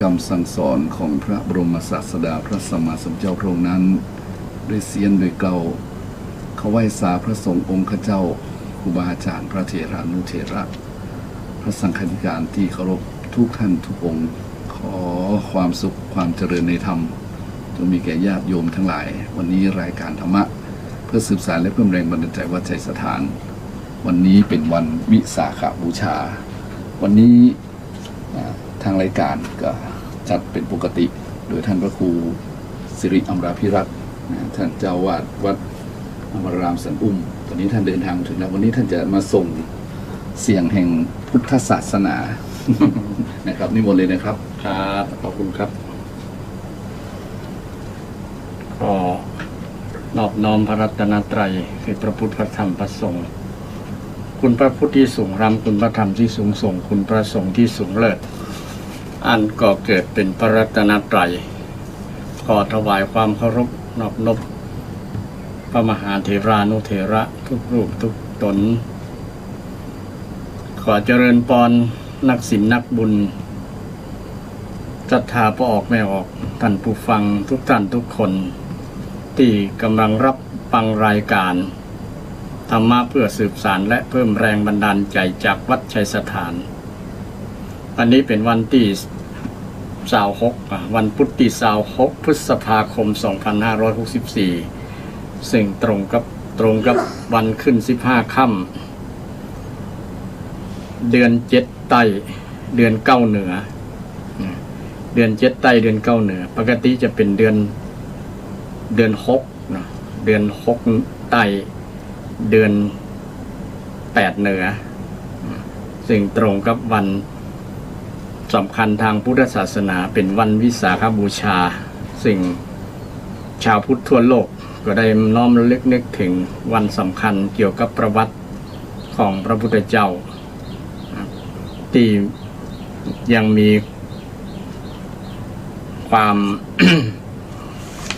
รมสั่งสอนของพระบรมศาสดาพระสัมมาสัมพุทธเจ้าพระองค์นั้นด้วยเสียนด้วยเกลาเขาไหว้สาพระสงฆ์องค์ข้าเจ้าครูบาอาจารย์พระเถรานุเถระพระสังฆาธิการที่เคารพทุกท่านทุกองค์ขอความสุขความเจริญในธรรมจงมีแก่ญาติโยมทั้งหลายวันนี้รายการธรรมะเพื่อสืบสานและเพิ่มแรงบันดาลใจวัดใจสถานวันนี้เป็นวันวิสาขบูชาวันนี้ทางรายการก็จัดเป็นปกติโดยท่านพระครูสิริอมราภิรัตน์ท่านเจ้าวาดวัดอมรารามสันอุ้มตอนนี้ท่านเดินทางถึงแล้ววันนี้ท่านจะมาส่งเสียงแห่งพุทธศาสนา นะครับนิมนต์เลยนะครับครับขอบคุณครับก็นอบน้อมพระรัตนตรัยคือพระพุทธพระธรรมพระสงฆ์คุณพระพุทธที่สูงรำคุณพระธรรมที่สูงส่งคุณพระสงฆ์ที่สูงเลิศอันก็เกิดเป็นพระรัตนตรัยขอถวายความเคารพนอบน้อมพระมหาเถรานุเถระทุกรูปทุกตนขอเจริญพรนักศีลนักบุญศรัทธาพอออกไม่ออกท่านผู้ฟังทุกท่านทุกคนที่กำลังรับฟังรายการธรรมะเพื่อสืบสานและเพิ่มแรงบันดาลใจจากวัดชัยสถานวันนี้เป็นวันที่26วันพุธที่26พฤษภาคม2564ซึ่งตรงกับวันขึ้น15ค่ำเดือน7ไต้เดือน9เหนือเดือน7ไต้เดือน9เหนือปกติจะเป็นเดือน6นะเดือน6ไต้เดือน8เหนือซึ่งตรงกับวันสำคัญทางพุทธศาสนาเป็นวันวิสาขบูชาซึ่งชาวพุทธทั่วโลกก็ได้น้อมระลึกนึกถึงวันสำคัญเกี่ยวกับประวัติของพระพุทธเจ้าที่ยังมีความ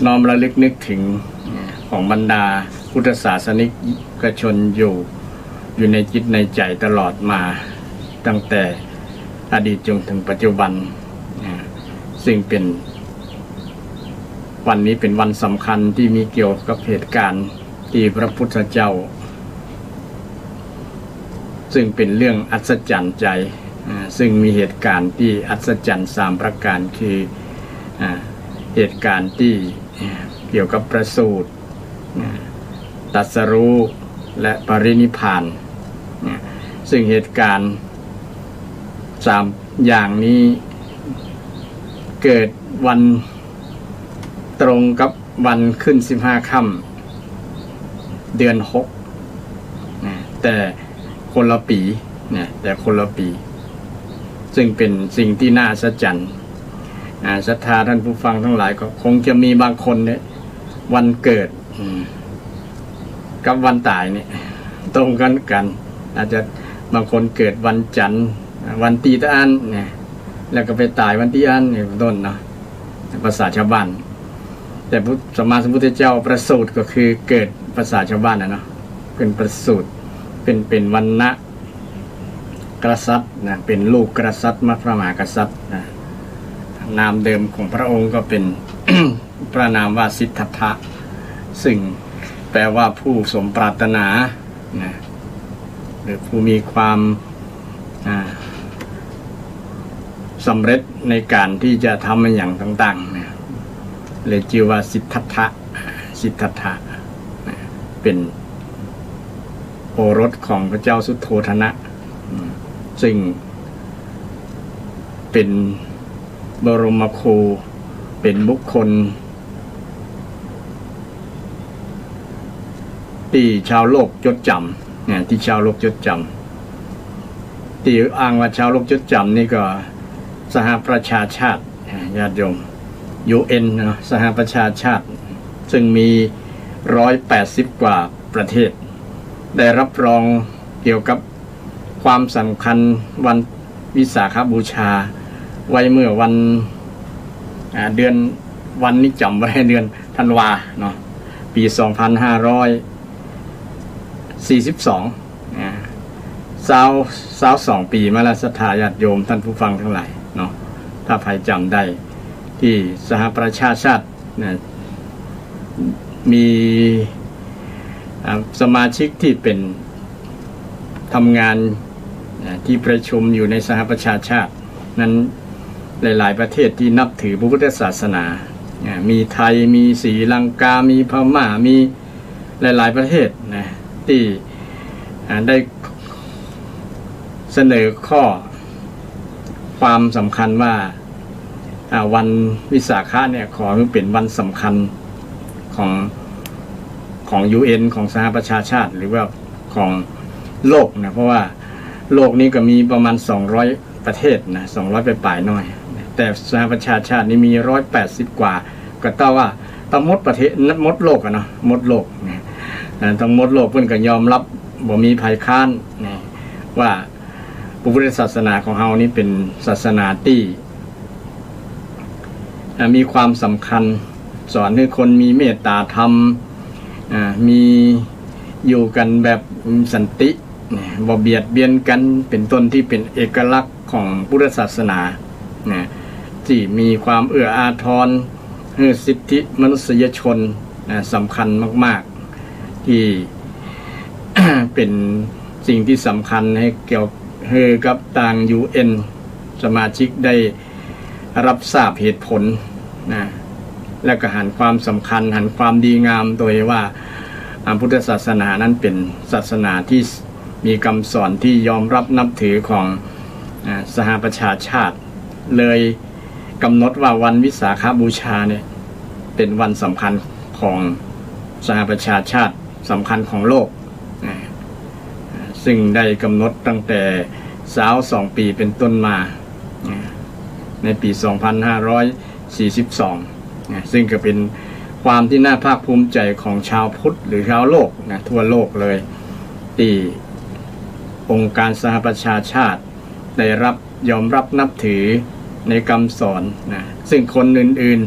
น้อมระลึกนึกถึงของบรรดาพุทธศาสนิกชนอยู่ในจิตในใจตลอดมาตั้งแต่อดีตจนถึงปัจจุบันซึ่งเป็นวันนี้เป็นวันสำคัญที่มีเกี่ยวกับเหตุการณ์ที่พระพุทธเจ้าซึ่งเป็นเรื่องอัศจรรย์ใจซึ่งมีเหตุการณ์ที่อัศจรรย์3ประการคือเหตุการณ์ที่เกี่ยวกับประสูติตรัสรู้และปรินิพพานซึ่งเหตุการณ์3อย่างนี้เกิดวันตรงกับวันขึ้น15ค่ำเดือน6แต่คนละปีแต่คนละปีซึ่งเป็นสิ่งที่น่าอัศจรรย์ศรัทธาท่านผู้ฟังทั้งหลายก็คงจะมีบางคนเนี่ยวันเกิดกับวันตายเนี่ยตรงกันอาจจะบางคนเกิดวันจันทร์วันตีตะอันเนี่ยแล้วก็ไปตายวันตีอันเนี่ยต้นเนาะภาษาชาวบ้านแต่พระสัมมาสัมพุทธเจ้าประสูติก็คือเกิดภาษาชาวบ้านนะเนาะเป็นประสูติเป็นวรรณะกษัตริย์นะเป็นลูกกษัตริย์พระมหากษัตริย์นะนามเดิมของพระองค์ก็เป็น พระนามว่าสิทธัตถะซึ่งแปลว่าผู้สมปรารถนานะหรือผู้มีความสำเร็จในการที่จะทำอย่างต่างๆนะเลยชื่อว่าสิทธัตถะเป็นโอรสของพระเจ้าสุโธทนะซึ่งเป็นบรมครูเป็นบุคคลที่ชาวโลกจดจำเนี่ยที่ชาวโลกจดจำที่อ้างว่าชาวโลกจดจำนี่ก็สหประชาชาติญาติโยม UN นะสหประชาชาติซึ่งมี180กว่าประเทศได้รับรองเกี่ยวกับความสำคัญวันวิสาขบูชาไว้เมื่อวันเดือนวันนี้จำไว้เดือนธันวาเนาะปี2542 22 ปีมาแล้วศรัทธาญาติโยมท่านผู้ฟังทั้งหลายเนาะ ถ้าใครจำได้ที่สหประชาชาตินะมีสมาชิกที่เป็นทำงานที่ประชุมอยู่ในสหประชาชาตินั้นหลายๆประเทศที่นับถือพระพุทธศาสนามีไทยมีศรีลังกามีพม่ามีหลายๆประเทศนะที่ได้เสนอข้อความสำคัญว่าวันวิสาขะเนี่ยขอให้เป็นวันสำคัญของ UN ของสหประชาชาติหรือว่าของโลกนะเพราะว่าโลกนี้ก็มีประมาณ200ประเทศนะ200ไปปลายน้อยแต่สหประชาชาตินี่มี180กว่าก็ต้องว่าต้องมดประเทศมดโลกอะเนาะมดโลกนะต้องมดโลกเพิ่นก็ยอมรับบ่มีภัยค้านนะว่าพระพุทธศาสนาของเฮานี่เป็นศาสนาที่มีความสำคัญสอนให้คนมีเมตตาธรรมมีอยู่กันแบบสันติบ่เบียดเบียนกันเป็นต้นที่เป็นเอกลักษณ์ของพุทธศาสนาที่มีความเอื้ออาทรสิทธิมนุษยชนสำคัญมากๆที่ เป็นสิ่งที่สำคัญให้เกี่ยวกับทาง UN สมาชิกได้รับทราบเหตุผลนะและก็หันความสำคัญหันความดีงามโดยว่าพุทธศาสนานั้นเป็นศาสนาที่มีคำสอนที่ยอมรับนับถือของสหประชาชาติเลยกำหนดว่าวันวิสาขบูชาเนี่ยเป็นวันสำคัญของสหประชาชาติสำคัญของโลกซึ่งได้กำหนดตั้งแต่2 ปีเป็นต้นมาในปี 2542ซึ่งก็เป็นความที่น่าภาคภูมิใจของชาวพุทธหรือชาวโลกนะทั่วโลกเลยที่องค์การสหประชาชาติได้รับยอมรับนับถือในคำสอนนะซึ่งคนอื่น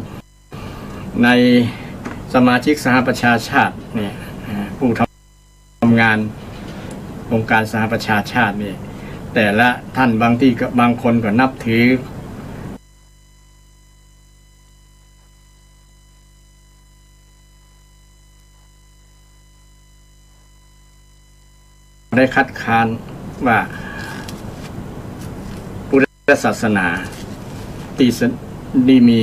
ๆในสมาชิกสหประชาชาติเนี่ยผู้ทำงานองค์การสหประชาชาตินี่แต่ละท่านบางคนก็นับถือได้คัดค้านว่าพุทธศาสนาที่มี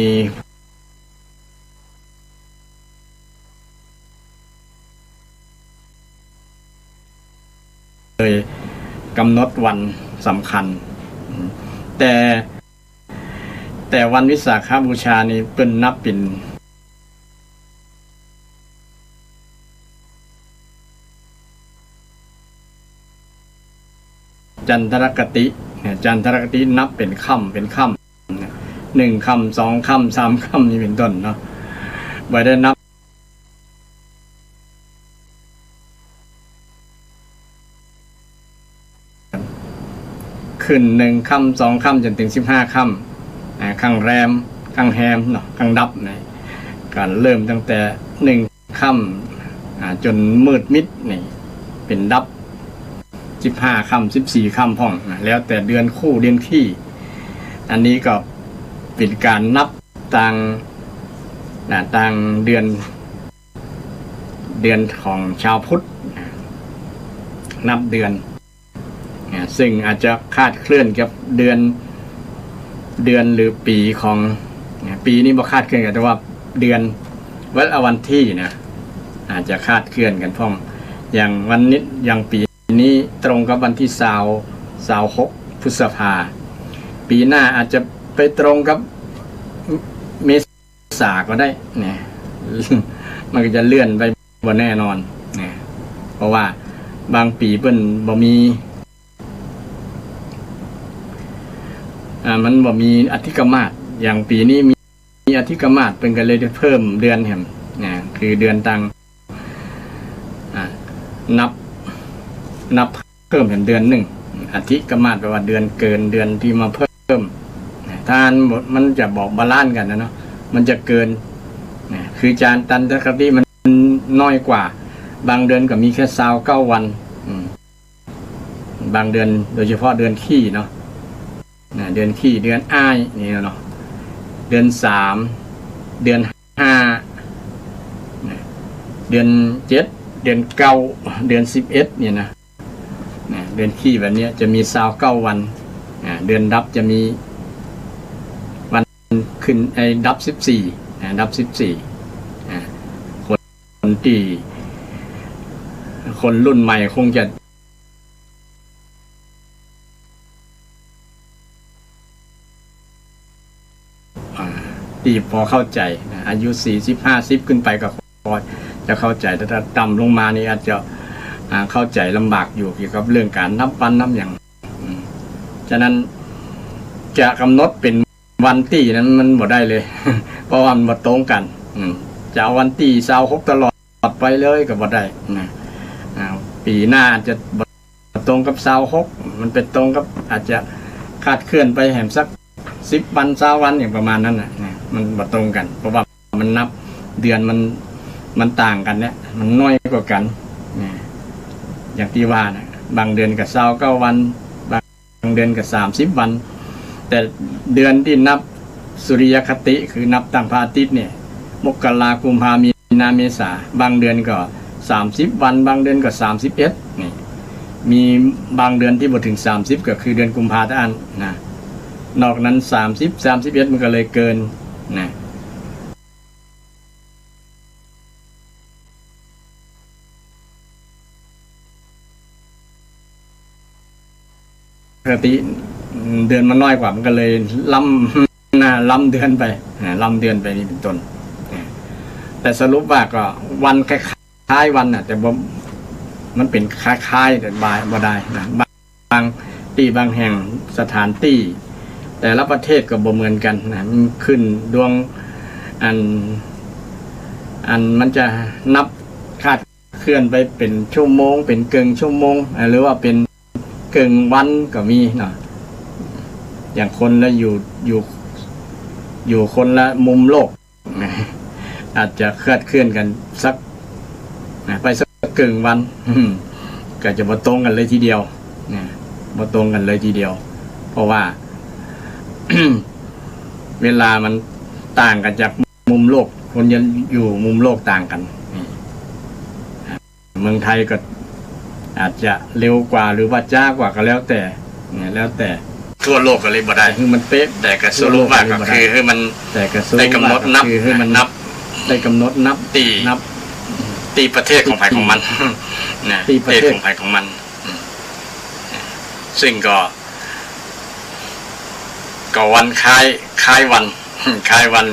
เลยกำหนดวันสำคัญแต่วันวิสาขบูชานี้เป็นนับเป็นจันทรคตินับเป็นค่ำ1 ค่ำ 2 ค่ำ 3 ค่ำนี่เป็นต้นเนาะไว้ได้นับขึ้น1 ค่ำ 2 ค่ำจนถึง15 ค่ำข้างแรมข้างแฮมเนาะข้างดับนะการเริ่มตั้งแต่1 ค่ำจนมืดมิดนี่เป็นดับ15 ค่ำ 14 ค่ำพ่องแล้วแต่เดือนคู่เดือนขี้อันนี้ก็เป็นการนับต่างเดือนของชาวพุทธนับเดือนซึ่งอาจจะคลาดเคลื่อนกับเดือนหรือปีของปีนี้บ่คลาดเคลื่อนกันแต่ว่าเดือนวันที่นะอาจจะคลาดเคลื่อนกันพ่องอย่างวันนี้อย่างปีนี้ตรงกับวันที่26 พฤษภาปีหน้าอาจจะไปตรงกับเมษาก็ได้เนี่ยมันก็จะเลื่อนไปบ่แน่นอนเนี่ยเพราะว่าบางปีเพิ่นบ่มีมันบ่มีอธิกมาศอย่างปีนี้มีอธิกมาศเป็นกันเลยได้เพิ่มเดือนแห่งคือเดือนตังนับเพิ่มเป็นเดือน1อธิกมาศแปลว่าเดือนเกินเดือนที่มาเพิ่มทานมันจะบอกบาลานซ์กันนะเนาะมันจะเกินคือจานตันทคติมันน้อยกว่าบางเดือนก็มีแค่29 วันบางเดือนโดยเฉพาะเดือนขี้เนาะเดือนขี้เดือนอ้ายนี่เนาะ เดือนสามเดือนห้าเดือนเจ็ดเดือนเก้าเดือน11เนี่ยนะเดือนขี้แบบนี้จะมี29 วันเดือนดับจะมีวันขึ้นดับ14ดับ14คนที่คนรุ่นใหม่คงจะที่พอเข้าใจอายุ40-50ขึ้นไปก็พอจะเข้าใจแต่ถ้าต่ำลงมานี่อาจจะเข้าใจลำบากอยู่เกี่ยวกับเรื่องการนับวันนับอย่างฉะนั้นจะกำหนดเป็นวันที่นั้นมันบ่ได้เลย เพราะว่ามันบ่ตรงกันจะเอาวันที่26ตลอดไปเลยก็บ่ได้ปีหน้าจะบ่ตรงกับ26มันเป็นตรงกับอาจจะคาดเคลื่อนไปแหมสัก10 วัน20 วันอย่างประมาณนั้นมันบ่ตรงกันเพราะว่ามันนับเดือนมันต่างกันเนี่ยมันน้อยกว่ากันอย่างที่ว่านะบางเดือนกับ29 วันบางเดือนกับ30 วันแต่เดือนที่นับสุริยคติคือนับตั้งพระอาทิตย์เนี่ยมกราคมกุมภาพันธ์มีนาเมษาบางเดือนก็30 วันบางเดือนก็31นี่มีบางเดือนที่บ่ถึง30ก็คือเดือนกุมภาพันธ์นะนอกนั้น30-31มันก็เลยเกินนะปกติเดือนมันน้อยกว่ามันก็เลยล้ำเดือนไปนี่เป็นต้นแต่สรุปว่าก็วันคล้ายๆวันแต่มันเป็นคล้ายๆแต่บ่ได้นะบางที่บางแห่งสถานที่แต่ละประเทศก็บ่เหมือนกันนะมันขึ้นดวงอันมันจะนับคาดเคลื่อนไปเป็นชั่วโมงเป็นเกินชั่วโมงหรือว่าเป็นเกินวันก็มีเนาะอย่างคนละอยู่คนละมุมโลกอาจจะเคลื่อนกันสักไปสักเกินวันก็จะบ่ตรงกันเลยทีเดียวบ่ตรงกันเลยทีเดียวเพราะว่า เวลามันต่างกันจากมุมโลกคนยังอยู่มุมโลกต่างกันเมืองไทยก็อาจจะเร็วกว่าหรือว่าช้ากว่าก็แล้วแต่ทั่วโลกก็เลยบ่ได้คือมันเป๊ะแต่กระทรวงว่าก็คือมันได้กำหนดนับคือมันนับได้กำหนดนับตีประเทศของใครของมันนะตีประเทศของใครของมันซึ่งก็วันคล้ายวัน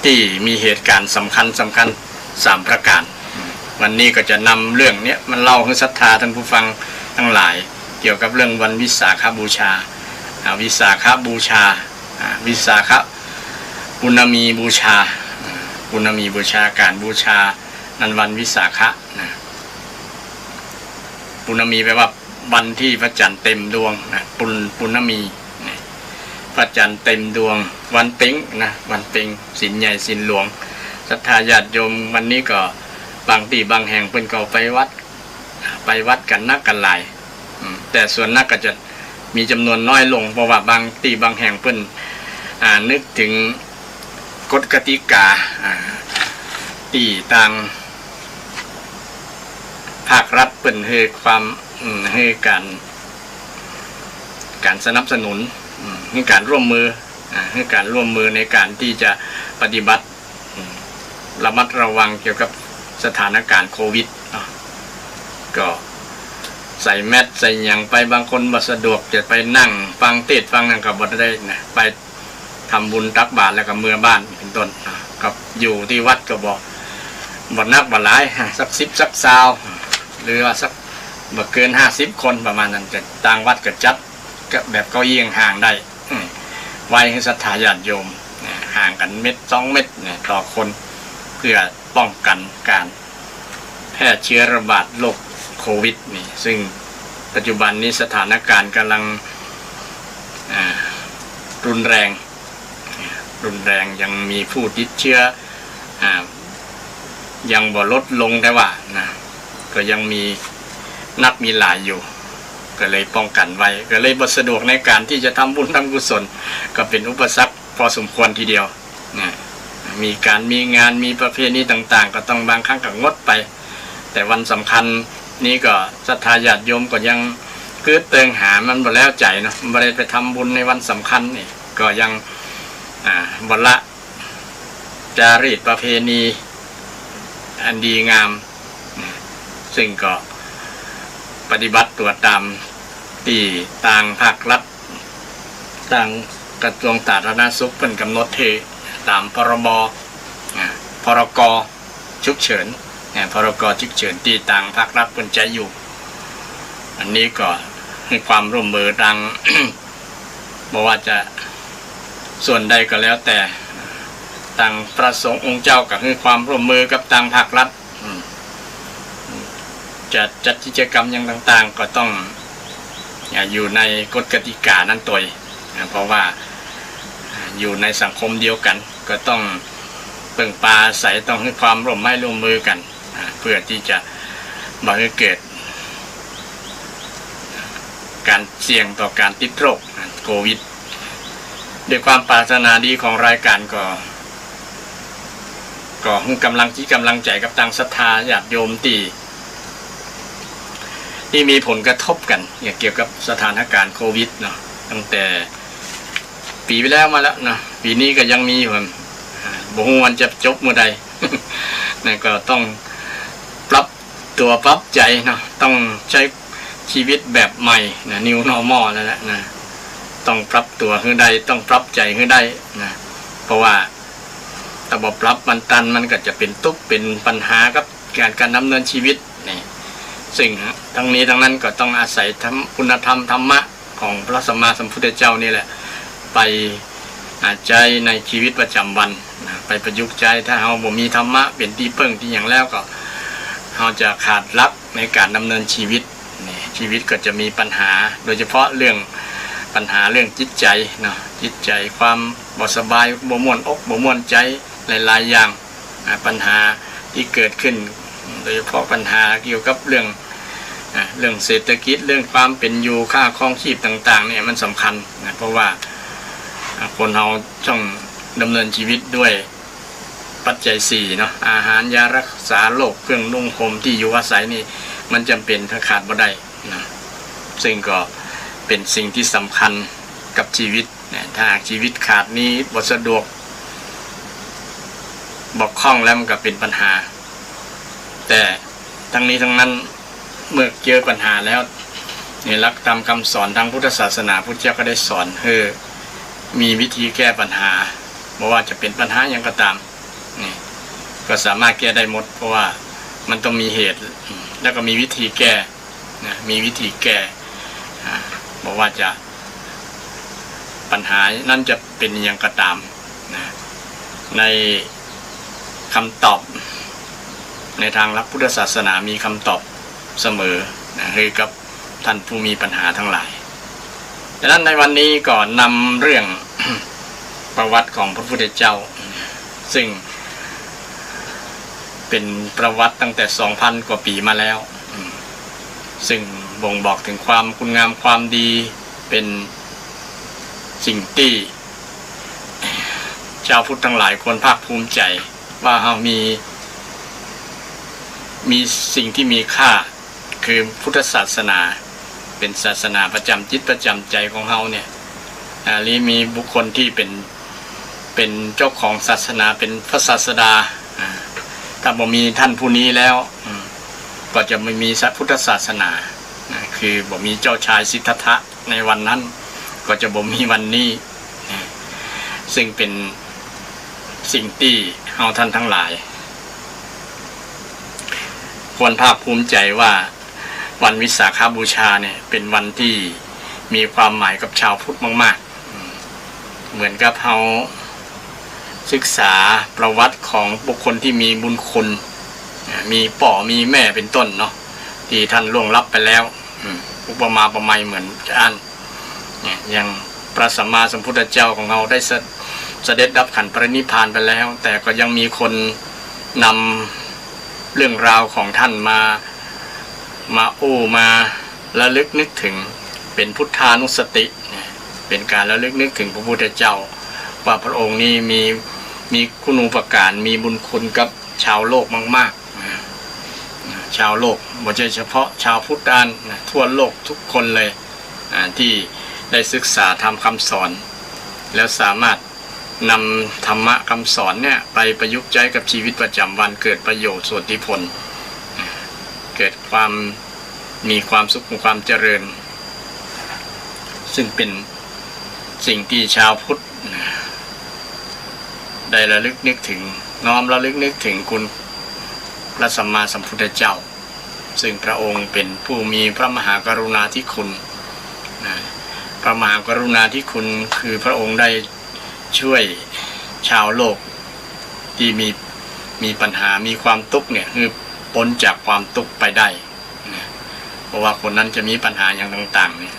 ที่มีเหตุการณ์สำคัญ3 ประการวันนี้ก็จะนำเรื่องนี้มันเล่าให้ศรัทธาท่านผู้ฟังทั้งหลายเกี่ยวกับเรื่องวันวิสาขบูชาวิสาขบูชาวิสาขปุณณมีบูชาการบูชานั้นวันวิสาขะนะปุณณมีแปลว่าวันที่พระจันทร์เต็มดวงนะปุณณมีนะพระจันทร์เต็มดวงวันเพ็งนะวันเพ็งศีลใหญ่ศีลหลวงศรัทธาญาติโยมวันนี้ก็บางที่บางแห่งเพิ่นก็ไปวัดกันนักกันหลายแต่ส่วนนักก็จะมีจำนวนน้อยลงเพราะว่าบางที่บางแห่งเพิ่นนึกถึงกฎกติกาที่ต่างภาครัฐเพิ่นให้การสนับสนุนให้การร่วมมือในการที่จะปฏิบัติระมัดระวังเกี่ยวกับสถานการณ์โควิดก็ใส่แมสใส่หยังไปบางคนบ่สะดวกจะไปนั่งฟังเทศน์ฟังนั่นก็บ่ได้นะไปทำบุญตักบาตรแล้วก็เมื่อบ้านเป็นต้นกับอยู่ที่วัดก็บ่นักบ่หลายสัก10สัก20หรือว่าสักบ่เกิน50 คนประมาณนั้นจะต่างวัดก็จัดก็แบบเก้าอี้ห่างได้ไว้ให้ศรัทธาญาติโยมห่างกัน1-2 เมตรต่อคนเพื่อป้องกันการแพร่เชื้อระบาดโรคโควิดนี่ซึ่งปัจจุบันนี้สถานการณ์กำลังรุนแรงยังมีผู้ติดเชื้อยังบ่ลดลงแต่ว่านะก็ยังมีหลายอยู่ก็เลยป้องกันไว้ก็เลยบ่สะดวกในการที่จะทำบุญทำกุศลก็เป็นอุปสรรคพอสมควรทีเดียว มีการมีงานมีประเพณีต่างๆก็ต้องบางครั้งก็งดไปแต่วันสำคัญนี้ก็ศรัทธาญาติโยมก็ยังเกิดเติงหามันบ่แล้วใจเนาะบ่ได้ไปทำบุญในวันสำคัญนี่ก็ยังบ่ละจารีตประเพณีอันดีงามซึ่งก็ปฏิบัติตัวตามที่ต่างภาครัฐต่างกระทรวงสาธารณสุขเป็นกำหนดที่ตามพรกฉุกเฉินพรกฉุกเฉินที่ต่างภาครัฐเป็นใจอยู่อันนี้ก็ให้ความร่วมมือดัง บอกว่าจะส่วนใดก็แล้วแต่ต่างประสงค์องค์เจ้ากับให้ความร่วมมือกับต่างภาครัฐจะจัดกิจกรรมอย่างต่างๆก็ต้องอยู่ในกฎกติกานั้นตัวเพราะว่าอยู่ในสังคมเดียวกันก็ต้องเพิ่งปาใส่ต้องให้ความร่วมมือกันเพื่อที่จะบ่ให้เกิดการเสี่ยงต่อการติดโรคโควิดด้วยความปรารถนาดีของรายการก็ให้กำลังใจกับทางศรัทธาญาติโยมที่มีผลกระทบกันเกี่ยวกับสถานการณ์โควิดเนาะตั้งแต่ปีไปแล้วมาแล้วเนาะปีนี้ก็ยังมีอยู่บ่ฮู้วันจะจบเมื่อใด นั่นก็ต้องปรับตัวปรับใจเนาะต้องใช้ชีวิตแบบใหม่นะ New Normal แล้วแหละนะต้องปรับตัวให้ได้ต้องปรับใจให้ได้นะเพราะว่าถ้าบ่ปรับมันตันมันก็จะเป็นทุกข์เป็นปัญหากับการดำเนินชีวิตนี่ซึ่งทั้งนี้ทั้งนั้นก็ต้องอาศัยคุณธรรมธรรมะของพระสัมมาสัมพุทธเจ้านี่แหละไปใจในชีวิตประจำวันไปประยุกต์ใจถ้าเราบ่มีธรรมะเป็นที่พึ่งที่อย่างแล้วก็เราจะขาดหลักในการดำเนินชีวิตชีวิตก็จะมีปัญหาโดยเฉพาะเรื่องปัญหาเรื่องจิตใจเนาะจิตใจความบ่สบายบ่ม่วนอกบ่ม่วนใจหลายๆอย่างปัญหาที่เกิดขึ้นโดยเฉพาะปัญหาเกี่ยวกับเรื่องเศรษฐกิจเรื่องความเป็นอยู่ค่าครองชีพต่างๆเนี่ยมันสำคัญนะเพราะว่าคนเราต้องดำเนินชีวิตด้วยปัจจัย4เนาะอาหารยารักษาโรคเครื่องนุ่งห่มที่อยู่อาศัยนี่มันจำเป็นถ้าขาดบ่ได้นะซึ่งก็เป็นสิ่งที่สำคัญกับชีวิตนะถ้าชีวิตขาดนี้บ่สะดวกบกพร่องแล้วมันก็เป็นปัญหาแต่ทั้งนี้ทั้งนั้นเมื่อเจอปัญหาแล้วในหลักธรรมคำสอนทางพุทธศาสนาพุทธเจ้าก็ได้สอนมีวิธีแก้ปัญหาไม่ว่าจะเป็นปัญหาอย่างก็ตามนี่ก็สามารถแก้ได้หมดเพราะว่ามันต้องมีเหตุแล้วก็มีวิธีแก้นะมีวิธีแก้บอกว่าจะปัญหานั้นจะเป็นอย่างก็ตามนะในคำตอบในทางหลักพุทธศาสนามีคำตอบเสมอนะให้กับท่านผู้มีปัญหาทั้งหลายดังนั้นในวันนี้ก็นำเรื่อง ประวัติของพระพุทธเจ้าซึ่งเป็นประวัติตั้งแต่ 2,000 กว่าปีมาแล้วซึ่งบ่งบอกถึงความคุณงามความดีเป็นสิ่งที่ชาวพุทธทั้งหลายควรภาคภูมิใจว่าเรามีสิ่งที่มีค่าคือพุทธศาสนาเป็นศาสนาประจำจิตประจำใจของเราเนี่ยหรือมีบุคคลที่เป็นเจ้าของศาสนาเป็นพระศาสดาถ้าบ่มีท่านผู้นี้แล้วก็จะไม่มีพุทธศาสนาคือบ่มีเจ้าชายสิทธัตถะในวันนั้นก็จะบ่มีวันนี้ซึ่งเป็นสิ่งที่เราท่านทั้งหลายควรภาคภูมิใจว่าวันวิสาขบูชาเนี่ยเป็นวันที่มีความหมายกับชาวพุทธมากๆเหมือนกับเราศึกษาประวัติของบุคคลที่มีบุญคุณมีพ่อมีแม่เป็นต้นเนาะที่ท่านล่วงลับไปแล้วอุปมาประไมยเหมือนอ่านอย่างพระสัมมาสัมพุทธเจ้าของเราได้เสด็จดับขันธปรินิพพานไปแล้วแต่ก็ยังมีคนนำเรื่องราวของท่านมาระลึกนึกถึงเป็นพุทธานุสติเป็นการระลึกนึกถึงพระพุทธเจ้าว่าพระองค์นี้มี มีคุณูปการมีบุญคุณกับชาวโลกมากๆชาวโลกไม่ใช่เฉพาะชาวพุทธานทั่วโลกทุกคนเลยที่ได้ศึกษาทำคำสอนแล้วสามารถนำธรรมะคำสอนเนี่ยไปประยุกต์ใช้กับชีวิตประจำวันเกิดประโยชน์ส่วนผลเกิดความมีความสุขความเจริญซึ่งเป็นสิ่งที่ชาวพุทธได้ระลึกนึกถึงน้อมระลึกนึกถึงคุณพระสัมมาสัมพุทธเจ้าซึ่งพระองค์เป็นผู้มีพระมหากรุณาธิคุณพระมหากรุณาธิคุณคือพระองค์ได้ช่วยชาวโลกที่มีปัญหามีความทุกข์เนี่ยคือพ้นจากความทุกข์ไปได้เพราะว่าคนนั้นจะมีปัญหาอย่างต่างๆเนี่ย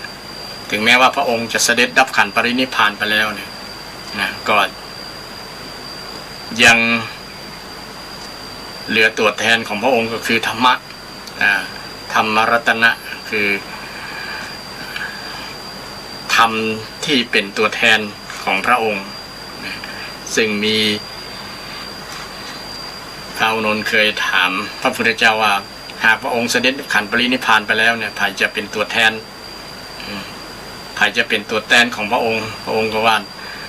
ถึงแม้ว่าพระองค์จะเสด็จดับขันธ์ปรินิพพานไปแล้วเนี่ยก็ยังเหลือตัวแทนของพระองค์ก็คือธรรมะธรรมรัตนะคือธรรมที่เป็นตัวแทนของพระองค์ซึ่งมีพระอานนท์เคยถามพระพุทธเจ้าว่าหากพระองค์เสด็จขันธ์ปรินิพพานไปแล้วเนี่ยใครจะเป็นตัวแทนใครจะเป็นตัวแทนของพระองค์พระองค์ก็ว่า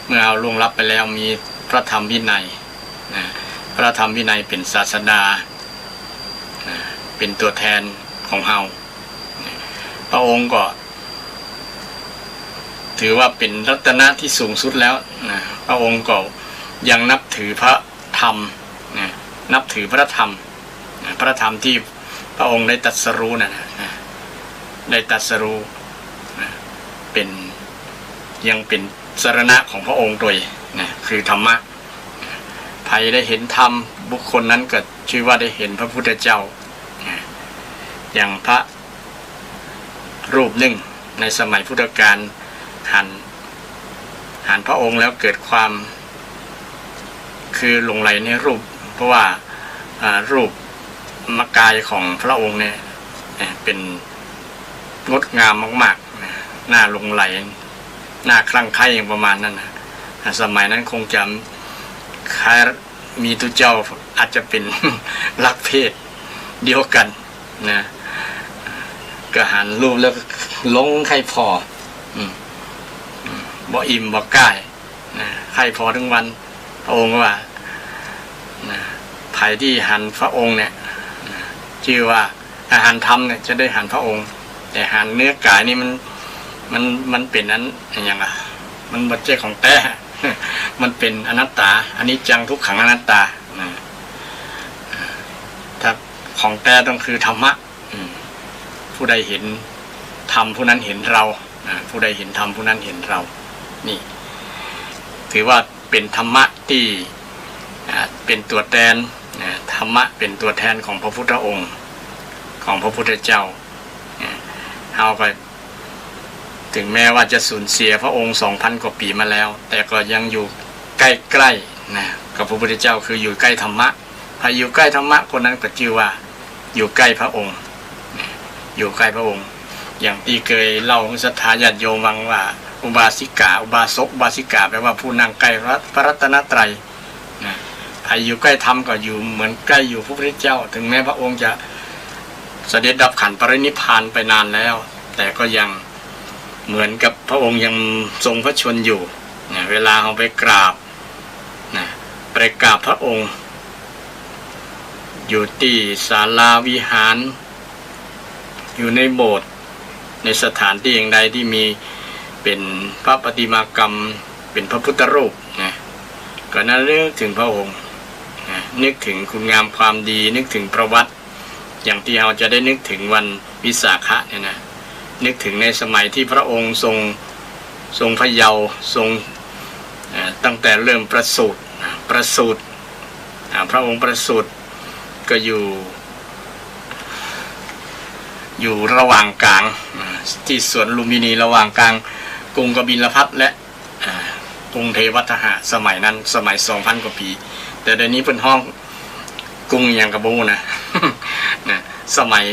เมื่อเอาล่วงลับไปแล้วมีพระธรรมวินัยพระธรรมวินัยเป็นศาสดาเป็นตัวแทนของเฮาพระองค์ก็ถือว่าเป็นรัตนะที่สูงสุดแล้วพระองค์ก็ยังนับถือพระธรรมนับถือพระธรรมพระธรรมที่พระองค์ได้ตรัสรู้ได้ตรัสรู้เป็นยังเป็นสรณะของพระองค์โดยคือธรรมะใครได้เห็นธรรมบุคคลนั้นก็ชื่อว่าได้เห็นพระพุทธเจ้าอย่างพระรูปหนึ่งในสมัยพุทธกาลหันพระองค์แล้วเกิดความคือหลงไหลในรูปเพราะว่ารูปมกายของพระองค์เนี่ยเป็นงดงามมากๆน่าหลงไหลน่าคลั่งไคล้อย่างประมาณนั้นนะสมัยนั้นคงจะคล้ายมีตุเจ้าอาจจะเป็นรักเพศเดียวกันนะก็หันรูปแล้วลงไข่พอบ่อิ่มบ่ใกล้ไข่พอทั้งวันพระองค์ว่าไผ่ที่หันพระองค์เนี่ยชื่อว่าอาหารธรรมเนี่ยจะได้หันพระองค์แต่หันเนื้อกายนี่มันเป็นนั้นอย่างอ่ะมันบัจเจของแท้มันเป็นอนัตตาอันนี้จังทุกขังอนัตตาถ้าของแท้ต้องคือธรรมะผู้ใดเห็นธรรมผู้นั้นเห็นเราผู้ใดเห็นธรรมผู้นั้นเห็นเรานี่ถือว่าเป็นธรรมะที่เป็นตัวแทนธรรมะเป็นตัวแทนของพระพุทธองค์ของพระพุทธเจ้าเอาไปถึงแม้ว่าจะสูญเสียพระองค์ 2,000 กว่าปีมาแล้วแต่ก็ยังอยู่ใกล้ๆนะกับพระพุทธเจ้าคืออยู่ใกล้ธรรมะใครอยู่ใกล้ธรรมะคนนั้นก็ชื่อว่าอยู่ใกล้พระองค์อยู่ใกล้พระองค์อย่างที่เคยเล่าศรัทธาญาติโยมฟังว่าอุบาสิกาอุบาสกอุบาสิกาแปลว่าผู้นั่งใกล้พระรัตนตรัยนะใครอยู่ใกล้ธรรมก็อยู่เหมือนใกล้อยู่พระพุทธเจ้าถึงแม้พระองค์จะเสด็จดับขันธ์ปรินิพพานไปนานแล้วแต่ก็ยังเหมือนกับพระองค์ยังทรงพระชนอยู่เวลาเราไปกราบพระองค์อยู่ที่ศาลาวิหารอยู่ในโบสถ์ในสถานที่อย่างใดที่มีเป็นพระประติมากรรมเป็นพระพุทธรูปก็น่านึกถึงพระองค์นึกถึงคุณงามความดีนึกถึงประวัติอย่างที่เราจะได้นึกถึงวันวิสาขะเนี่ยนะนึกถึงในสมัยที่พระองค์ทรงพระเยาว์ทรงตั้งแต่เริ่มประสูติพระองค์ประสูติก็อยู่ระหว่างกลางที่สวนลุมพินีระหว่างกลางกรุงกบิลพัสและกรุงเทวทหะสมัยนั้นสมัย 2,000 กว่าปีแต่เดี๋ยวนี้เป็นห้องกรุงอย่างกระบูนะสมัย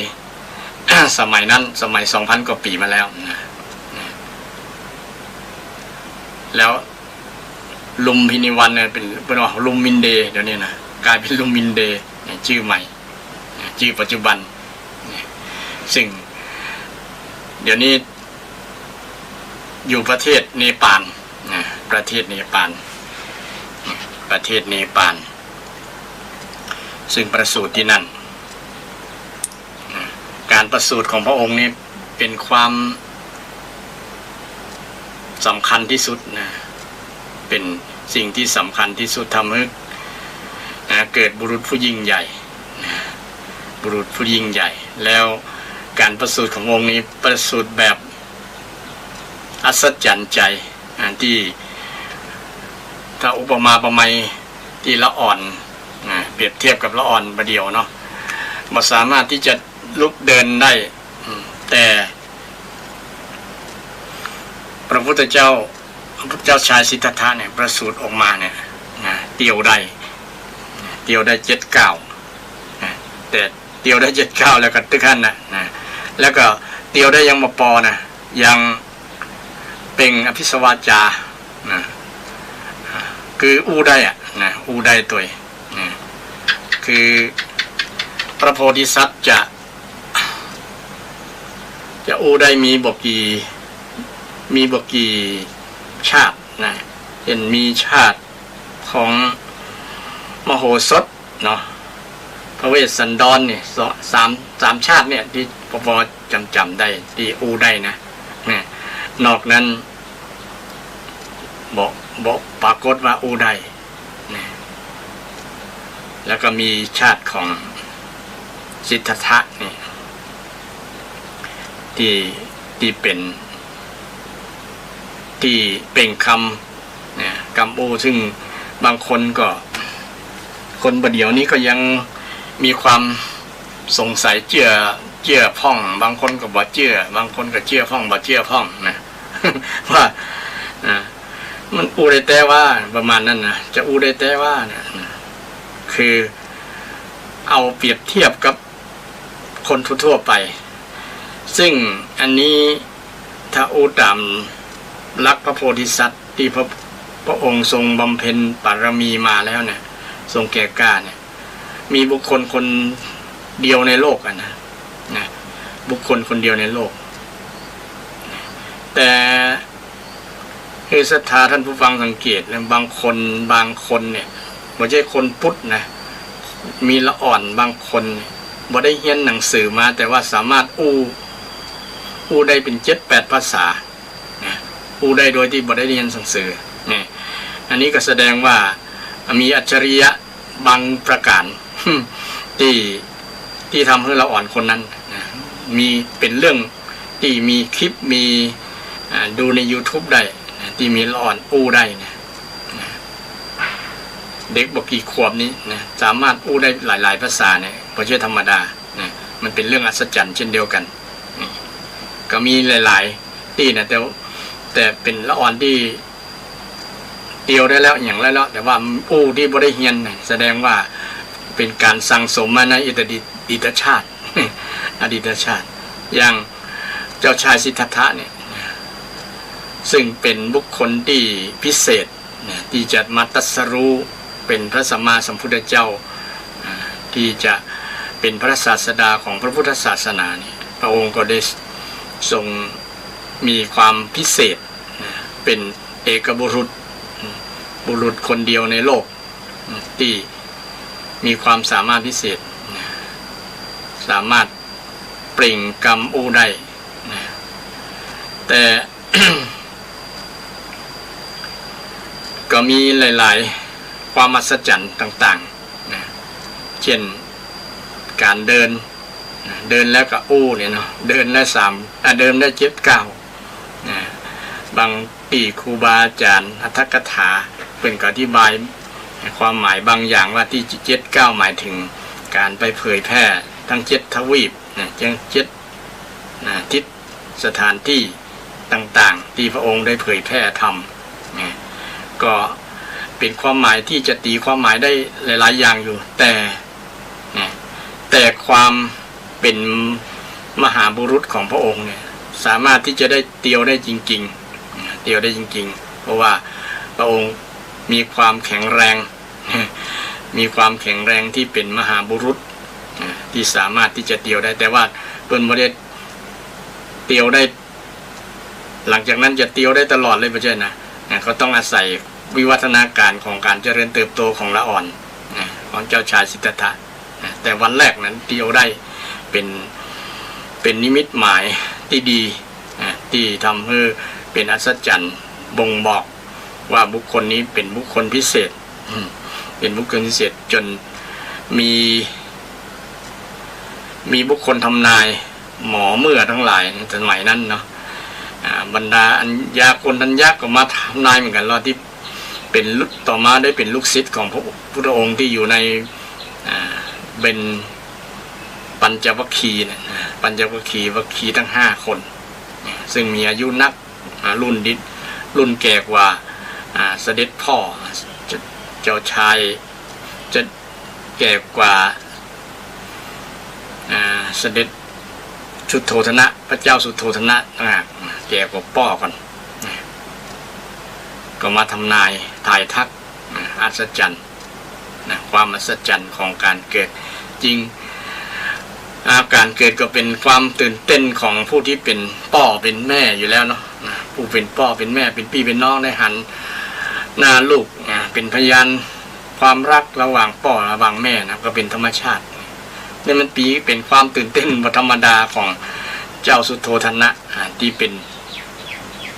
นั้นสมัย 2,000 กว่าปีมาแล้วแล้ว ลุมพินีวันเนี่ยเป็นว่าลุมมินเดเดี๋ยวนี้นะกลายเป็นลุมมินเดชื่อใหม่ชื่อปัจจุบันซึ่งเดี๋ยวนี้อยู่ประเทศเนปาลประเทศเนปาลซึ่งประสูติที่นั่นการประสูติของพระองค์นี้เป็นความสำคัญที่สุดนะเป็นสิ่งที่สำคัญที่สุดทำให้เกิดบุรุษผู้ยิ่งใหญ่บุรุษผู้ยิ่งใหญ่แล้วการประสูติขององค์นี้ประสูติแบบอัศจรรย์ใจที่ถ้าอุปมาประไมยที่ละอ่อนเปรียบเทียบกับละอ่อนประเดียวเนาะบ่สามารถที่จะลุกเดินได้แต่พระพุทธเจ้าชายสิทธัตถะเนี่ยประสูติออกมาเนี่ยเตียวได้7 ก้าวแต่เตียวได้7 ก้าวแล้วก็ตึกขั้นนะแล้วก็เตียวได้ยังมาปอนะยังเป็นอภิสวาจาคืออู้ได้อู้ได้ตัวคือพระโพธิสัตว์จะอู้ได้มีบกี่ชาตินะเห็นมีชาติของมโหสถเนาะพระเวสสันดรเนี่ยสามชาติเนี่ยที่พอจำได้ที่อู้ได้นะนอกนั้นบอกปรากฏว่าอู้ได้แล้วก็มีชาติของสิทธัตถะนี่ที่เป็นคำอู้ซึ่งบางคนก็คนประเดี๋ยวนี้ก็ยังมีความสงสัยเชื่อพ่องบางคนก็บ่เชื่อบางคนก็เชื่อพ่องบ่เชื่อพ่องนะว่ามันอู้ได้แต่ว่าประมาณนั้นนะจะอู้ได้แต่ว่านะคือเอาเปรียบเทียบกับคนทั่วไปซึ่งอันนี้ถ้าอู้ตามลักพระโพธิสัตว์ที่พระองค์ทรงบำเพ็ญบารมีมาแล้วเนี่ยทรงแก่กล้าเนี่ยมีบุคคลคนเดียวในโลกนะบุคคลคนเดียวในโลกแต่คือศรัทธาท่านผู้ฟังสังเกตแล้วบางคนเนี่ยไม่ใช่คนพุทธนะมีละอ่อนบางคนบ่ได้เรียนหนังสือมาแต่ว่าสามารถอู้ได้เป็น 7-8 ภาษาอู้ได้โดยที่บ่ได้เรียนหนังสือนี่อันนี้ก็แสดงว่ามีอัจฉริยะบางประการที่ทำให้เราอ่อนคนนั้นมีเป็นเรื่องที่มีคลิปมีดูใน YouTube ได้ที่มีละอ่อนอู้ได้นะเด็กบอกกี่ขวบนี้นะสามารถอู้ได้หลายๆภาษาเนี่ยไม่ใช่ธรรมดานะมันเป็นเรื่องอัศจรรย์เช่นเดียวกันก็มีหลายๆที่นะแต่เป็นละอ่อนที่เดียวได้แล้วอย่างไรแล้วแต่ว่าอู้ที่บ่ได้เรียนแสดงว่าเป็นการสั่งสมมาในอดีตชาติอดีตชาติอย่างเจ้าชายสิทธัตถะเนี่ยซึ่งเป็นบุคคลที่พิเศษที่จะมาตรัสรู้เป็นพระสัมมาสัมพุทธเจ้าที่จะเป็นพระศาสดาของพระพุทธศาสนานี่พระองค์ก็ได้ทรงมีความพิเศษเป็นเอกบุรุษคนเดียวในโลกที่มีความสามารถพิเศษสามารถเปล่งกรรมอู้ได้แต่ ก็มีหลายๆความมหัศจรรย์ต่างๆเช่นการเดินแล้วก็อู้เนี่ยเนาะเดินได้7 ก้าวบางปีครูบาอาจารย์อัตถกถาเป็นก็อธิบายความหมายบางอย่างว่าที่7 ก้าวหมายถึงการไปเผยแพร่ทั้ง7 ทวีปจัง7ทิศสถานที่ต่างๆที่พระองค์ได้เผยแพร่ธรรมก็เป็นความหมายที่จะตีความหมายได้หลายๆอย่างอยู่แต่ความเป็นมหาบุรุษของพระองค์เนี่ยสามารถที่จะได้เตียวได้จริงๆเพราะว่าพระองค์ มีความแข็งแรง มีความแข็งแรงที่เป็นมหาบุรุษที่สามารถที่จะเตียวได้แต่ว่าเปิ้นบ่ได้เตียวได้หลังจากนั้นจะเตียวได้ตลอดเลยไม่ใช่นะเขาต้องอาศัยวิวัฒนาการของการเจริญเติบโตของละอ่อนของเจ้าชายสิทธัตถะแต่วันแรกนั้นเตียวได้เป็นนิมิตหมายที่ดีที่ทำให้เป็นอัศจรรย์บ่งบอกว่าบุคคลนี้เป็นบุคคลพิเศษเป็นบุคคลพิเศษจนมีบุคคลทำนายหมอเมื่อทั้งหลายในสมัยนั้นเนาะบรรดาอัญญาคนทัญญาก็มาทำนายเหมือนกันว่าที่เป็นต่อมาได้เป็นลูกศิษย์ของพระพุทธองค์ที่อยู่ในเป็นปัญจวัคคีย์เนี่ยปัญจวัคคีย์ทั้ง5 คนซึ่งมีอายุนักรุ่นแก่กว่าเสด็จพ่อเจ้าชายจะแก่กว่าเสด็จสุโธทนะพระเจ้าสุโธทนะแก่กว่าพ่อก่อนก็มาทำนายทายทักอัศจรรย์ความอัศจรรย์ของการเกิดจริงการเกิดก็เป็นความตื่นเต้นของผู้ที่เป็นพ่อเป็นแม่อยู่แล้วเนาะผู้เป็นพ่อเป็นแม่เป็นพี่เป็นน้องได้หันหน้าลูกเป็นพยานความรักระหว่างพ่อระหว่างแม่นะก็เป็นธรรมชาตินี่มันเป็นความตื่นเต้นธรรมดาของเจ้าสุโธทนะที่เป็น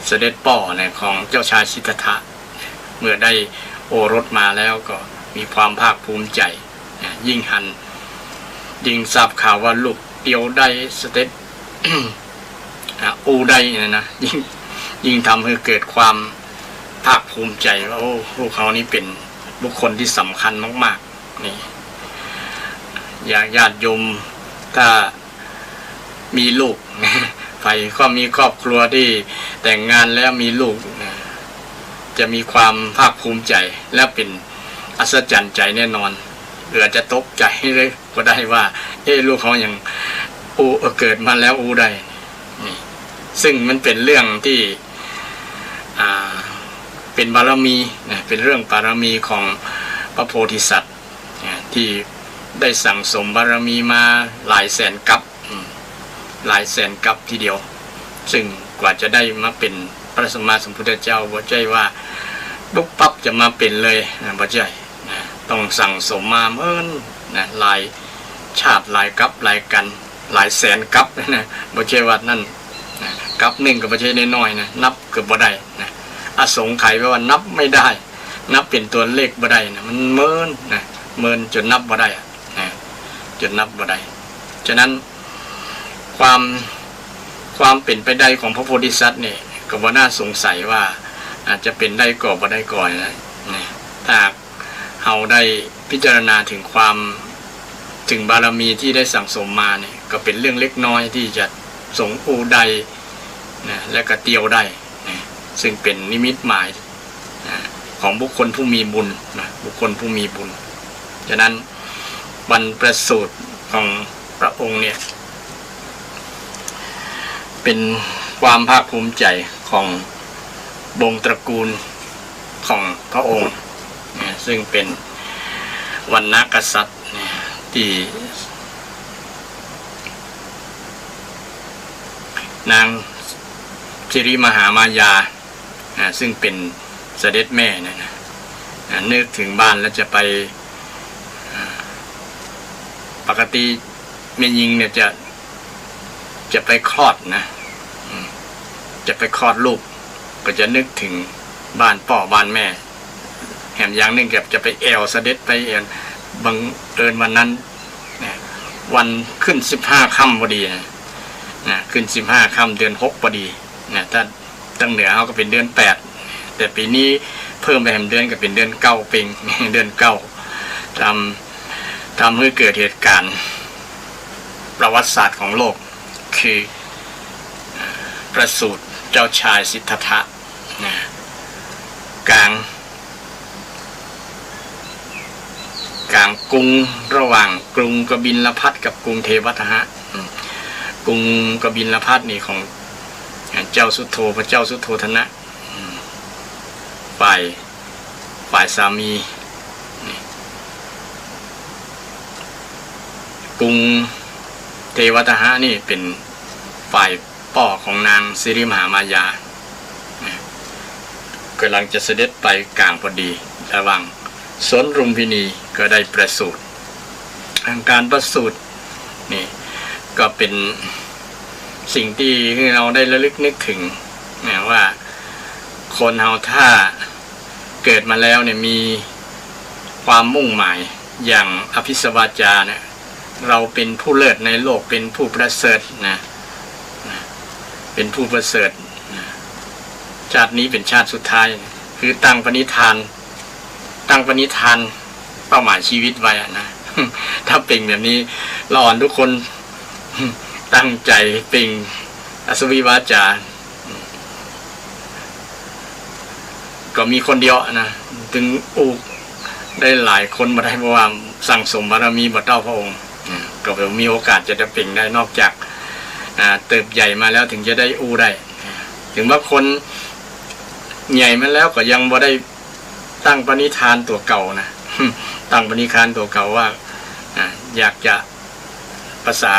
เสด็จพ่อของเจ้าชายสิทธัตถะเมื่อได้โอรสมาแล้วก็มีความภาคภูมิใจยิ่งทราบข่าวว่าลูกเดียวได้เสด็จ อูได้นะยิ่งทำให้เกิดความภาคภูมิใจว่าโอ้ลูกเขานี้เป็นบุคคลที่สำคัญมากๆนี่ญาติโยมถ้ามีลูกใครก็มีครอบครัวที่แต่งงานแล้วมีลูกจะมีความภาคภูมิใจและเป็นอัศจรรย์ใจแน่นอนจะตกใจเลยก็ได้ว่าลูกเขาอย่างเกิดมาแล้วได้นี่ซึ่งมันเป็นเรื่องที่เป็นบารมีเป็นเรื่องบารมีของพระโพธิสัตว์ที่ได้สั่งสมบารมีมาหลายแสนกัปทีเดียวซึ่งกว่าจะได้มาเป็นพระสัมมาสัมพุทธเจ้าบ่ใช่ว่าปุ๊บปั๊บจะมาเป็นเลยบ่ใช่ต้องสั่งสมมาเมื่อหลายชาติหลายกัปหลายกันหลายแสนกัปนะบ่ใช่ว่านั่นกัปหนึ่งก็บ่ใช่น้อยๆนะนับเกือบบ่ได้นะอสงไขยแปลว่านับไม่ได้นับเป็นตัวเลขบ่ได้นะมันเมินจนนับบ่ได้จนนับบ่ได้ฉะนั้นความเป็นไปได้ของพระโพธิสัตว์เนี่ยก็บ่น่าสงสัยว่าอาจจะเป็นได้ก่อบ่ได้ก่อนนะถ้าเราได้พิจารณาถึงบารมีที่ได้สั่งสมมาเนี่ยก็เป็นเรื่องเล็กน้อยที่จะสงอูได้นะและก็เตียวได้นะซึ่งเป็นนิมิตหมายของบุคคลผู้มีบุญนะบุคคลผู้มีบุญฉะนั้นวันประสูติของพระองค์เนี่ยเป็นความภาคภูมิใจของวงศ์ตระกูลของพระองค์ซึ่งเป็นวรรณกษัตริย์ที่นางสิริมหามายาซึ่งเป็นเสด็จแม่นึกถึงบ้านแล้วจะไปปกติแม่หญิงเนี่ยจะไปคลอดนะจะไปคลอดลูกก็จะนึกถึงบ้านพ่อบ้านแม่แถมอย่างนึงจะไปแอวเสด็จไปเองบังเอิญวันนั้นวันขึ้น15 ค่ำพอดีนะขึ้น15 ค่ำเดือน6พอดีนะถ้าตั้งเหนือเขาก็เป็นเดือน8แต่ปีนี้เพิ่มไปแถมเดือนก็เป็นเดือน9เป็นเดือน9ทำให้เกิดเหตุการณ์ประวัติศาสตร์ของโลกคือประสูติเจ้าชายสิทธัตถะกลางกรุงระหว่างกรุงกบิลพัสกับกรุงเทวทหะกรุงกบิลพัสนี่ของพระเจ้าสุโธทนะฝ่าย ฝ่ายสามีกรุงเทวทหะนี่เป็นฝ่ายพ่อของนางสิริมหามายากำลังจะเสด็จไปกลางพอดีระหว่างสนรุมพินีก็ได้ประสูติการประสูตินี่ก็เป็นสิ่งที่เราได้ระลึกนึกถึงนะว่าคนเราถ้าเกิดมาแล้วเนี่ยมีความมุ่งหมายอย่างอภิสวาจาเนี่ยเราเป็นผู้เลิศในโลกเป็นผู้ประเสริฐนะเป็นผู้ประเสริฐชาตินี้เป็นชาติสุดท้ายคือตั้งปณิธานเป้าหมายชีวิตไว้นะถ้าเป็นแบบนี้เราอ่อนทุกคนตั้งใจเป็นอสวิวาจาก็มีคนเดียวนะถึงได้หลายคนมาได้เพราะว่าสั่งสมบารมีบ่เท่าพระองค์ก็มีโอกาสจะเป็นได้นอกจากเติบใหญ่มาแล้วถึงจะได้ได้ถึงว่าคนใหญ่มาแล้วก็ยังบ่ได้ตั้งปณิธานตัวเก่านะตั้งปณิธานตัวเก่าว่าอยากจะภาษา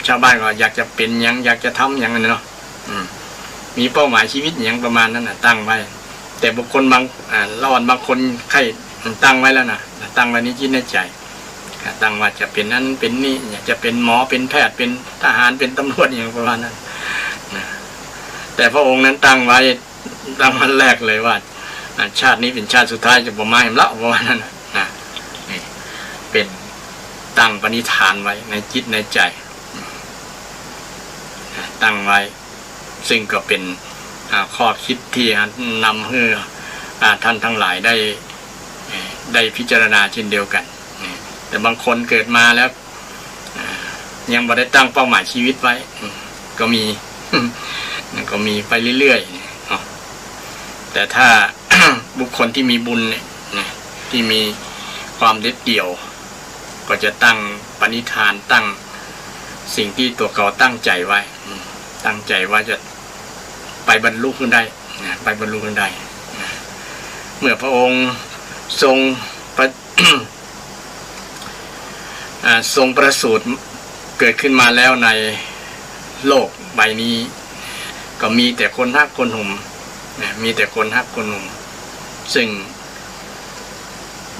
ชาวบ้านก็อยากจะเป็นยังอยากจะทำอย่างนั้นเนาะมีเป้าหมายชีวิตอย่างประมาณนั้นนะตั้งไว้แต่บุคคลบางบางคนใครตั้งไว้แล้วนะตั้งไว้นี้คิดในใจตั้งว่าจะเป็นนั้นเป็นนี่อยากจะเป็นหมอเป็นแพทย์เป็นทหารเป็นตำรวจอย่างประมาณนั้นนะแต่พระองค์นั้นตั้งไว้ตั้งวันแรกเลยว่าชาตินี้เป็นชาติสุดท้ายจะบ่มาเห็นละประมาณนั้นนะนี่เป็นตั้งปณิธานไว้ในจิตในใจตั้งไว้ซึ่งก็เป็นข้อคิดที่นำให้ท่านทั้งหลายได้พิจารณาเช่นเดียวกันแต่บางคนเกิดมาแล้วยังไม่ได้ตั้งเป้าหมายชีวิตไว้ก็มีไปเรื่อยๆแต่ถ้า บุคคลที่มีบุญเนี่ยที่มีความเด็ดเดี่ยวก็จะตั้งปณิธานตั้งสิ่งที่ตัวเขาตั้งใจไว้ตั้งใจว่าจะไปบรรลุขึ้นได้ไปบรรลุขึ้นได้เมื่อพระองค์ทรงทรงประสูติเกิดขึ้นมาแล้วในโลกใบนี้ก็มีแต่คนฮักคนหุ่มมีแต่คนฮักคนหุ่มซึ่ง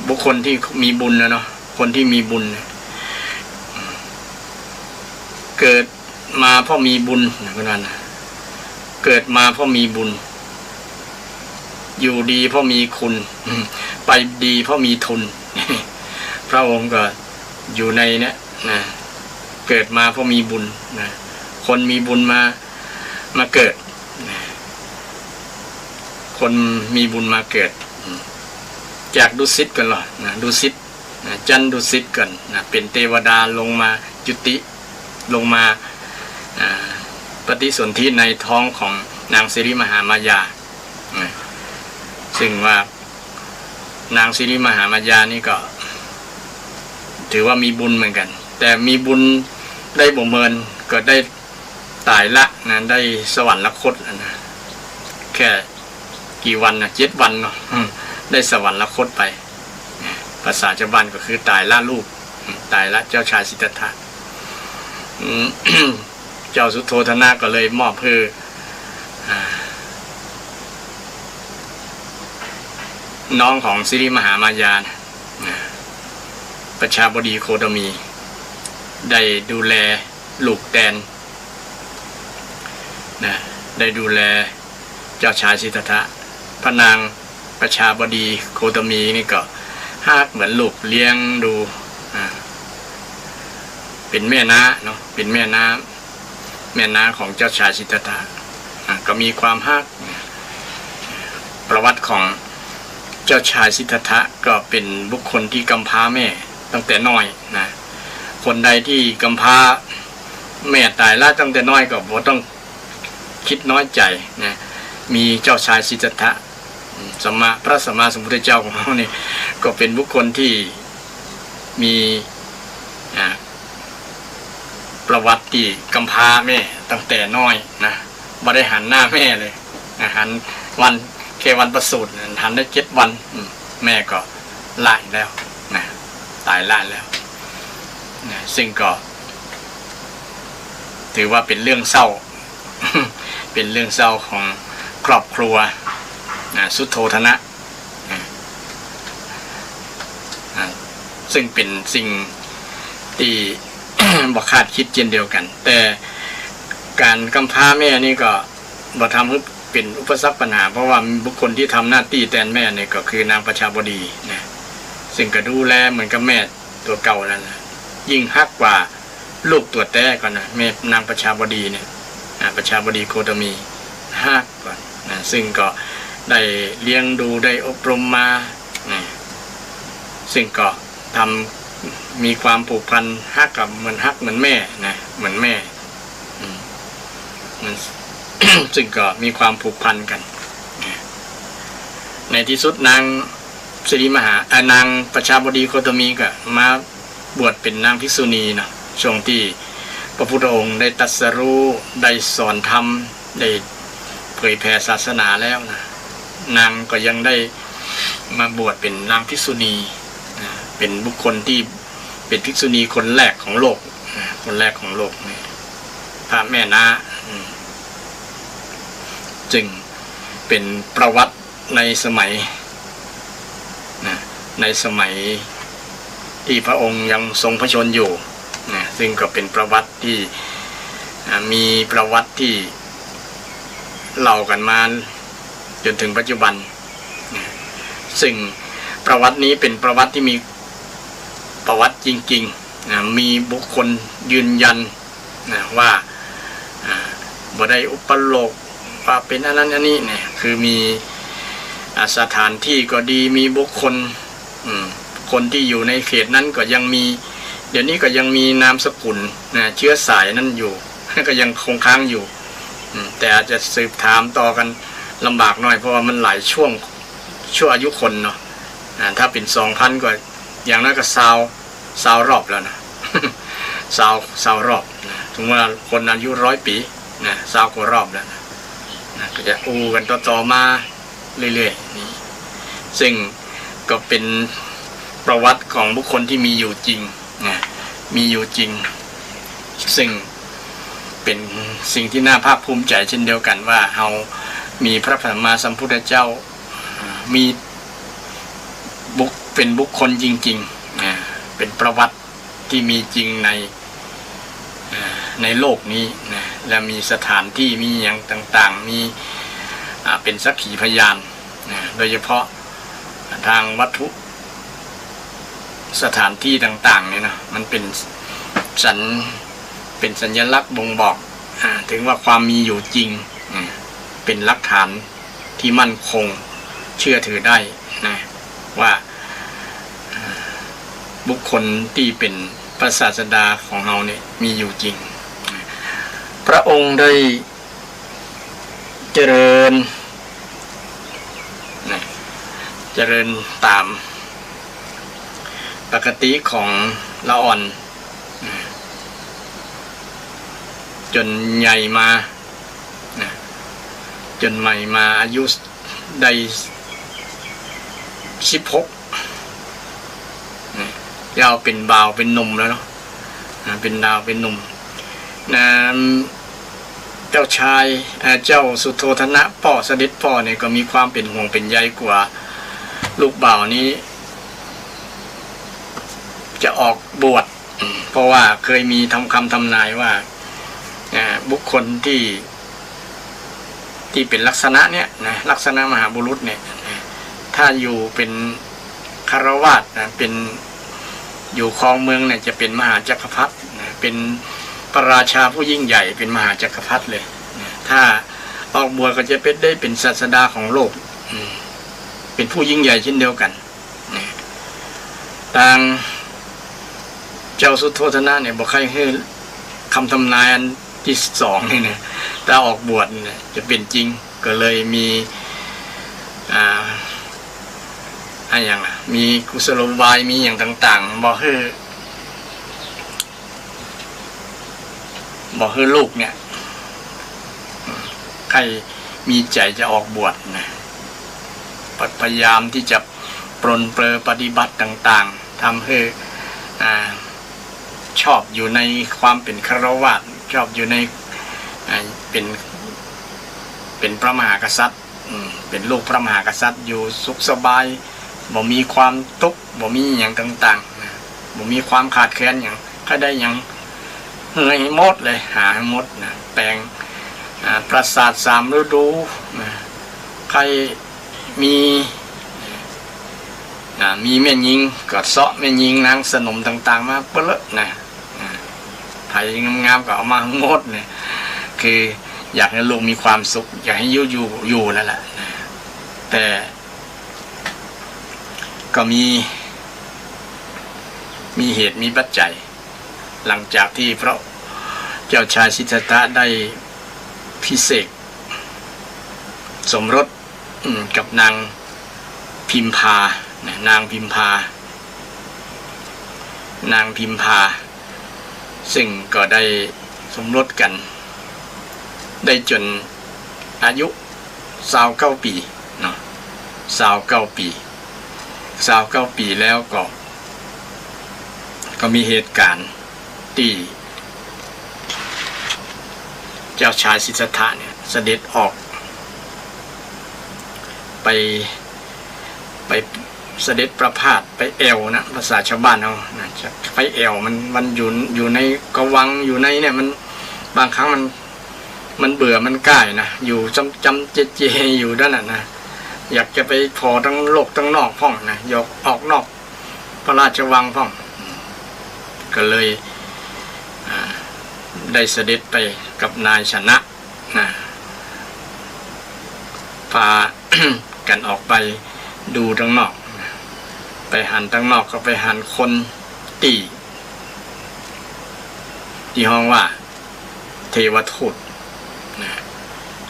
บุคคลที่มีบุญนะเนาะคนที่มีบุญเกิดมาเพราะมีบุญนั้นเกิดมาเพราะมีบุญอยู่ดีเพราะมีคุณไปดีเพราะมีทุนพระองค์ก็อยู่ในเนี้ยนะเกิดมาเพราะมีบุญนะคนมีบุญมาเกิดนะคนมีบุญมาเกิดจากดุสิตกันหรอนะดุสิตจันดุสิตกันนะเป็นเทวดาลงมาจุติลงมาปฏิสนธิในท้องของนางสิริมหามายาซึ่งว่านางสิริมหามายานี่ก็ถือว่ามีบุญเหมือนกันแต่มีบุญได้บ่เมินก็ได้ตายละนะได้สวรรคตนะแค่กี่วันนะ7 วันเนาะได้สวรรคตไปภาษาชาวบ้านก็คือตายละลูกตายละเจ้าชายสิทธัตถะเจ้าสุโธทนะก็เลยมอบเพื่อน้องของสิริมหามายาประชาบดีโคตมีได้ดูแลลูกแตนนะได้ดูแลเจ้าชายสิทธัตถะพระนางประชาบดีโคตมีนี่ก็ฮากเหมือนลูกเลี้ยงดูเป็นแม่น้าเนาะเป็นแม่น้าของเจ้าชายสิทธัตถะก็มีความฮักประวัติของเจ้าชายสิทธัตถะก็เป็นบุคคลที่กำพร้าแม่ตั้งแต่น้อยนะคนใดที่กำพร้าแม่ตายละตั้งแต่น้อยก็บ่ต้องคิดน้อยใจนะมีเจ้าชายสิทธัตถะพระสัมมาสัมพุทธเจ้าของเราเนี่ยก็เป็นบุคคลที่มีประวัติที่กำพร้าแม่ตั้งแต่น้อยนะบ่ได้หันหน้าแม่เลยหันวันแค่วันประสูติหันได้7 วัน แม่ก็ล่ายแล้วนะตายล่ายแล้วนะซึ่งก็ถือว่าเป็นเรื่องเศร้า เป็นเรื่องเศร้าของครอบครัวนะสุโธทนะซึ่งเป็นสิ่งที่ บ่คาดคิดเช่นเดียวกันแต่การกำพร้าแม่นี่ก็บ่ทำให้เป็นอุปสรรคปัญหาเพราะว่าบุคคลที่ทำหน้าที่แทนแม่เนี่ยก็คือนางประชาบดีนะซึ่งก็ดูแลเหมือนกับแม่ตัวเก่านั่นแหละยิ่งฮักกว่าลูกตัวแท้ก่อนนะแม่นางประชาบดีเนี่ยประชาบดีโคตมีฮักก่อนนะซึ่งก็ได้เลี้ยงดูได้อบรมมานะซึ่งก็ทำมีความผูกพันฮักกับเหมือนฮักเหมือนแม่นะเหมือนแม่ซึ่งก็มีความผูกพันกันในที่สุดนางสิริมหานางประชาบดีโคตมีก็มาบวชเป็นนางภิกษุณีนะช่วงที่พระพุทธองค์ได้ตรัสรู้ได้สอนธรรมได้เผยแผ่ศาสนาแล้วนะนางก็ยังได้มาบวชเป็นนางภิกษุณีเป็นบุคคลที่เป็นภิกษุณีคนแรกของโลกคนแรกของโลกพระแม่นาจึงเป็นประวัติในสมัยในสมัยที่พระองค์ยังทรงพระชนอยู่ซึ่งก็เป็นประวัติที่มีประวัติที่เล่ากันมาจนถึงปัจจุบันซึ่งประวัตินี้เป็นประวัติที่มีประวัติจริงๆมีบุคคลยืนยันว่าบ่ได้อุปโลกว่าเป็นอันนั้นอันนี้เนี่ยคือมีสถานที่ก็ดีมีบุคคลคนที่อยู่ในเขตนั้นก็ยังมีเดี๋ยวนี้ก็ยังมีนามสกุลเชื้อสายนั้นอยู่ก็ยังคงค้างอยู่แต่อาจจะสืบถามต่อกันลำบากหน่อยเพราะว่ามันหลายช่วงอายุคนเนาะถ้าเป็น 2,000 ก็อย่างน้อยก็ซาวรอบแล้วนะซาวรอบถึงว่าคนอายุ100 ปีนะซาวกว่ารอบแล้วนะก็จะอูกันต่อมาเรื่อยๆนี่ซึ่งก็เป็นประวัติของบุคคลที่มีอยู่จริงนะมีอยู่จริงซึ่งเป็นสิ่งที่น่าภาคภูมิใจเช่นเดียวกันว่าเรามีพระสัมมาสัมพุทธเจ้ามีเป็นบุคคลจริงๆเป็นประวัติที่มีจริงในโลกนี้นะและมีสถานที่มีอย่างต่างๆมีเป็นสักขีพยานนะโดยเฉพาะทางวัตถุสถานที่ต่างๆเนี่ยนะมันเป็นสัญลักษณ์บ่งบอกถึงว่าความมีอยู่จริงเป็นหลักฐานที่มั่นคงเชื่อถือได้นะว่าบุคคลที่เป็นพระศาสดาของเราเนี่ยมีอยู่จริงพระองค์ได้เจริญตามปกติของละอ่อนจนใหญ่มาจนใหม่มาอายุได้16ยาวเป็นบ่าวเป็นหนุ่มแล้วเนาะเป็นดาวเป็นหนุ่มเจ้าชายเจ้าสุโธทนะพ่อเสด็จพ่อเนี่ยก็มีความเป็นห่วงเป็นใยกว่าลูกบ่าวนี้จะออกบวชเพราะว่าเคยมีทำนายว่าบุคคลที่เป็นลักษณะเนี่ยนะลักษณะมหาบุรุษเนี่ยถ้าอยู่เป็นคฤหัสถ์เป็นอยู่ครองเมืองเนี่ยจะเป็นมหาจักรพรรดิเป็นพระราชาผู้ยิ่งใหญ่เป็นมหาจักรพรรดิเลยถ้าออกบวชก็จะเป็นศาสดาของโลกเป็นผู้ยิ่งใหญ่เช่นเดียวกันทางเจ้าสุโธทนะเนี่ยบอกใครให้คำทำนายอันที่2นี่เนี่ยถ้าออกบวชเนี่ยจะเป็นจริงก็เลยมีอย่างมีกุศโลบายมีอย่างต่างๆบอกให้ลูกเนี่ยใครมีใจจะออกบวชนะพยายามที่จะ ปรนเปรอปฏิบัติต่างๆทำให้ชอบอยู่ในความเป็นฆราวาสชอบอยู่ในเป็นพระมหากษัตริย์เป็นลูกพระมหากษัตริย์อยู่สุขสบายบ่มีความทุกข์บ่มีอย่างต่างๆบ่มีความขาดแคลนอย่างก็ได้อย่างเฮยหมดเลยหาหมดนะแปลงปราสาท3 ฤดูใครมีแม่หญิงก็เสาะแม่หญิงนางสนมต่างๆมาเปละนะไผ่งามๆก็เอามาหมดเนี่ยคืออยากให้ลูกมีความสุขอยากให้อยู่นั่นแหละแต่ก็มีเหตุมีปัจจัยหลังจากที่พระเจ้าชายสิทธัตถะได้พิเศษสมรสกับนางพิมพานางพิมพาซึ่งก็ได้สมรสกันได้จนอายุ29 ปีเนาะ29 ปีแล้วก็มีเหตุการณ์ที่เจ้าชายสิทธัตถะเนี่ยเสด็จออกไปเสด็จประพาสไปแอวนะภาษาชาวบ้านเอานะไปแอวมันอยู่ในกวังอยู่ในเนี่ยมันบางครั้งมันเบื่อมันก่ายนะอยู่จำเจอยู่ด้านนั้นนะอยากจะไปพอทั้งโลกทั้งนอกพ่องนะอยากออกนอกพระราชวังพ่องก็เลยได้เสด็จไปกับนายชนะนะพา กันออกไปดูทั้งนอกไปหันทั้งนอกก็ไปหันคนที่ห้องว่าเทวทูต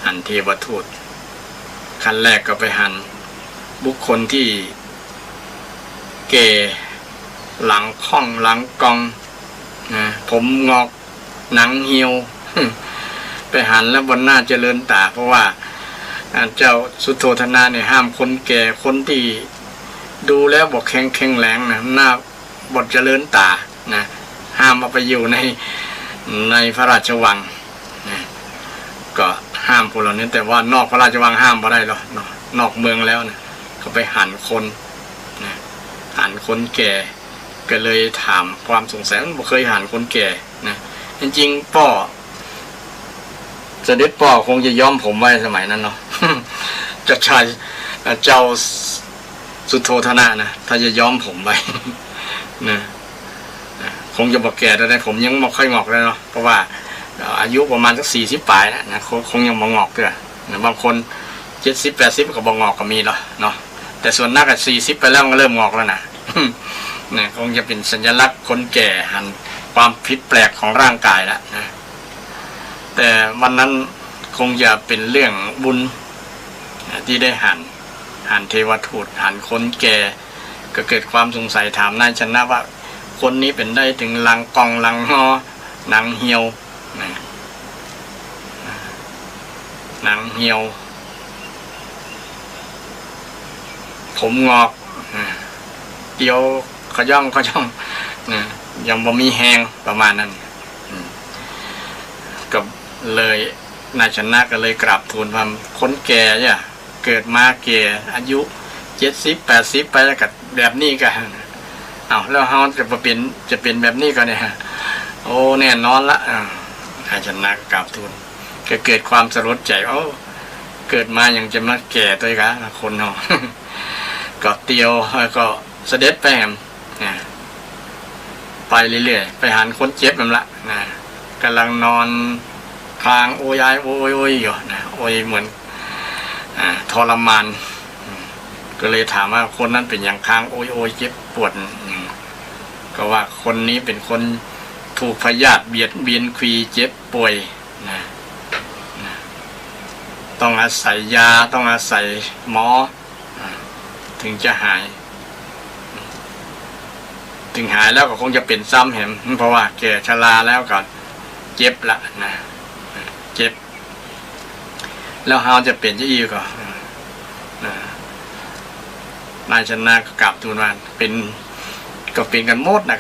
หันเทวทูตขั้นแรกก็ไปหันบุคคลที่เก่หลังค่องหลังกองผมงอกหนังเหี่ยว ไปหันแล้วบนหน้าเจริญตาเพราะว่าเจ้าสุโธทนะเนี่ยห้ามคนแก่คนที่ดูแล้วบอกแข็งแรงนะหน้าบทเจริญตานะห้ามเอาไปอยู่ในพระราชวังนะก็ห้ามพวกเรานี้แต่ว่านอกพระราชวังห้ามไม่ได้หรอกนอกเมืองแล้วนะเขาไปหันคนนะหันคนแก่ก็เลยถามความสงสัยมันบ่เคยหันคนแก่นะจริงๆพ่อเสด็จพ่อคงจะย้อมผมไว้สมัยนั้นเนาะ เจ้าสุโธทนะนะถ้าจะย้อมผมไว้ นะคงจะบอกแก่แต่ผมยังไม่ค่อยงอกเลยเนาะเพราะว่าอายุประมาณสัก40 ปลายนะคงยังบ่งอกด้วยนะบางคน70-80ก็บ่งอกก็มีหรอเนาะแต่ส่วนนักก็40ไปแล้วมันก็เริ่มงอกแล้วนะ นะคงจะเป็นสัญลักษณ์คนแก่หันความผิดแปลกของร่างกายแล้วนะแต่วันนั้นคงจะเป็นเรื่องบุญที่ได้หันเทวทูตหันคนแก่ก็เกิดความสงสัยถามนายชนะว่าคนนี้เป็นได้ถึงหลังกองหลังงอหนังเหี่ยวหนังเหี่ยวผมงอกเดียวขย่องยังบ่มีแหงประมาณนั้นก็เลยนายชนะก็เลยกราบทูลว่าคนแก่เนี่ยเกิดมาแก่อายุ70-80ไปแล้วก็แบบนี้กันแล้วเขาจะเป็นแบบนี้ก็เนี่ยโอ้แน่นอนละนายชนะกราบทูลก็เกิดความสลดใจเกิดมาอย่างจะมาแก่ตัวกันคนเนาะ ก็เตียวก็เสด็จไปแหมไปเรื่อยๆไปหันคนเจ็บนั่นละนะกำลังนอนคลางโอยายโอยอยู่นะโอยเหมือนทรมานก็เลยถามว่าคนนั้นเป็นอย่างคลางโอยเจ็บปวดก็ว่าคนนี้เป็นคนถูกพยาธิเบียดเบียนควีเจ็บป่วยนะต้องอาศัยยาต้องอาศัยหมอถึงจะหายแล้วก็คงจะเป็นซ้ำเห็นเพราะว่าแก่ชราแล้วก็เจ็บละนะเจ็บแล้วเราจะเป็นจะอีกก็ นายชนะก็กราบทูลว่าเป็นกันหมดนะ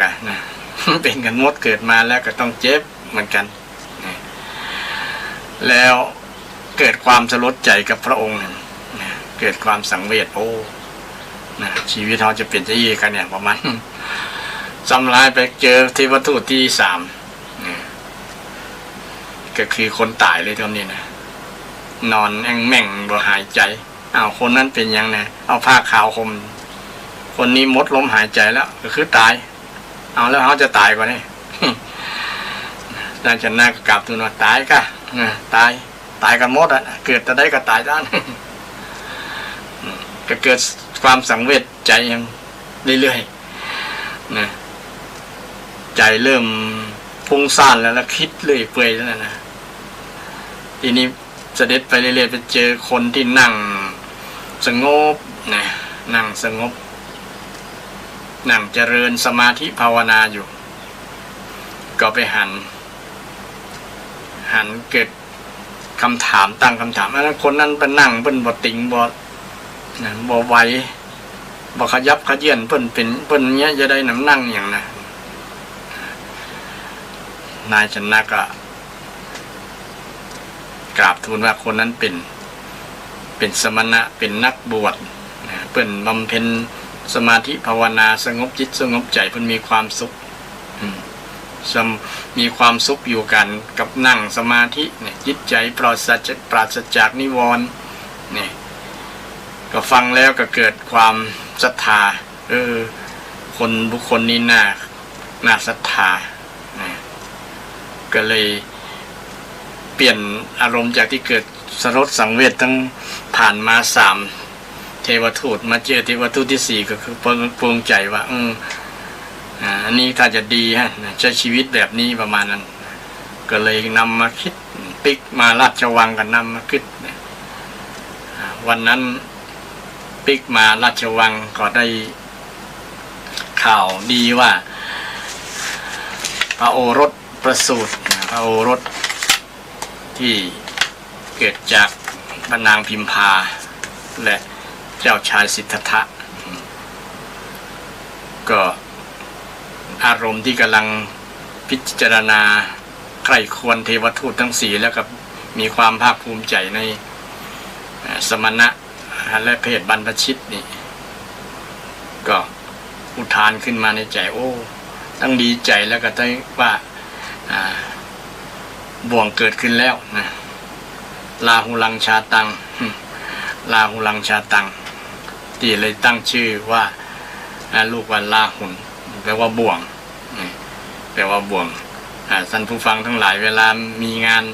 เป็นกันหมดเกิดมาแล้วก็ต้องเจ็บเหมือนกันแล้วเกิดความสลดใจกับพระองค์เกิดความสังเวชโอ้ชีวิตเราจะเป็นจะยี่กันเนี่ยประมาณจำร้ายไปเจอเทวทูตที่3ก็คือคนตายเลยตอนนี้นะนอนแอ่งแม่งบ่หายใจคนนั้นเป็นยังไงเอาผ้าขาวห่มคนนี้มดลมหายใจแล้วก็คือตายแล้วเขาจะตายกว่านี้นายชนะก็กลับทูลว่าตายก็ตายกันหมดเกิดแต่ได้ก็ตายด้านก็เกิดความสังเวชใจเรื่อยๆนะใจเริ่มฟุ้งซ่านแล้วคิดเรื่อยเปื่อยแล้วนะทีนี้เสด็จไปเรื่อยๆไปเจอคนที่นั่งสงบนั่งสงบนั่งเจริญสมาธิภาวนาอยู่ก็ไปหันเกิดคำถามตั้งคำถามแล้วคนนั้นเป็นนั่งเป็นบ่ติงบ่ไหวบ่ขยับขยื่นเพิ่นเนี้ยจะได้น้ำนั่งอย่างนะนายชนะก็กราบทูลว่าคนนั้นเป็นสมณะเป็นนักบวชเพิ่นบำเพ็ญสมาธิภาวนาสงบจิตสงบใจเพิ่นมีความสุขมีความสุขอยู่กันกับนั่งสมาธิเนี่ยจิตใจปราศจากนิวรณ์เนี่ยก็ฟังแล้วก็เกิดความศรัทธาบุคคลนี้น่าศรัทธาก็เลยเปลี่ยนอารมณ์จากที่เกิดสลดสังเวชทั้งผ่านมา3เทวทูตมาเจอเทวทูตที่4ก็คือปรุงใจว่าอันนี้ถ้าจะดีใช้ชีวิตแบบนี้ประมาณนั้นก็เลยนำมาคิดปิกมาราชวังกันนำมาคิดวันนั้นปิกมาราชวังก็ได้ข่าวดีว่าพระโอรสประสูติพระโอรสที่เกิดจากพระนางพิมพาและเจ้าชายสิทธัตถะก็อารมณ์ที่กำลังพิจารณาใคร่ควรเทวทูตทั้ง4แล้วก็มีความภาคภูมิใจในสมณะและเพศบรรพชิตนี่ก็อุทานขึ้นมาในใจตั้งดีใจแล้วก็ได้ว่าบ่วงเกิดขึ้นแล้วนะลาหุลังชาตังลาหุลังชาตังที่เลยตั้งชื่อว่าลูกวันลาหุนแปลว่าบ่วงแปลว่าบ่วงท่านผู้ฟังทั้งหลายเวลามีงาน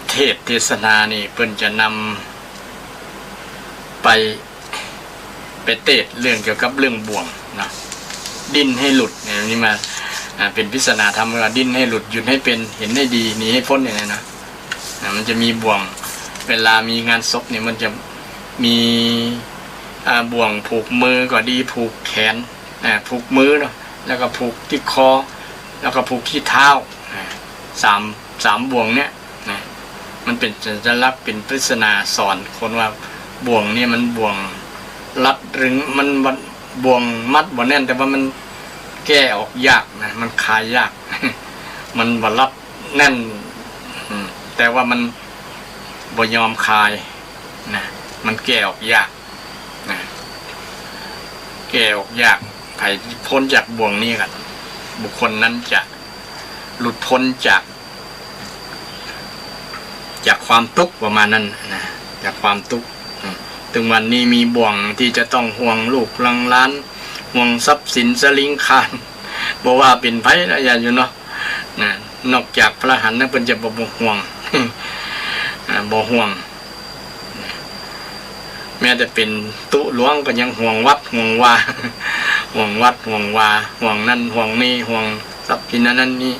เทศนานี่เพิ่นจะนำไปเทศเรื่องเกี่ยวกับเรื่องบ่วงนะดิ้นให้หลุดนี่มาเป็นพิศนาธรรมว่าดิ้นให้หลุดหยุดให้เป็นเห็นให้ดีหนีให้พ้นอย่างนี้นะมันจะมีบ่วงเวลามีงานศพเนี่ยมันจะมีบ่วงผูกมือก็ดีผูกแขนผูกมือเนาะแล้วก็ผูกที่คอแล้วก็ผูกที่เท้าสามบ่วงเนี่ยมันเป็นสัญลักษณ์เป็นปริศนาสอนคนว่าบ่วงเนี่ยมันบ่วงรัดรึงมันบ่วงมัดบ่แน่นแต่ว่ามันแก้ออกยากนะมันคลายยากมันบ่รับแน่นแต่ว่ามันบ่ยอมคลายนะมันแก้ออกยากนะแก้ออกยากไผ่พ้นจากบ่วงนี้กันบุคคลนั้นจะหลุดพ้นจากความทุกข์ประมาณนั้นนะจากความทุกข์ถึงวันนี้มีบ่วงที่จะต้องห่วงลูกหลังล้านห่วงทรัพย์สินสลิงคานบอกว่าเป็นไผ่นะอย่าอยู่เนาะนอกจากพระหันนั่นเป็นจะบ่ห่วงบ่ห่วงแม้แต่เป็นตุหลวงก็ยังห่วงวัดห่วงวาห่วงวัดห่วงวาห่วงนั่นห่วงนี่ห่วงทรัพย์สินนั้นนี่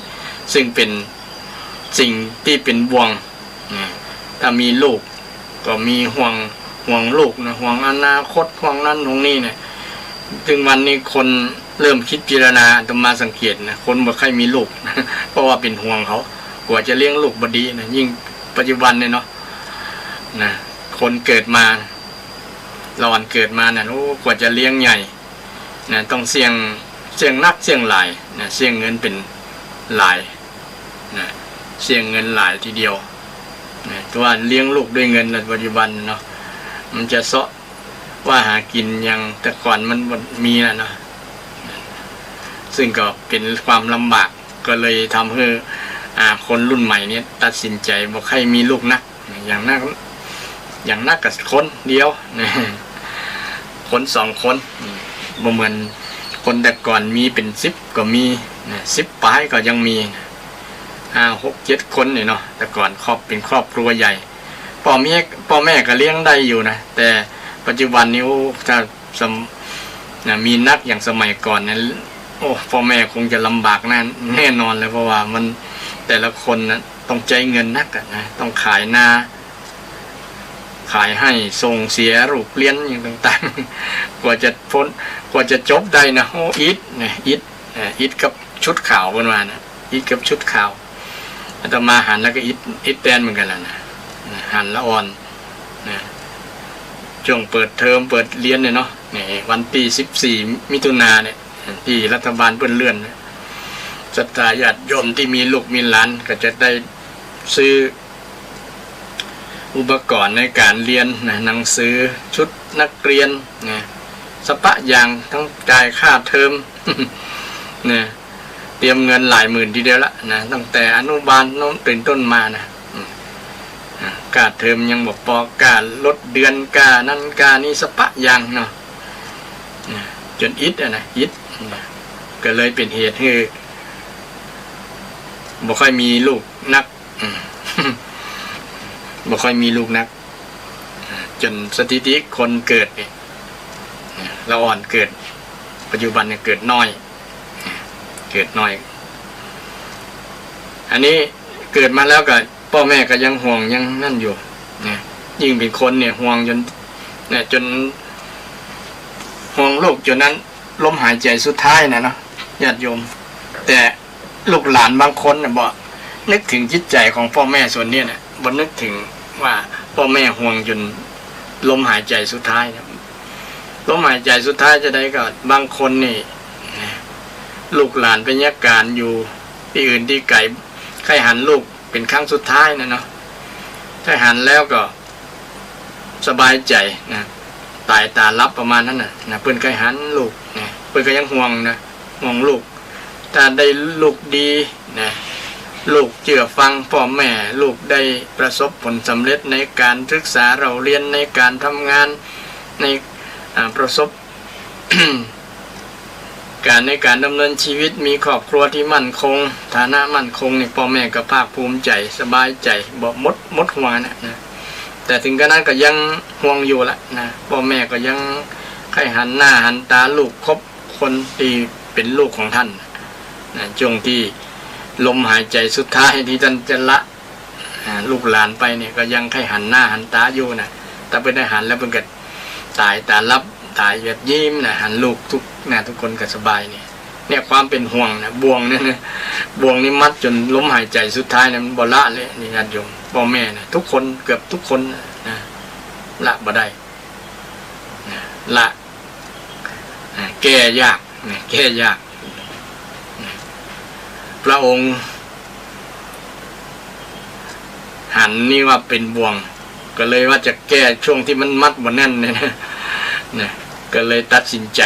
ซึ่งเป็นสิ่งที่เป็นบ่วงถ้ามีลูกก็มีห่วงลูกนะห่วงอนาคตห่วงนั้นห่วงนี่เนี่ยถึงวันนี้คนเริ่มคิดพิจารณาต้องมาสังเกตนะคนบ่ใครมีลูกเพราะว่าเป็นห่วงเขากว่าจะเลี้ยงลูกบดีนะยิ่งปัจจุบันเนี่ยเนาะนะคนเกิดมา เราอันเกิดมาเนี่ยกว่าจะเลี้ยงใหญ่นะต้องเสี่ยงนักเสี่ยงหลายนะเสี่ยงเงินเป็นหลายนะเสี่ยงเงินหลายทีเดียวนะตัวเลี้ยงลูกด้วยเงินในปัจจุบันเนาะมันจะเสาะว่าหากินอย่างแต่ก่อนมันมีแล้วนะซึ่งก็เป็นความลำบากก็เลยทำให้คนรุ่นใหม่นี้ตัดสินใจบอกให้มีลูกนักอย่างนักกับคนเดียวนะคน2 คนบ่เหมือนคนแต่ก่อนมีเป็น10ก็มี10 ปลายก็ยังมี5 6 7 คนเนี่ยเนาะแต่ก่อนเป็นครอบครัวใหญ่พ่อแม่ก็เลี้ยงได้อยู่นะแต่ปัจจุบันนี้ถ้ามีนักอย่างสมัยก่อนนั้นพ่อแม่คงจะลำบากแน่นอนเลยเพราะว่ามันแต่ละคนนะต้องใจเงินนักนะต้องขายนาขายให้ส่งเสียลูกเรียนอย่างต่างๆกว่าจะจบได้นะอิดกับชุดขาวบนวานะอิดกับชุดขาวอาตมาหันแล้วก็อิดแตนเหมือนกันแล้วนะหันละอ่อนนะช่วงเปิดเทอมเปิดเรียนเนี่ยเนาะวันที่14 มิถุนายนเนี่ยที่รัฐบาลเพิ่นเลื่อนศรัทธาญาติโยมที่มีลูกมีหลานก็จะได้ซื้ออุปกรณ์ในการเรียนนะหนังสือชุดนักเรียนนะสปะอย่างทั้งจ่ายค่าเทอม นะเตรียมเงินหลายหมื่นทีเดียวละนะตั้งแต่อนุบาลน้องเป็นต้นมานะค่าเทอมยังบอกปอกาลดเดือนกานั่นกานี่สปะอย่างเนาะจนอิดก็เลยเป็นเหตุให้บ่ค่อยมีลูกนักบ่ค่อยมีลูกนักจนสถิติคนเกิดเนี่ยเราอ่อนเกิดปัจจุบันเนี่ยเกิดน้อยอันนี้เกิดมาแล้วก็พ่อแม่ก็ยังห่วงยังนั่นอยู่นะยิ่งเป็นคนเนี่ยห่วงจนห่วงลูกจนนั้นลมหายใจสุดท้ายนะเนาะญาติโยมแต่ลูกหลานบางคนเนี่ยบอกนึกถึงจิตใจของพ่อแม่ส่วนนี้เนี่ยบ่นึกถึงว่าพ่อแม่ห่วงจนลมหายใจสุดท้ายเนี่ยลมหายใจสุดท้ายจะได้ก็บางคนนี่ลูกหลานเป็นญาติการอยู่ที่อื่นที่ไกลใครหันลูกเป็นครั้งสุดท้ายนะเนาะถ้าหันแล้วก็สบายใจนะตายตาลับประมาณนั้นนะเพิ่นเคยหันลูกนะเพิ่นก็ยังห่วงลูกถ้าได้ลูกดีนะลูกเชื่อฟังพ่อแม่ลูกได้ประสบผลสำเร็จในการศึกษาเราเรียนในการทำงานในประสบ การในการดำเนินชีวิตมีครอบครัวที่มั่นคงฐานะมั่นคงนี่พ่อแม่ก็ภาคภูมิใจสบายใจบ่มดห่วงนะแต่ถึงกระนั้นก็ยังห่วงอยู่ละนะพ่อแม่ก็ยังให้หันหน้าหันตาลูกคบคนที่เป็นลูกของท่านนะช่วงที่ลมหายใจสุดท้ายที่ท่านจะละลูกหลานไปเนี่ยก็ยังให้หันหน้าหันตาอยู่นะแต่ไปได้หันแล้วเพิ่งเกิดตายตาลับตายแบบยิ้มนะหันลูกทุกคนก็สบายเนี่ยความเป็นห่วงนะบ่วงเนี่ยนะบ่วงนี่มัดจนลมหายใจสุดท้ายนะมันบ่ละเลยนี่ญาติโยมพ่อแม่นะทุกคนเกือบทุกคนนะละบ่ได้นะละแก้ยากนะแก้ยากนะพระองค์หันนี่ว่าเป็นบ่วงก็เลยว่าจะแก้ช่วงที่มันมัดบ่แน่นเนี่ยนะก็เลยตัดสินใจ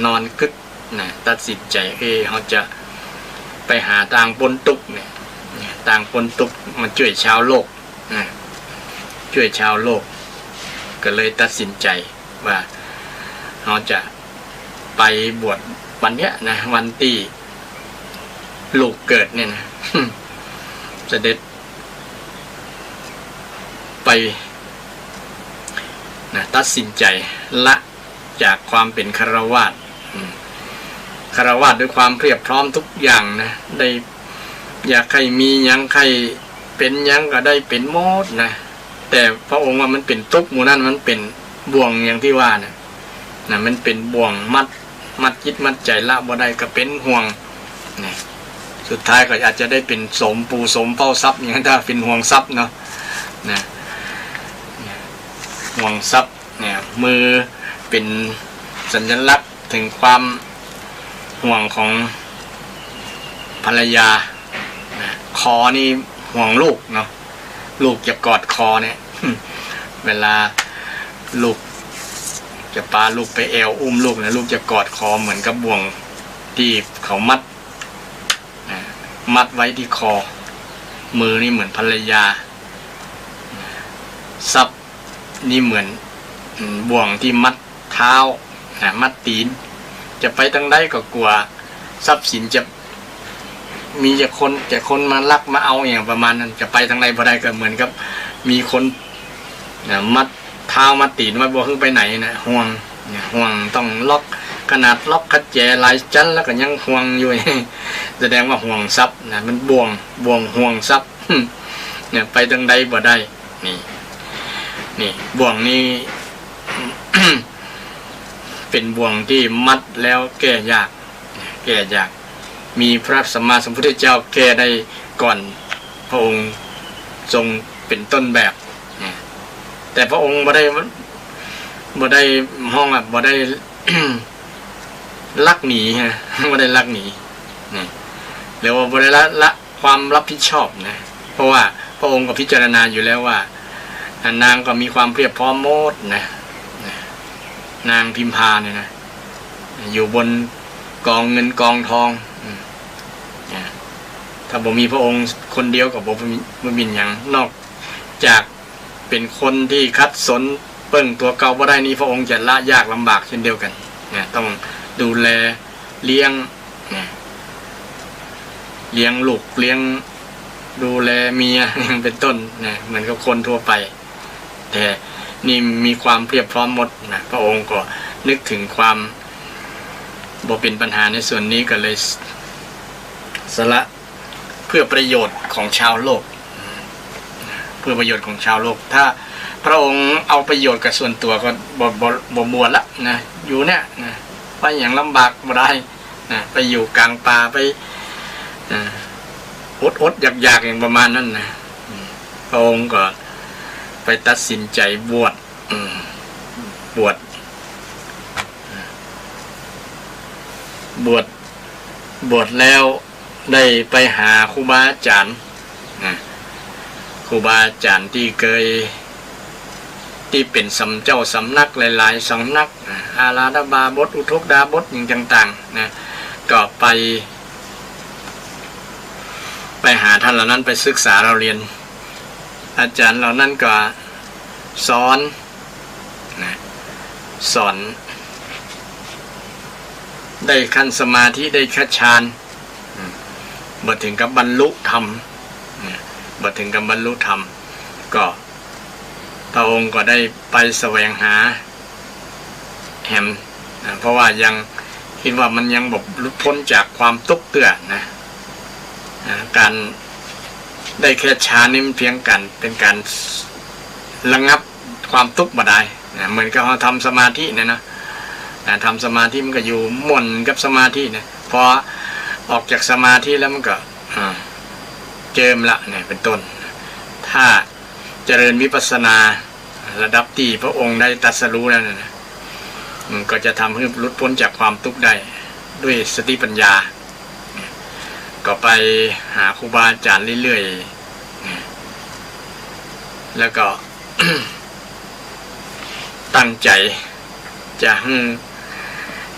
นอนกึกนะตัดสินใจเขาจะไปหาต่างปนตุกเนี่ยต่างปนตุกมาช่วยชาวโลกนะช่วยชาวโลกก็เลยตัดสินใจว่าเขาจะไปบวชวันเนี้ยนะวันที่ลูกเกิดเนี่ยนะ เสด็จไปนะตัดสินใจละจากความเป็นฆราวาสด้วยความเพียบพร้อมทุกอย่างนะได้อยากใครมียังใครเป็นยังก็ได้เป็นหมดนะแต่พระองค์ว่ามันเป็นทุกข์หมู่นั้นมันเป็นบ่วงอย่างที่ว่านะมันเป็นบ่วงมัดจิตมัดใจละบ่ได้ก็เป็นห่วงนะสุดท้ายก็อาจจะได้เป็นสมปูสมเป้าทรัพย์อย่างถ้าเป็นห่วงทรัพย์เนาะนะห่วงทรัพย์เนี่ย มือเป็นสัญลักษณ์ถึงความห่วงของภรรยาคอนี่ห่วงลูกเนาะลูกจะกอดคอเนี่ยเวลาลูกจะพาลูกไปแอวอุ้มลูกนะลูกจะกอดคอเหมือนกับบ่วงที่เขามัดไว้ที่คอมือนี่เหมือนภรรยาซับนี่เหมือนบ่วงที่มัดเท้ามัดตีนจะไปทางใดก็กลัวทรัพย์สินจะมีจะคนมาลักมาเอาอย่างประมาณนั้นจะไปทางใดบ่ได้ก็เหมือนกับมีคนมัดเท้ามัดตีนไว้บ่ขึ้นไปไหนนะห่วงต้องล็อกขนาดล็อกคัดแจหลายชั้นแล้วก็ยังห่วงอยู่ แสดงว่าห่วงทรัพย์นะมันบ่วงห่วงทรัพย์เนี่ยไปทางใดบ่ได้นี่บ่วงนี้ เป็นบ่วงที่มัดแล้วแก้ยากมีพระสัมมาสัมพุทธเจ้าแก้ได้ก่อนพระองค์ทรงเป็นต้นแบบแต่พระองค์บ่ได้ห้องบ่ได้ ลักหนีฮะบ่ได้ลักหนีหรือว่าบ่ได้ละความรับผิดชอบนะเพราะว่าพระองค์ก็พิจารณาอยู่แล้วว่านางก็มีความเพียบพร้อมหมดนะนางพิมพาเนี่ยนะอยู่บนกองเงินกองทองถ้าบ่มีพระองค์คนเดียวก็บ่มีอย่างนอกจากเป็นคนที่คัดสนเปิ้งตัวเก่าบ่ได้นี้พระองค์จะละยากลำบากเช่นเดียวกันต้องดูแลเลี้ยงลูกเลี้ยงดูแลเมียเป็นต้นเหมือนกับคนทั่วไปแต่นี่มีความเพียบพร้อมหมดพระองค์ก็นึกถึงความบ่เป็นปัญหาในส่วนนี้ก็เลยสละเพื่อประโยชน์ของชาวโลกเพื่อประโยชน์ของชาวโลกถ้าพระองค์เอาประโยชน์กับส่วนตัวก็บ่บวชละนะอยู่เนี่ยนะไปอย่างลำบากบ่ได้นะไปอยู่กลางป่าไปอดอยากอย่างประมาณนั้นนะพระองค์ก็ไปตัดสินใจบวชแล้วได้ไปหาครูบาอาจารย์ครูบาอาจารย์ที่เป็นเจ้าสำนักหลายๆสำนักอาราธบาบทอุทกดาบทอย่างต่างๆนะก็ไปหาท่านเหล่านั้นไปศึกษาเราเรียนอาจารย์เหล่านั้นก็สอนได้ขั้นสมาธิได้ขั้นฌานบ่ถึงกับบรรลุธรรมก็พระองค์ก็ได้ไปแสวงหาแหมเพราะว่ายังคิดว่ามันยังบ่หลุดพ้นจากความทุกข์เตื้อนะการได้แค่ฌานนี่มันเพียงเป็นการระงับความทุกข์บ่ได้นะเหมือนกับเราทำสมาธิเนี่ยนะทำสมาธิมันก็อยู่ม่วนกับสมาธินะพอออกจากสมาธิแล้วมันก็เจิมละเนี่ยเป็นต้นถ้าเจริญวิปัสสนาระดับที่พระองค์ได้ตรัสรู้แล้วนะมันก็จะทำให้หลุดพ้นจากความทุกข์ได้ด้วยสติปัญญาก็ไปหาครูบาอาจารย์เรื่อยๆแล้วก็ ตั้งใจจะ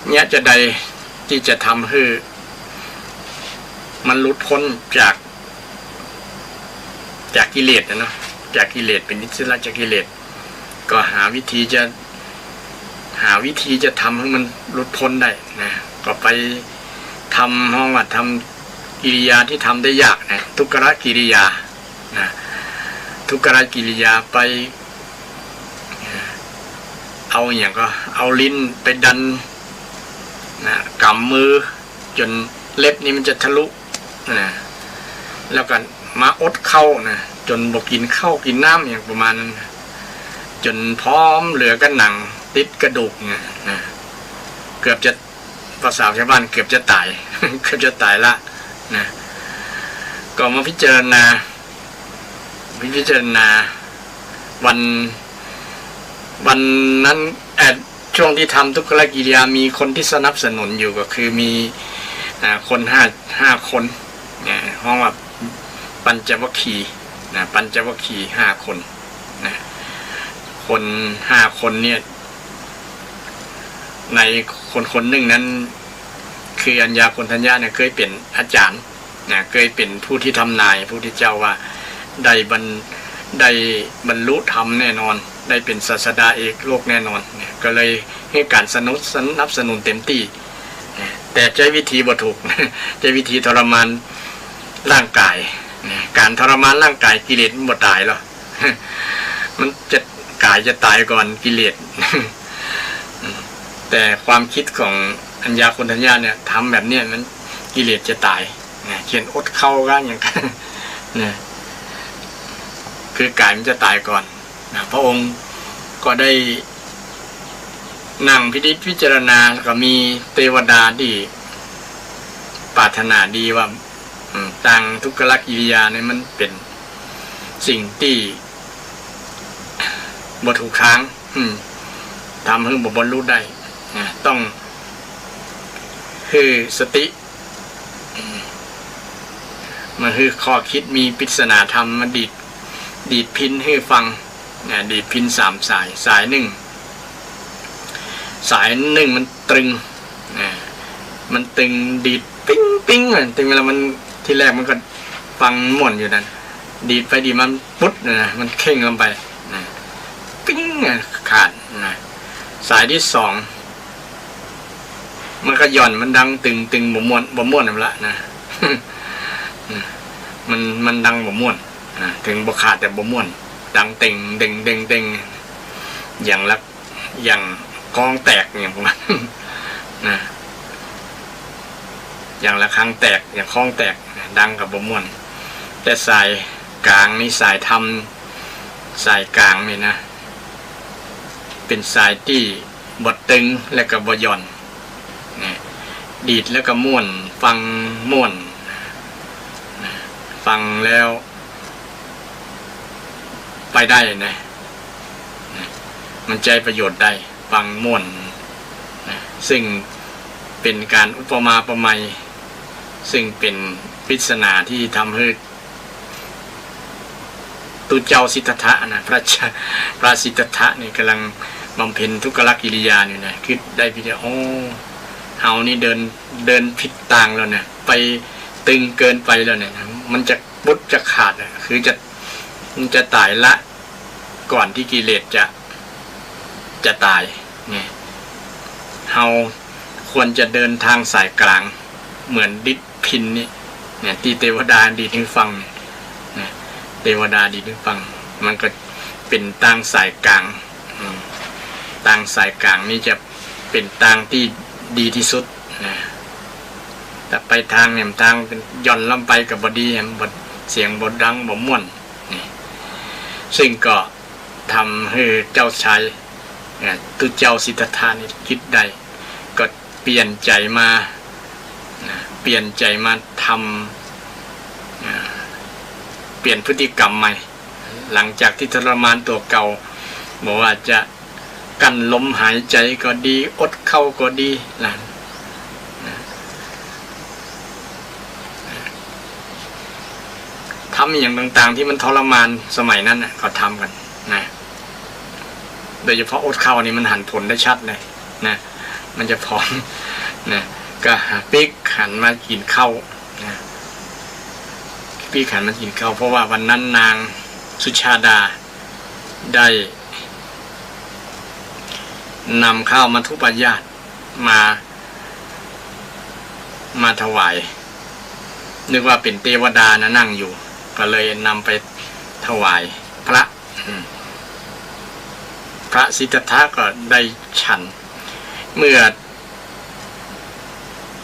เนี่ยจะใดที่จะทำให้มันหลุดพ้นจากกิเลสนะเนาะจากกิเลสเป็นอิสระจากกิเลสก็หาวิธีจะทำให้มันหลุดพ้นได้นะก็ไปทำห้องวัดทำกิริยาที่ทำได้ยากนะทุกขกิริยานะทุกขกิริยาไปเอาอย่างก็เอาลิ้นไปดันนะกำมือจนเล็บนี่มันจะทะลุนะแล้วก็มาอดเข้านะจนบอกกินข้าวกินน้ำอย่างประมาณนั้นจนพร้อมเหลือก็หนังติดกระดูกเนี่ยนะเกือบจะภาษาชาวบ้านเกือบจะตายละนะก็มาพิจารณาวันนั้น ช่วงที่ทำทุกขกิริยามีคนที่สนับสนุนอยู่ก็คือมีคนห้าคนห้องว่าปัญจวัคคีย์ปัญจวัคคีย์5 คนคน5 คนเนี่ยในคนหนึ่งนั้นคืออัญญาโกณฑัญญะเนี่ยเคยเป็นอาจารย์เคยเป็นผู้ที่ทำนายผู้ที่เจ้าว่าได้บรรลุธรรมแน่นอนได้เป็นศาสดาเอกโลกแน่นอนก็เลยให้การสนับสนุนเต็มที่แต่ใช้วิธีบ่ถูกใช้วิธีทรมานร่างกายการทรมานร่างกายกิเลสมันบ่ตายหรอกมันจะกายจะตายก่อนกิเลสแต่ความคิดของอัญญาโกณฑัญญะเนี่ยทำแบบนี้มันกิเลสจะตายเขียนอดเข้ากันอย่างกันคือกายมันจะตายก่อนพระองค์ก็ได้นั่งพิจารณาแล้วก็มีเทวดาที่ปรารถนาดีว่าต่างทุกขกิริยาเนี่ยมันเป็นสิ่งที่บ่ถูกค้างทำให้บ่บรรลุได้ต้องคือสติมันคือข้อคิดมีปริศนาธรรมมาดีดพินให้ฟังดีดพิน3 สายหนึ่งมันตรึงมันตึงดีดปิ้งปิ้งตึงเวลามันที่แรกมันก็ฟังม่วนอยู่นั่นดีดไปดีมันปุ๊บมันเข่งลงไปปิ้งขาดสายที่2มันก็หย่อนมันดังตึงบ่ม่วนนั่นละมันดังบ่ม่วนถึงบ่ขาดแต่บ่ม่วนดังเต็งอย่างกองแตกอย่างพวกนั้นอย่างละครั้งแตกอย่างคล้องแตกดังกับบ่ม่วนแต่สายกลางนี่สายธรรมสายกลางนี่นะเป็นสายที่บ่ตึงและก็บ่หย่อนดีดแล้วก็ม่วนฟังม่วนฟังแล้วไปได้นะมันใจประโยชน์ได้ฟังม่วนซึ่งเป็นการอุปมาประไมยซึ่งเป็นปริศนาที่ทำให้ตุเจ้าสิทธัตถะนะพระสิทธัตถะนี่กำลังบำเพ็ญทุกขกิริยาอยู่นะคิดได้พิจารณาโอ้เฮานี่เดินผิดต่างแล้วเนี่ยไปตึงเกินไปแล้วเนี่ยมันจะบุดจะขาดนะคือมันจะตายละก่อนที่กิเลสจะตายเนี่ยเฮาควรจะเดินทางสายกลางเหมือนดิษพินนี่เนี่ยที่เทวดาดีถึงฟังเนี่ยเทวดาดีถึงฟังมันก็เป็นทางสายกลางทางสายกลางนี่จะเป็นทางที่ดีที่สุดนะแต่ไปทางเนี่ยทางเป็นย่อนลำไปกับบดีบดเสียงบดดังบดม่วนนี่ซึ่งก็ทำให้เจ้าชายตุเจ้าสิทธัตถะนี่คิดได้ก็เปลี่ยนใจมาทำเปลี่ยนพฤติกรรมใหม่หลังจากที่ทรมานตัวเก่าบอกว่าจะกั้นลมหายใจก็ดีอดเข้าก็ดีล่ะทำอย่างต่างๆที่มันทรมานสมัยนั้นเขาทำกันนะโดยเฉพาะอดเข้านี่มันหันผลได้ชัดเลยนะมันจะพร้อมนะก็ปิ๊กหันมากินข้าวนะปิ๊กหันมากินข้าวเพราะว่าวันนั้นนางสุชาดาได้นำข้าวมัทุปายาตมาถวายนึกว่าเป็นเทวดานะนั่งอยู่ก็เลยนำไปถวายพระสิทธัตถะก็ได้ฉันเมื่อ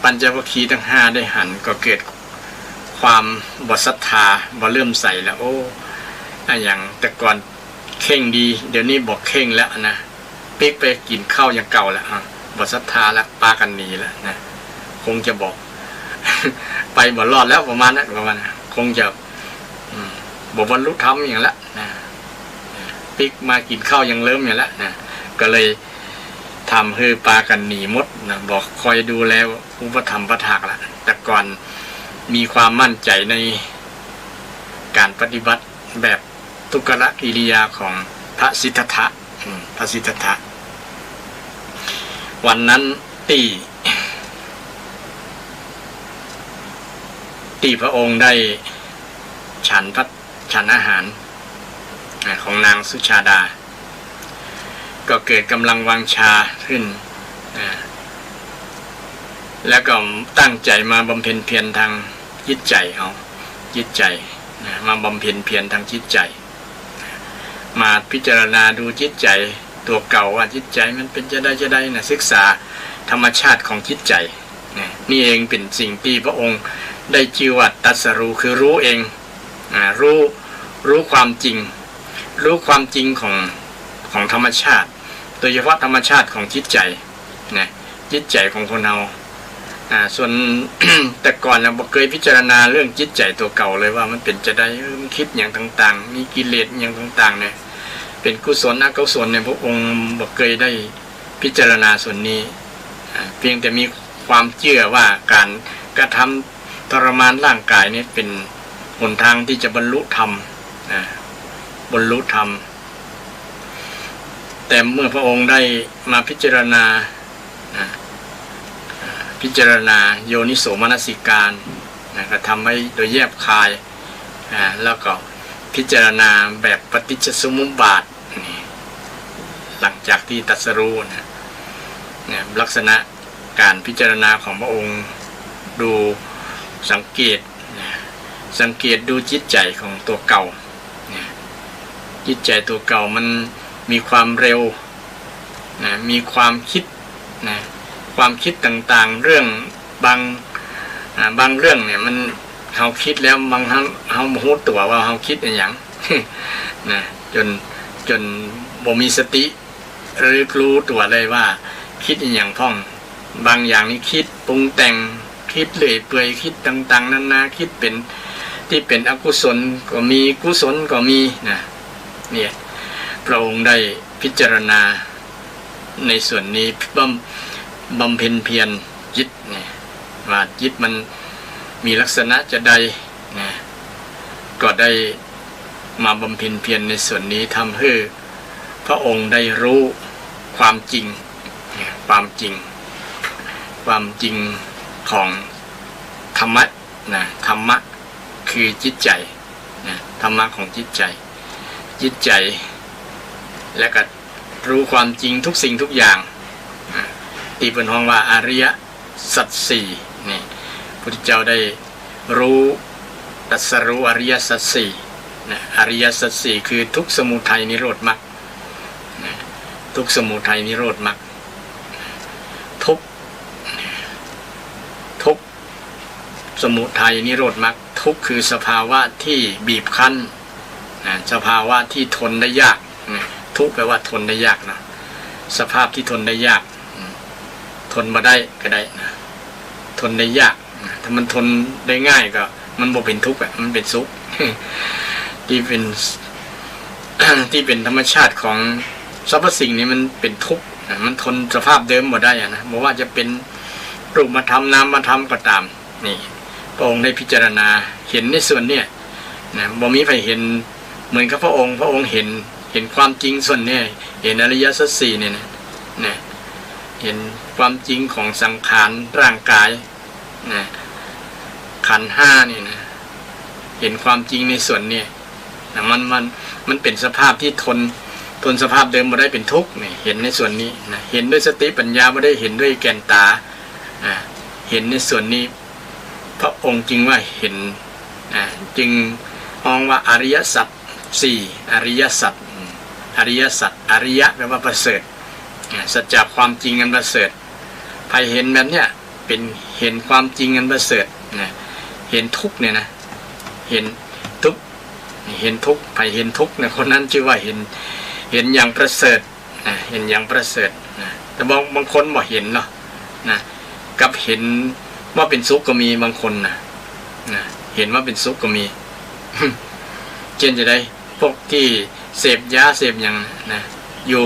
ปัญจวัคคีย์ทั้ง5ได้หันก็เกิดความบ่ศรัทธาบ่เลื่อมใสแล้วโอ้อย่างแต่ก่อนเข่งดีเดี๋ยวนี้บอกเข่งแล้วนะปิ๊กไปกินข้าวอย่างเก่าแล้วบ่ศรัทธาแล้วปากันหนีแล้วนะคงจะบอก ไปบ่รอดแล้วประมาณนั้นคงจะบ่บรรลุธรรมอย่างละนะปิ๊กมากินข้าวอย่างเริ่มอย่างละนะก็เลย ทำให้ปากันหนีมดนะบอกคอยดูแล้วอุปธรรมประทากละแต่ก่อนมีความมั่นใจในการปฏิบัติแบบทุกขละกิริยาของพระสิทธัตถะวันนั้นที่พระองค์ได้ฉันอาหารของนางสุชาดาก็เกิดกำลังวังชาขึ้นแล้วก็ตั้งใจมาบำเพ็ญเพียรทางจิตใจมาบำเพ็ญเพียรทางจิตใจมาพิจารณาดูจิตใจตัวเก่าว่าจิตใจมันเป็นจะได้นะศึกษาธรรมชาติของจิตใจนี่เองเป็นสิ่งที่พระองค์ได้ชื่อว่าตรัสรู้คือรู้เองรู้ความจริงของธรรมชาติโดยเฉพาะธรรมชาติของจิตใจนะจิตใจของคนเราส่วน แต่ก่อนเราบ่เคยพิจารณาเรื่องจิตใจตัวเก่าเลยว่ามันเป็นจะได้มันคิดอย่างต่างๆมีกิเลสอย่างต่างๆเนี่ยเป็นกุศลอกุศลเนี่ยพระองค์บ่เคยได้พิจารณาส่วนนี้เพียงแต่มีความเชื่อว่าการกระทำทรมานร่างกายนี่เป็นหนทางที่จะบรรลุธรรมแต่เมื่อพระองค์ได้มาพิจารณาโยนิโสมนสิการก็ทำให้โดยแยบคายแล้วก็พิจารณาแบบปฏิจจสมุปบาทหลังจากที่ตรัสรู้ลักษณะการพิจารณาของพระองค์ดูสังเกตดูจิตใจของตัวเก่าจิตใจตัวเก่ามันมีความเร็วมีความคิดความคิดต่างๆเรื่องบางเรื่องเนี่ยมันเขาคิดแล้วบางครั้งเขาโมโหตัวว่าเขาคิดอย่าง จนบ่มีสติหรือรู้ตัวเลยว่าคิดอย่างพ่องบางอย่างนี่คิดปรุงแต่งคิดเลื่อยเปื่อยคิดต่างๆนานาคิดเป็นที่เป็นอกุศลก็มีกุศลก็มีเนี่ยพระองค์ได้พิจารณาในส่วนนี้บำเพ็ญเพียรจิตเนี่ยว่าจิตมันมีลักษณะจะใดก็ได้มาบำเพ็ญเพียรในส่วนนี้ทำให้พระองค์ได้รู้ความจริงของธรรมะคือจิตใจธรรมะของจิตใจและก็รู้ความจริงทุกสิ่งทุกอย่างที่เป็นห้องว่าอริยสัจสี่นี่พระพุทธเจ้าได้ตรัสรู้อริยสัจสี่อริยสัจสี่คือทุกข์สมุทัยนิโรธมรรคทุกข์สมุทัยนิโรธมรรคทุกข์สมุทัยนิโรธมรรคทุกข์คือสภาวะที่บีบคั้นสภาวะที่ทนได้ยากทุกข์แปลว่าทนได้ยากนะสภาพที่ทนได้ยากทนมาได้ก็ได้นะทนได้ยากถ้ามันทนได้ง่ายก็มันบ่เป็นทุกข์มันเป็นสุข ที่เป็นธรรมชาติของสรรพสิ่งนี้มันเป็นทุกข์มันทนสภาพเดิมบ่ได้นะบ่ว่าจะเป็นรูปธรรมนามธรรมก็ตามนี่พระองค์ได้พิจารณาเห็นในส่วนเนี้ยบ่มีใครเห็นเหมือนกับพระองค์เห็นความจริงส่วนนี้เห็นอริยสัจสี่เนี่ยนะเห็นความจริงของสังขารร่างกายขันธ์ห้านี่นะเห็นความจริงในส่วนนี้มันเป็นสภาพที่ทนสภาพเดิมบ่ได้เป็นทุกข์นี่เห็นในส่วนนี้นะเห็นด้วยสติปัญญาบ่ได้เห็นด้วยแกนตาเห็นในส่วนนี้พระองค์จึงว่าเห็นจึงมองว่าอริยสัจสี่อริยสัจอริยะแปลว่าประเสริฐสัจจะความจริงอันประเสริฐใครเห็นแบบเนี้ยเป็นเห็นความจริงอันประเสริฐเห็นทุกข์เนี่ยนะเห็นทุกข์ใครเห็นทุกข์เนี่ยคนนั้นชื่อว่าเห็นอย่างประเสริฐเห็นอย่างประเสริฐแต่บางคนบ่เห็นเนาะกับเห็นว่าเป็นสุขก็มีบางคนนะเห็นว่าเป็นสุขก็มี เช่นจะได้พวกที่เสพยาเสพอย่างอยู่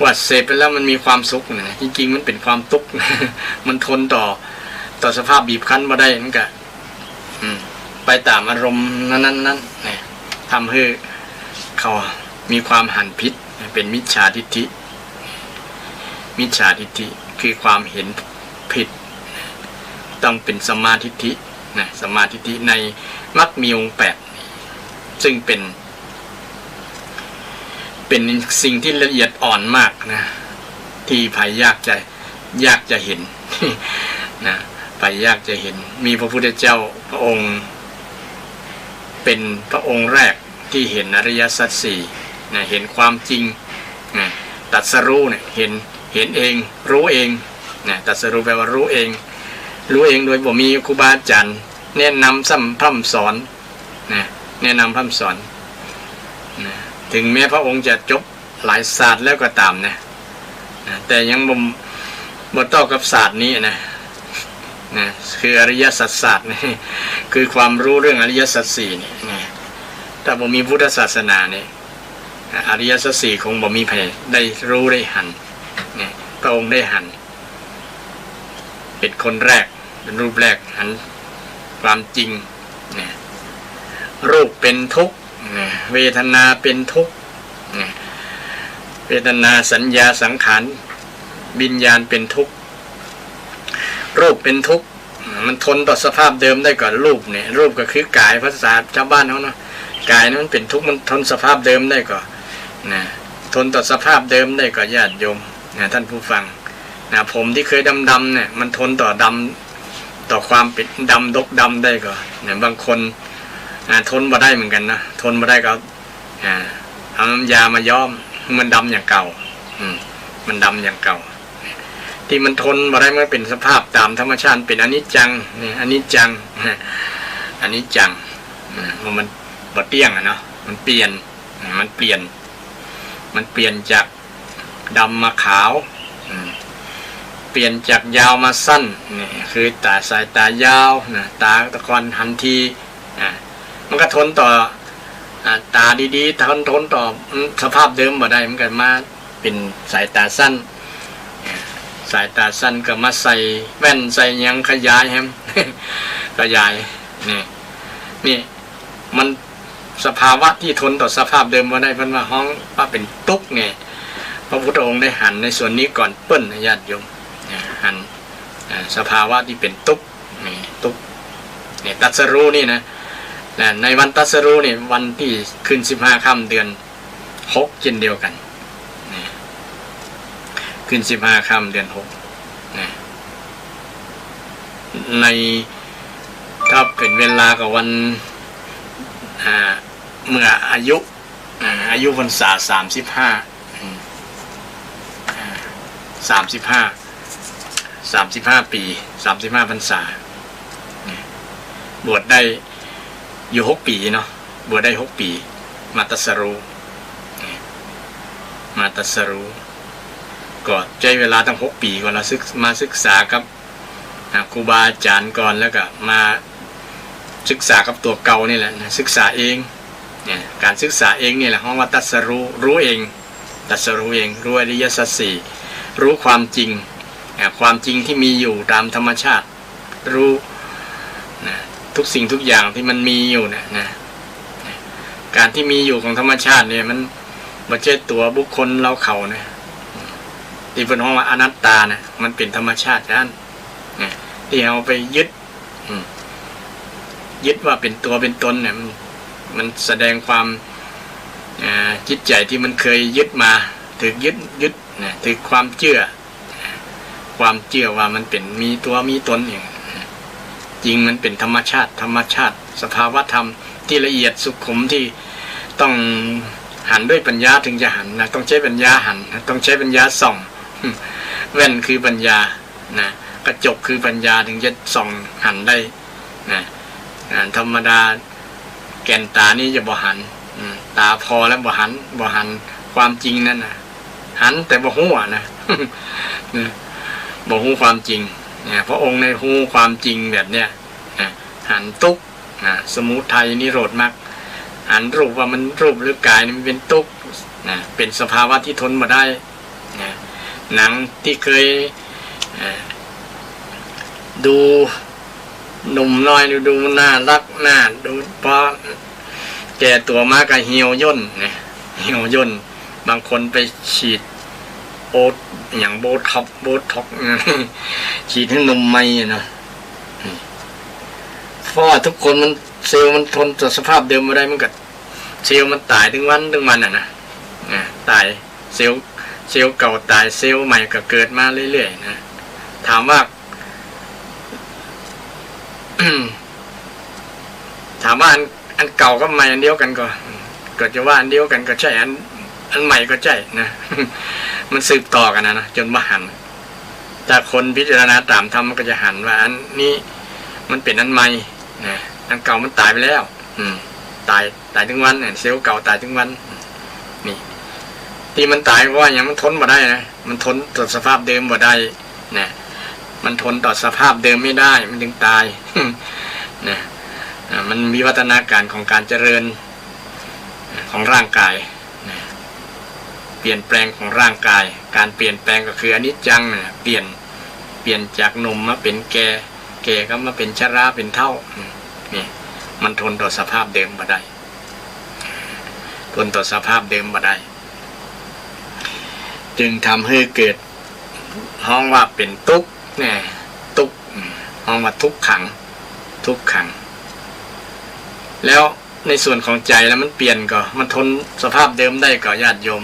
ว่าเสพไปแล้วมันมีความสุขนะจริงๆมันเป็นความทุกข์ มันทนต่อสภาพบีบคั้นมาได้นั่นก็ไปตามอารมณ์นั้นทำให้เขามีความหันผิดเป็นมิจฉาทิฏฐิมิจฉาทิฏฐิคือความเห็นผิดต้องเป็นสัมมาทิฏฐินะสัมมาทิฏฐิในมรรคมีองค์8ซึ่งเป็นสิ่งที่ละเอียดอ่อนมากนะที่ภัยยากจะเห็น นะภัยยากจะเห็นมีพระพุทธเจ้าพระองค์เป็นพระองค์แรกที่เห็นอริยสัจสี่นะเห็นความจริงนะตรัสรู้เนี่ยเห็นเองรู้เองนะตรัสรู้แปลว่ารู้เองโดยบ่มีครูบาอาจารย์แนะนำพร่ำสอนนะแนะนำพร่ำสอนนะถึงแม้พระองค์จะจบหลายศาสตร์แล้วก็ตามนะแต่ยังบ่ต่อกับศาสตร์นี้นะคืออริยสัจศาสตร์นี่คือความรู้เรื่องอริยสัจสี่นี่ถ้าบ่มีพุทธศาสนาเนี่ยอริยสัจสี่คงบ่มีใครได้รู้ได้หันพระองค์ได้หันเป็นคนแรกเป็นรูปแรกหันความจริงรูปเป็นทุกข์เวทนาเป็นทุกข์เวทนาสัญญาสังขารวิญญาณเป็นทุกข์รูปเป็นทุกข์มันทนต่อสภาพเดิมได้ก่อนรูปเนี่ยรูปก็คือกายภาษาชาวบ้านเขาเนาะกายนั้นมันเป็นทุกข์มันทนสภาพเดิมได้ก่อนทนต่อสภาพเดิมได้ก่อนญาติโยมท่านผู้ฟังผมที่เคยดำเนี่ยมันทนต่อความเป็นดำดกดำได้ก่อนบางคนทนมาได้เหมือนกันนะทนมาได้ก็เอาน้ำยามาย้อมมันดำอย่างเก่ามันดำอย่างเก่าที่มันทนมาได้เมื่อเป็นสภาพตามธรรมชาติเป็นอนิจจังนี่อนิจจังมันบ่เที่ยงเนาะมันเปลี่ยนจากดำมาขาวเปลี่ยนจากยาวมาสั้นนี่คือสายตายาวตาตะกอนหันทีมันก็ทนต่อตาดีๆทนต่อสภาพเดิมบ่ได้มันก็มาเป็นสายตาสั้นก็มาใส่แว่นใส่ยังขยายแฮม ขยายนี่มันสภาวะที่ทนต่อสภาพเดิมบ่ได้เพิ่นว่าห้องว่าเป็นทุกข์เนี่ยพระพุทธองค์ได้หันในส่วนนี้ก่อนเปิ้นญาติโยมหันสภาวะที่เป็นทุกข์นี่ตรัสรู้นี่นะในวันตรัสรู้นี่วันที่ขึ้น15ค่ำเดือน6เช่นเดียวกันขึ้น15ค่ำเดือน6ในถ้าเป็นเวลากับวันเมื่ออายุพรรษา35 ปี35พรรษาบวชได้อยู่6 ปีเนาะบวชได้6 ปีมาตรัสรู้ก็ใช้เวลาตั้ง6 ปีก่อนเรามาศึกษากับครูบาอาจารย์ก่อนแล้วก็มาศึกษากับตัวเก่านี่แหละศึกษาเองการศึกษาเองนี่แหละห้องว่าตรัสรู้เองรู้อริยสัจสี่รู้ความจริงที่มีอยู่ตามธรรมชาติรู้ทุกสิ่งทุกอย่างที่มันมีอยู่นะการที่มีอยู่ของธรรมชาติเนี่ยมันไม่ใช่ตัวบุคคลเราเขานะที่เป็นห้องว่าอนัตตานะมันเป็นธรรมชาตินั่นที่เอาไปยึดว่าเป็นตัวเป็นตนเนี่ยมันแสดงความจิตใจที่มันเคยยึดมาถือยึดนะถือความเชื่อว่ามันเป็นมีตัวมีตนอย่างจริงมันเป็นธรรมชาติสภาวะธรรมที่ละเอียดสุขุมที่ต้องหันด้วยปัญญาถึงจะหันนะต้องใช้ปัญญาหันนะต้องใช้ปัญญาส่องแว่นคือปัญญานะกระจกคือปัญญาถึงจะส่องหันได้นะธรรมดาแก่นตานี่จะบ่หันตาพอแล้วบ่หันความจริงนั่นนะหันแต่บ่ฮู้นะบ่ฮู้ความจริงพระองค์ในฮู้ความจริงแบบเนี้ยหันทุกข์สมุทัยนิโรธมรรคหันรูปว่ามันรูปหรือกายนี่มันเป็นทุกข์เป็นสภาวะที่ทนมาได้ หนังที่เคยดูหนุ่มน้อยดูน่ารักน่าดูเพราะแก่ตัวมากก็เหี่ยวย่นนะเหี่ยวย่นบางคนไปฉีดโอ๊ตอย่างโบท็อกฉีดให้นมไหมนะเพราะทุกคนมันเซลล์มันทนต่อสภาพเดิมไม่ได้มันก็เซลล์มันตายถึงวันนะตายเซลล์เก่าตายเซลล์ใหม่ก็เกิดมาเรื่อยๆนะถามว่าอันเก่ากับใหม่อันเดียวกันก็จะว่าอันเดียวกันก็ใช่อันใหม่ก็ใช่นะมันสืบต่อกันนะจนมาหันจากคนพิจารณาตามธรรมมันก็จะหันว่าอันนี้มันเป็นอันใหม่นะอันเก่ามันตายไปแล้วตายถึงวันเซลล์เก่าตายถึงวันนี่ที่มันตายเพราะว่าอย่างมันทนมาได้นะมันทนต่อสภาพเดิมมาได้นะมันทนต่อสภาพเดิมไม่ได้มันถึงตายนะมันมีวัฒนาการของการเจริญของร่างกายนะเปลี่ยนแปลงของร่างกายการเปลี่ยนแปลงก็คืออนิจจังนะเปลี่ยนจากหนุ่มมาเป็นแก่ก็มาเป็นชราเป็นเฒ่านี่มันทนต่อสภาพเดิมมาได้ทนต่อสภาพเดิมมาได้จึงทำให้เกิดห้องว่าเป็นทุกข์เนี่ยทุกข์ห้องว่าทุกขังแล้วในส่วนของใจแล้วมันเปลี่ยนก็มันทนสภาพเดิมได้ก็ญาติโยม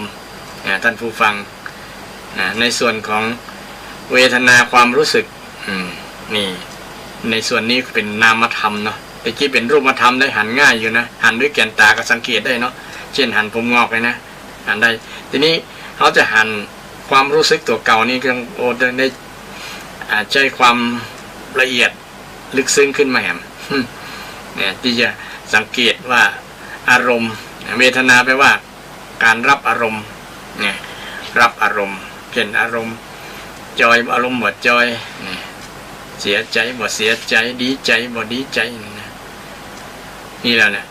ท่านผู้ฟังในส่วนของเวทนาความรู้สึกนี่ในส่วนนี้เป็นนามธรรมเนาะแต่กี้เป็นรูปธรรมได้หันง่ายอยู่นะหันด้วยแกนตาก็สังเกตได้เนาะเช่นหันผมงอกเลยนะหันได้ทีนี้เขาจะหันความรู้สึกตัวเก่านี่ก็ได้ใช้ความละเอียดลึกซึ้งขึ้นมาแหมเนี่ยที่จะสังเกตว่าอารมณ์เวทนาแปลว่าการรับอารมณ์เนี่ยรับอารมณ์เช่นอารมณ์จอยอารมณ์บ่จอยเนี่ยเสียใจบ่เสียใจดีใจบ่ดีใจนี่แหละเนี่ย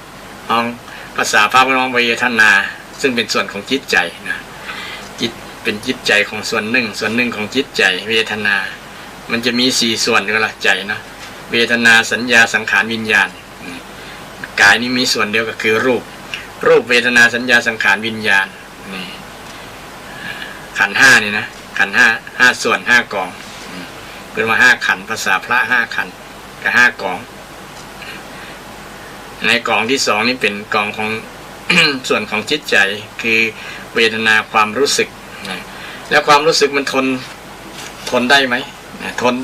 ของภาษาพระพุทธเวทนาซึ่งเป็นส่วนของจิตใจนะจิตเป็นจิตใจของส่วนหนึ่งของจิตใจเวทนามันจะมี4ส่วนก็ละใจนะเวทนาสัญญาสังขารวิญญาณกายนี้มีส่วนเดียวก็คือรูปเวทนาสัญญาสังขารวิญญาณนี่ขันธ์5นี่นะขันธ์5ส่วน5กองเป็นว่า5ขันธ์ภาษาพระ5ขันธ์กับ5กองในกองที่2นี่เป็นกองของ ส่วนของจิตใจคือเวทนาความรู้สึกแล้วความรู้สึกมันทนได้ไหมทน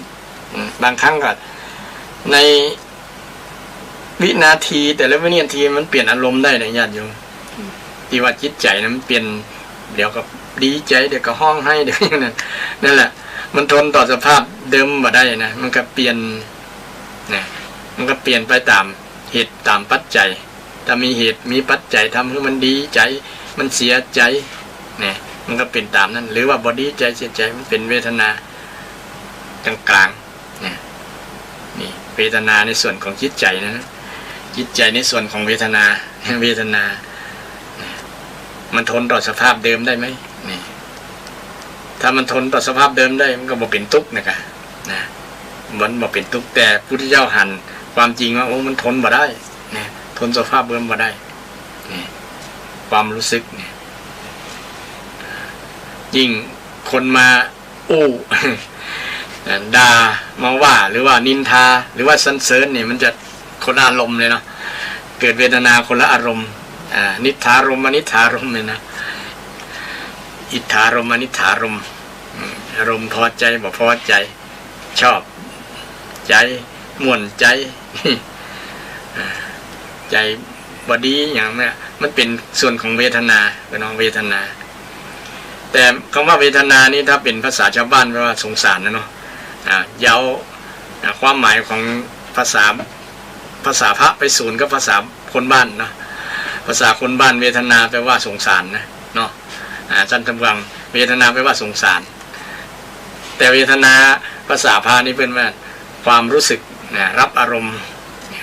บางครั้งก็ในวินาทีแต่ละวินาทีมันเปลี่ยนอารมณ์ได้นะญาติโยมที่ว่าจิตใจนะมันเปลี่ยนเดี๋ยวก็ดีใจเดี๋ยวก็ห้องให้เดี๋ยวอย่างนั้นนั่นแหละมันทนต่อสภาพเดิมมาได้นะมันก็เปลี่ยนนะมันก็เปลี่ยนไปตามเหตุตามปัจจัยถ้ามีเหตุมีปัจจัยทำให้มันดีใจมันเสียใจเนี่ยมันก็เป็นตามนั้นหรือว่าบอดีใจเสียใจมันเป็นเวทนากลางๆเนี่ยนี่เวทนาในส่วนของจิตใจนะจิตใจในส่วนของเวทนามันทนต่อสภาพเดิมได้ไหมนี่ถ้ามันทนต่อสภาพเดิมได้มันก็บ่เป็นทุกข์นะมันบ่เป็นทุกข์แต่พุทธเจ้าหันความจริงว่าโอ้มันทนบ่ได้เนี่ยทนสภาพเดิมบ่ได้นี่ความรู้สึกเนี่ยยิ่งคนมาอู้ด่ามาว่าหรือว่านินทาหรือว่าสรรเสริญเนี่ยมันจะคนละอารมณ์เลยเนาะเกิดเวทนาคนละอารมณ์นิทธารมณ์อนิทธารมณ์เนี่ยนะอิทธารมณ์อนิทธารมณ์อารมณ์พอใจบ่พอใจชอบใจม่วนใจใจบดีอย่างนี้มันเป็นส่วนของเวทนาเป็นของเวทนาแต่คำว่าเวทนานี่ถ้าเป็นภาษาชาวบ้านแปลว่าสงสารนะเนาะยาวความหมายของภาษาพระไปศูนย์กับภาษาคนบ้านเนาะภาษาคนบ้านเวทนาแปลว่าสงสารนะเนาะจันทร์วังเวทนาแปลว่าสงสารแต่เวทนาภาษาพระนี่เป็นว่าความรู้สึกรับอารมณ์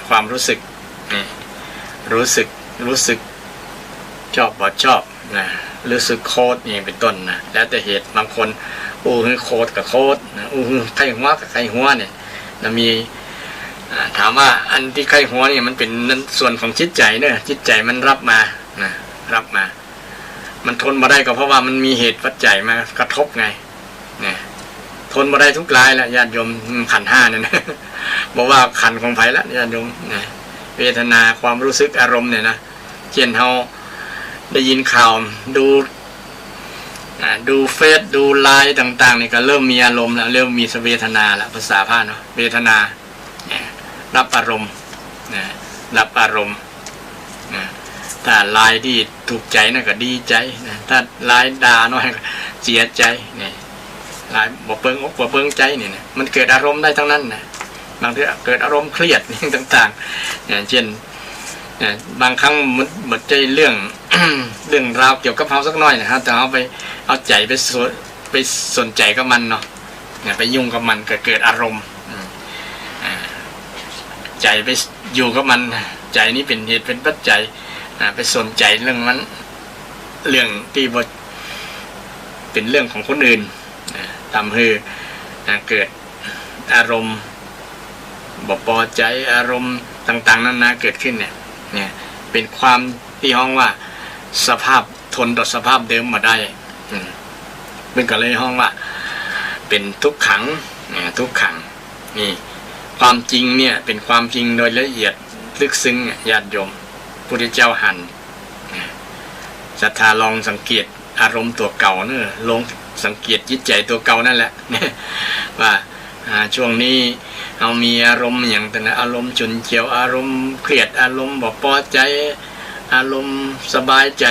ความรู้สึกชอบบ่ชอบ นะหรือสึกโคตรนี่เป็นต้นนะแล้วแต่เหตุบางคนคือโคตรกับโคตรคือไข้หัวกับไข้หัวเนี่ยจะมีถามว่าอันที่ไข้หัวนี่มันเป็นส่วนของจิตใจเนี่ยจิตใจมันรับมานะรับมามันทนมาได้ก็เพราะว่ามันมีเหตุปัจจัยมากระทบไงเนี่ยทนมาได้ทุกรายแล้วญาติโยมขันธ์ห้าเนี่ยนะบอกว่าขันธ์ของไผ่ละญาติโยมนะเวทนาความรู้สึกอารมณ์เนี่ยนะเช่นเราได้ยินข่าวดูเฟซดูไลน์ต่างๆนี่ก็เริ่มมีอารมณ์แล้วเริ่มมีเวทนาแล้วภาษาพาเนาะเวทนารับอารมณ์รับอารมณ์ถ้าไลน์ที่ถูกใจนั่นก็ดีใจถ้าไลน์ด่าน้อยก็เสียใจนี่ไลน์บ่เปิงอกบ่เปิงใจนี่นะมันเกิดอารมณ์ได้ทั้งนั้นนะบางทีเกิดอารมณ์เครียดนี่ต่างๆอย่างเช่นบางครั้งมันใจเรื่อง เรื่องราวเกี่ยวกับเขาสักน้อยนะครับแต่เอาใจไปสนใจกับมันเนาะไปยุ่งกับมันเกิดอารมณ์ใจไปอยู่กับมันใจนี้เป็นเหตุเป็นปัจจัยไปสนใจเรื่องนั้นเรื่องที่เป็นเรื่องของคนอื่นทำให้เกิดอารมณ์บ่พอใจอารมณ์ต่างๆนั้นนะเกิดขึ้นเนี่ยเป็นความที่ห้องว่าสภาพทนต่อสภาพเดิมมาได้เป็นก็เลยห้องว่าเป็นทุกขังทุกขังนี่ความจริงเนี่ยเป็นความจริงโดยละเอียดลึกซึ้งญาติโยมพุทธเจ้าหันศรัทธาลองสังเกตอารมณ์ตัวเก่าเนี่ยลงสังเกตจิตใจตัวเก่านั่นแหละว่าช่วงนี้เอามีอารมณ์อย่างแต่อารมณ์ฉุนเฉียวอารมณ์เครียดอารมณ์บ่พอใจอารมณ์สบายใจ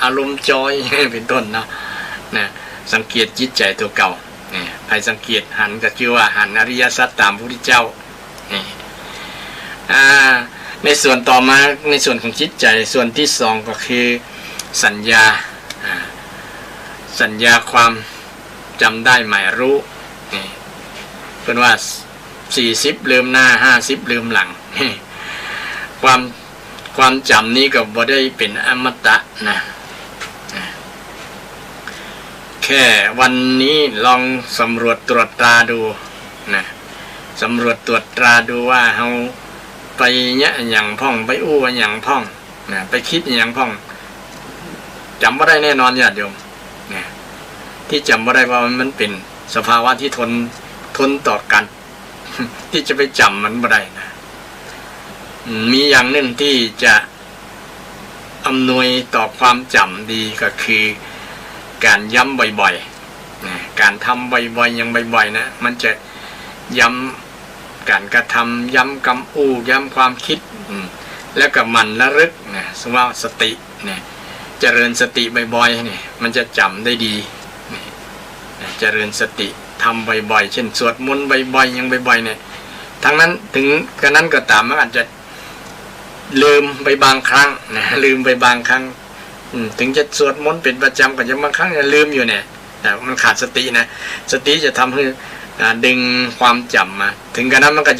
อารมณ์จอยเป็นต้นเนาะสังเกตจิตใจตัวเก่าใครสังเกตหันก็ชื่อว่าหันอริยสัจตามพระพุทธเจ้าในส่วนต่อมาในส่วนของจิตใจส่วนที่สองก็คือสัญญาความจำได้หมายรู้เป็นว่า40ลืมหน้า50ลืมหลังความจำนี้ก็บ่ได้เป็นอมตะนะแค่วันนี้ลองสำรวจตรวจตราดูนะสำรวจตรวจตราดูว่าเฮาไปเนี่ยอย่างพ่องไปอู้อย่างพ่องนะไปคิดอย่างพ่องจำบ่ได้แน่นอนญาติโยมนะที่จำบ่ได้ว่ามันเป็นสภาวะที่ทนต่อกันที่จะไปจำมันบ่ได้นะมีอย่างหนึ่งที่จะอำนวยต่อความจำดีก็คือการย้ำบ่อยๆนะการทำบ่อยๆยังบ่อยๆนะมันจะย้ำการกระทำย้ำคำอู้ย้ำความคิดแล้วก็มันระลึกนะสมมติว่าสติเนี่ยเจริญสติบ่อยๆเนี่ยมันจะจำได้ดีเจริญสติทำบ่อยๆเช่นสวดมนต์บ่อยๆยังบ่อยๆเนี่ยทั้งนั้นถึงกระนั้นก็ตามมันอาจจะลืมไปบางครั้งนะลืมไปบางครั้งถึงจะสวดมนต์เป็นประจำก็ยังบางครั้งจะลืมอยู่เนี่ยแต่มันขาดสตินะสติจะทำให้ดึงความจำมาถึงกระนั้นมันก็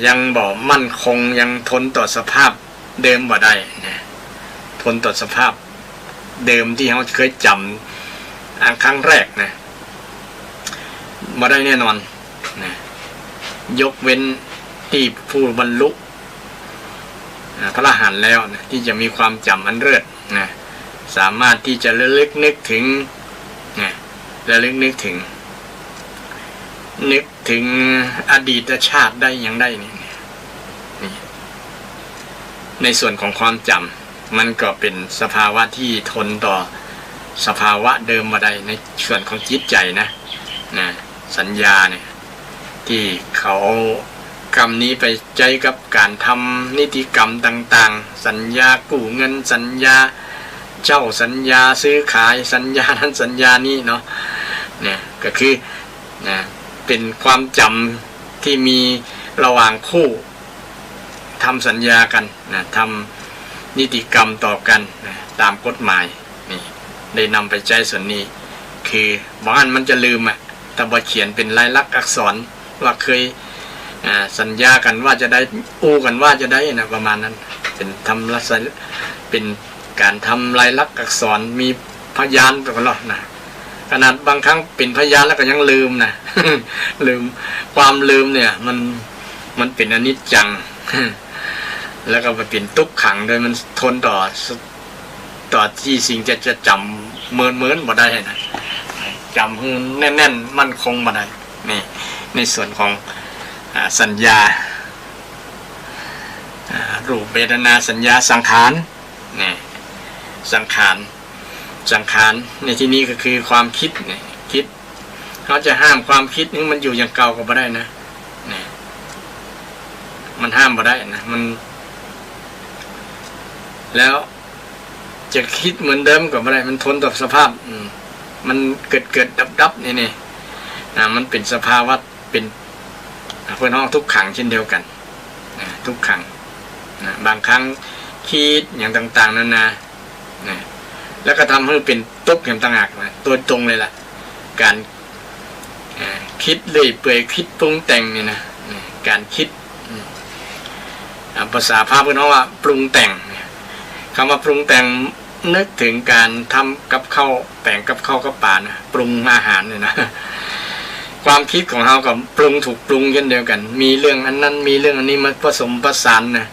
ยังบ่มั่นคงยังทนต่อสภาพเดิมบ่ได้นะทนต่อสภาพเดิมที่เขาเคยจำครั้งแรกนะบ่ได้แน่นอนนะยกเว้นที่ผู้บรรลุพระอรหันต์แล้วนะที่จะมีความจำอันเลิศนะสามารถที่จะระลึกนึกถึงนะระลึกนึกถึงอดีตชาติได้อย่างได้นี่ในส่วนของความจำมันก็เป็นสภาวะที่ทนต่อสภาวะเดิมมาได้ในส่วนของจิตใจนะสัญญาเนี่ยที่เขากรรมนี้ไปใจกับการทำนิติกรรมต่างๆสัญญากู้เงินสัญญาเช่าสัญญาซื้อขายสัญญานั้นสัญญานี้เนาะเนี่ยก็คือเป็นความจำที่มีระหว่างคู่ทำสัญญากันทำนิติกรรมต่อกันตามกฎหมายนี่ได้นำไปใช้ส่วนนี้คือบางอันมันจะลืมแต่พอเขียนเป็นลายลักษณ์อักษรว่าเคยสัญญากันว่าจะได้อู้กันว่าจะได้นะประมาณนั้นเป็นทำลักษณะเป็น การทำลายลักษณ์อักษรมีพยานตลอดนะขนาดบางครั้งเป็นพยานแล้วก็ยังลืมนะ ลืมความลืมเนี่ยมันเป็นอนิจจัง แล้วก็ไปเป็นทุกขังโดยมันทนต่อที่สิ่งจะจำเหมือนบ่ได้นะจำให้แน่นมั่นคงบ่ได้นี่ในส่วนของสัญญารูปเวทนาสัญญาสังขารนี่สังขารในที่นี้ก็คือความคิดเนี่ยคิดเขาจะห้ามความคิดนี่มันอยู่อย่างเก่าก็บ่ได้นะนี่มันห้ามบ่ได้นะมันแล้วจะคิดเหมือนเดิมก็บ่ได้มันทนต่อสภาพมันเกิดดับนี่มันเป็นสภาวะเป็นเพื่อนห้องทุกขังเช่นเดียวกันทุกขังบางครั้งคิดอย่างต่างๆนานาแล้วก็ทำให้เป็นตุกเห็นต่างหากตัวตรงเลยล่ะการคิดเลื่อยเปื่อยคิดปรุงแต่งนี่นะการคิดภาษาพระพุทธว่าปรุงแต่งคำว่าปรุงแต่งนึกถึงการทำกับข้าวแต่งกับข้าวกับป่านะปรุงอาหารเนี่ยนะความคิดของเรากับปรุงถูกปรุงเช่นเดียวกันมีเรื่องอันนั้นมีเรื่องอันนี้มาผสมผสานนะ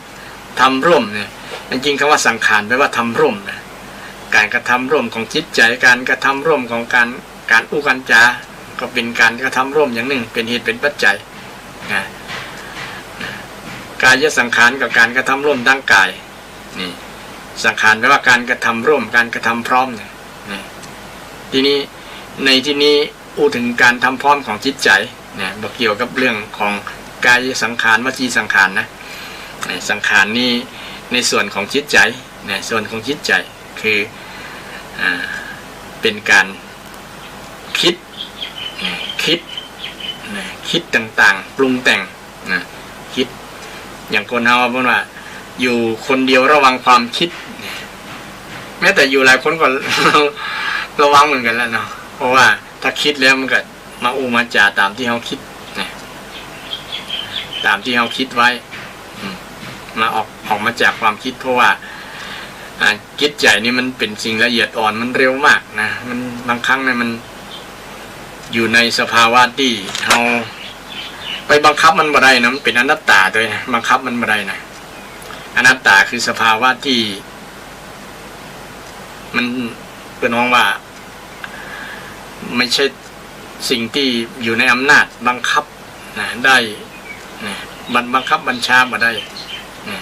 ทำร่วมเนี่ยจริงๆคำว่าสังขารแปลว่าทำร่วมนะการกระทำร่วมของจิตใจการกระทำร่วมของการอู้กันจาก็เป็นการกระทำร่วมอย่างหนึ่งเป็นเหตุเป็นปัจจัยนะกายสังขารกับการกระทำร่วมทางกายนี่สังขารแปลว่าการกระทำร่วมการกระทำพร้อมเนี่ยทีนี้ในที่นี้อู้ถึงการทำพร้อมของจิตใจเนี่ยบอกเกี่ยวกับเรื่องของกายสังขารวจีสังขารนะสังขารนี่ในส่วนของจิตใจเนี่ยส่วนของจิตใจคือเป็นการคิดต่างๆปรุงแต่งนะคิดอย่างคนเฮาพูดว่าอยู่คนเดียวระวังความคิดแม้แต่อยู่หลายคนก็ระวังเหมือนกันแล้วเนาะเพราะว่าถ้าคิดแล้วมันก็มาอูมาจาตามที่เขาคิดนะตามที่เขาคิดไว้มาออกมาจากความคิดเพราะว่าจิตใจนี่มันเป็นสิ่งละเอียดอ่อนมันเร็วมากนะมันบางครั้งเนี่ยมันอยู่ในสภาวะที่เราไปบังคับมันบ่ได้นะมันเป็นอนัตตาด้วยนะบังคับมันบ่ได้นะอนัตตาคือสภาวะที่มันเป็นมองว่าไม่ใช่สิ่งที่อยู่ในอำนาจบังคับนะได้นะบังคับบัญชาบ่ได้นะ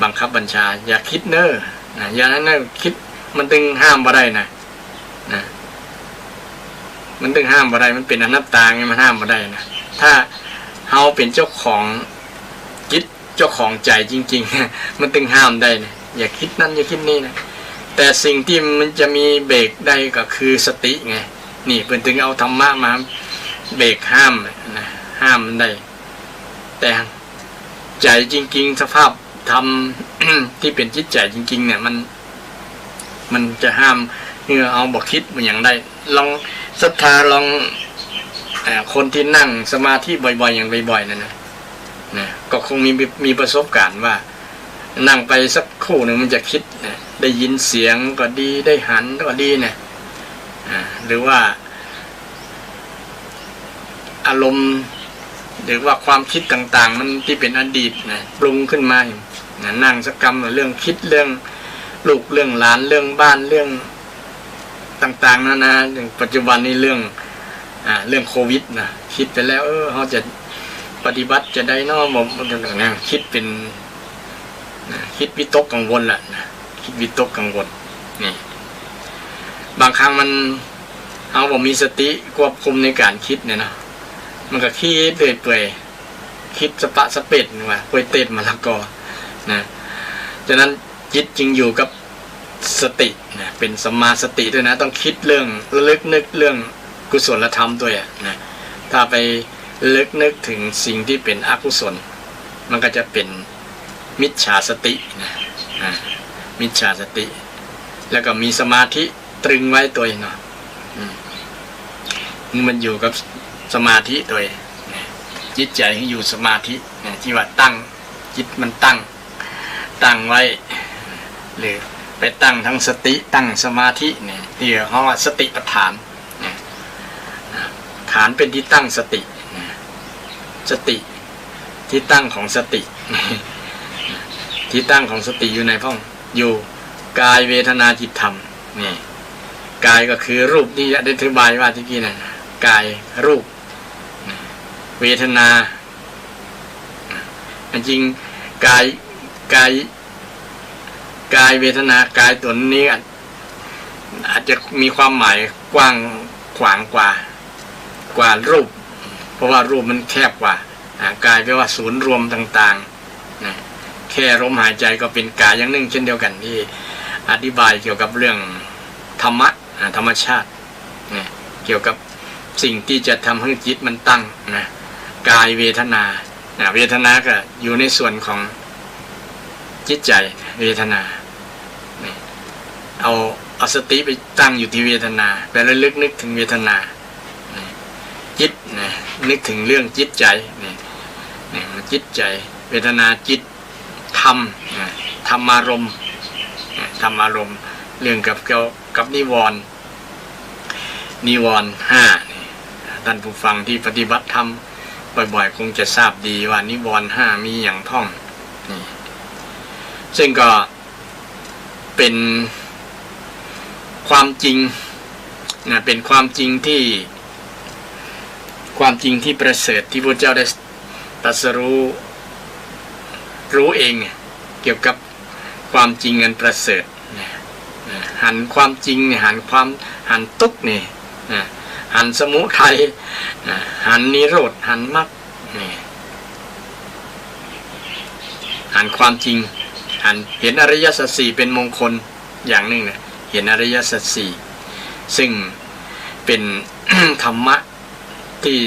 บังคับบัญชาอย่าคิดเน้อนะอย่านั้นคิดมันตึงห้ามบ่ได้นะมันตึงห้ามบ่ได้มันเป็นอนัตตาไงมันห้ามบ่ได้นะถ้าเฮาเป็นเจ้าของจิตเจ้าของใจจริงๆมันตึงห้ามได้นะอย่าคิดนั่นอย่าคิดนี่นะแต่สิ่งที่มันจะมีเบรกได้ก็คือสติไงนี่เพิ่นถึงเอาธรรมะมาเบรกห้ามนะห้ามมันได้แต่ใจจริงๆสภาพธรรม ที่เป็นจิตใจจริงๆเนี่ยมันจะห้ามเอาบอกคิดมันอย่างได้ลองศรัทธาลองคนที่นั่งสมาธิบ่อยๆอย่างบ่อยๆนั่นนะก็คงมีประสบการณ์ว่านั่งไปสักครู่หนึ่งมันจะคิดนะได้ยินเสียงก็ดีได้หันก็ดีเนี่ยหรือว่าอารมณ์หรือว่าความคิดต่างๆมันที่เป็นอดีตนะปรุงขึ้นมานั่งสักกรรมเรื่องคิดเรื่องลูกเรื่องหลานเรื่องบ้านเรื่องต่างๆนะอย่างปัจจุบันนี้เรื่องโควิดนะคิดไปแล้วเขาจะปฏิบัติจะได้นอกบ่นะคิดเป็นคิดวิตกกังวลแหละนะคิดวิตกกังวลนี่บางครั้งมันเอาบ่มีสติควบคุมในการคิดเนี่ยนะมันก็คิดเปื่อยคิดสปะสเปดว่าป่วยเต็ดมาละกอนะฉะนั้นจิตจริงอยู่กับสตินะเป็นสัมมาสติด้วยนะต้องคิดเรื่องระลึกนึกเรื่องกุศลธรรมด้วยนะถ้าไประลึกนึกถึงสิ่งที่เป็นอกุศลมันก็จะเป็นมิจฉาสตินะมิจฉาสติแล้วก็มีสมาธิตรึงไว้ตัวเนาะมันอยู่กับสมาธิตัวจิตใจให้อยู่สมาธิที่ว่าตั้งจิตมันตั้งไว้หรือ ไปตั้งทั้งสติตั้งสมาธิเนี่ยที่เขาว่าสติปัฏฐานเนี่ยฐานเป็นที่ตั้งสติสติที่ตั้งของสติที่ตั้งของสติอยู่ในห้องอยู่กายเวทนาจิตธรรมนี่กายก็คือรูปที่อธิบายว่าที่กี้นะกายรูปเวทนาจริงกายเวทนากายตัวนี้อาจจะมีความหมายกว้างขวางกว่ารูปเพราะว่ารูปมันแคบกว่ากายแปลว่าศูนย์รวมต่างๆนะแค่ลมหายใจก็เป็นกายอย่างหนึ่งเช่นเดียวกันที่อธิบายเกี่ยวกับเรื่องธรรมะธรรมชาตินะเกี่ยวกับสิ่งที่จะทำให้จิตมันตั้งนะกายเวทนาเวทนาก็อยู่ในส่วนของจิตใจเวทนาเอาสติไปตั้งอยู่ที่เวทนาไประลึกนึกถึงเวทนาจิตนึกถึงเรื่องจิตใจจิตใจเวทนาจิตธรรมธรรมารมณ์เรื่องกับนิวรณ์ห้าท่านผู้ฟังที่ปฏิบัติธรรมบ่อยๆคงจะทราบดีว่านิวรณ์ห้ามีอย่างท่องนี่ซึ่งก็เป็นความจริงเป็นความจริงที่ประเสริฐที่พระเจ้าได้ตรัสรู้เองเกี่ยวกับความจริงอันประเสริฐหันความจริงหันทุกข์นี่หันสมุทัยหันนิโรธหันมรรคหันความจริงหันเห็นอริยสัจสี่เป็นมงคลอย่างหนึ่งเนี่ยเห็นอริยสัจสี่ซึ่งเป็น ธรรมะที่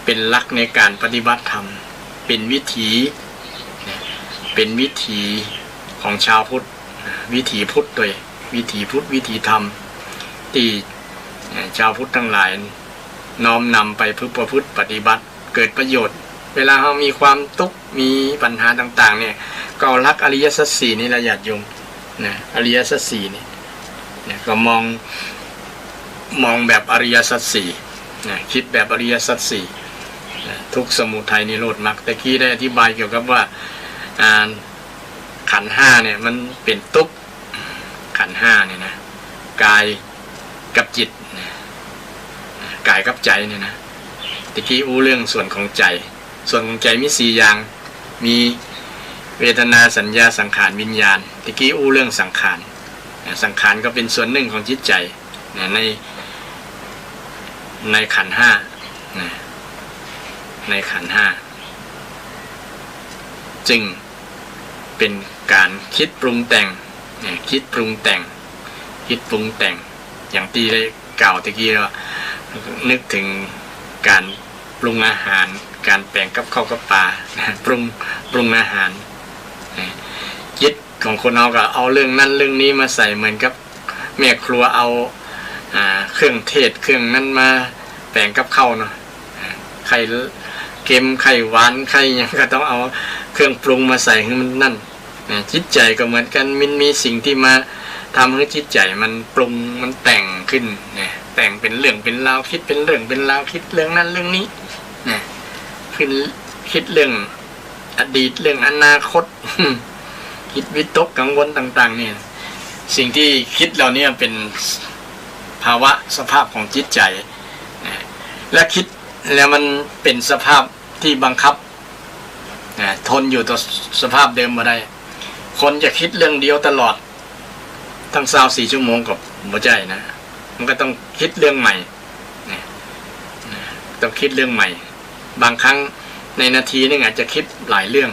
เป็นหลักในการปฏิบัติธรรมเป็นวิถีของชาวพุทธวิถีพุทธโดยวิถีพุทธวิถีธรรมที่ชาวพุทธทั้งหลายน้อมนำไปประพฤติปฏิบัติเกิดประโยชน์เวลาเรามีความทุกข์มีปัญหาต่างๆเนี่ยก็รักอริยสัจสี่นี่ละญาติโยมอริยสัจสี่นี่ก็มองแบบอริยสัจสี่คิดแบบอริยสัจสี่ทุกข์สมุทัยนิโรธมรรคตะกี้ได้อธิบายเกี่ยวกับว่าขันธ์ห้าเนี่ยมันเป็นทุกข์ขันธ์ห้าเนี่ยนะกายกับจิตกายกับใจเนี่ยนะตะกี้อู้เรื่องส่วนของใจมีสี่อย่างมีเวทนาสัญญาสังขารวิญญาณตะกี้อู้เรื่องสังขารก็เป็นส่วนหนึ่งของจิตใจในขันธ์ห้าในขันธ์ห้าจึงเป็นการคิดปรุงแต่งอย่างที่ได้กล่าวตะกี้ว่านึกถึงการปรุงอาหารการแปลงกับข้าวกับปลาปรุงอาหารคิดของคนเราก็เอาเรื่องนั้นเรื่องนี้มาใส่เหมือนกับแม่ครัวเอาเครื่องเทศเครื่องนั้นมาแปลงกับข้าวเนาะไข่เค็มไข่หวานไข่ยังก็ต้องเอาเครื่องปรุงมาใส่ให้มันนั่นจิตใจก็เหมือนกันมันมีสิ่งที่มาทำให้จิตใจมันปรุงมันแต่งขึ้นแต่งเป็นเรื่องเป็นราวคิดเป็นเรื่องเป็นราวคิดเรื่องนั้นเรื่องนี้คิดเรื่องอดีตเรื่องอนาคต คิดวิตกกังวลต่างๆเนี่ยสิ่งที่คิดเราเนี่ยเป็นภาวะสภาพของจิตใจและคิดแล้วมันเป็นสภาพที่บังคับทนอยู่ต่อสภาพเดิมมาได้คนจะคิดเรื่องเดียวตลอดทั้ง24 ชั่วโมงกับหัวใจนะมันก็ต้องคิดเรื่องใหม่ต้องคิดเรื่องใหม่บางครั้งในนาทีนึงอาจจะคิดหลายเรื่อง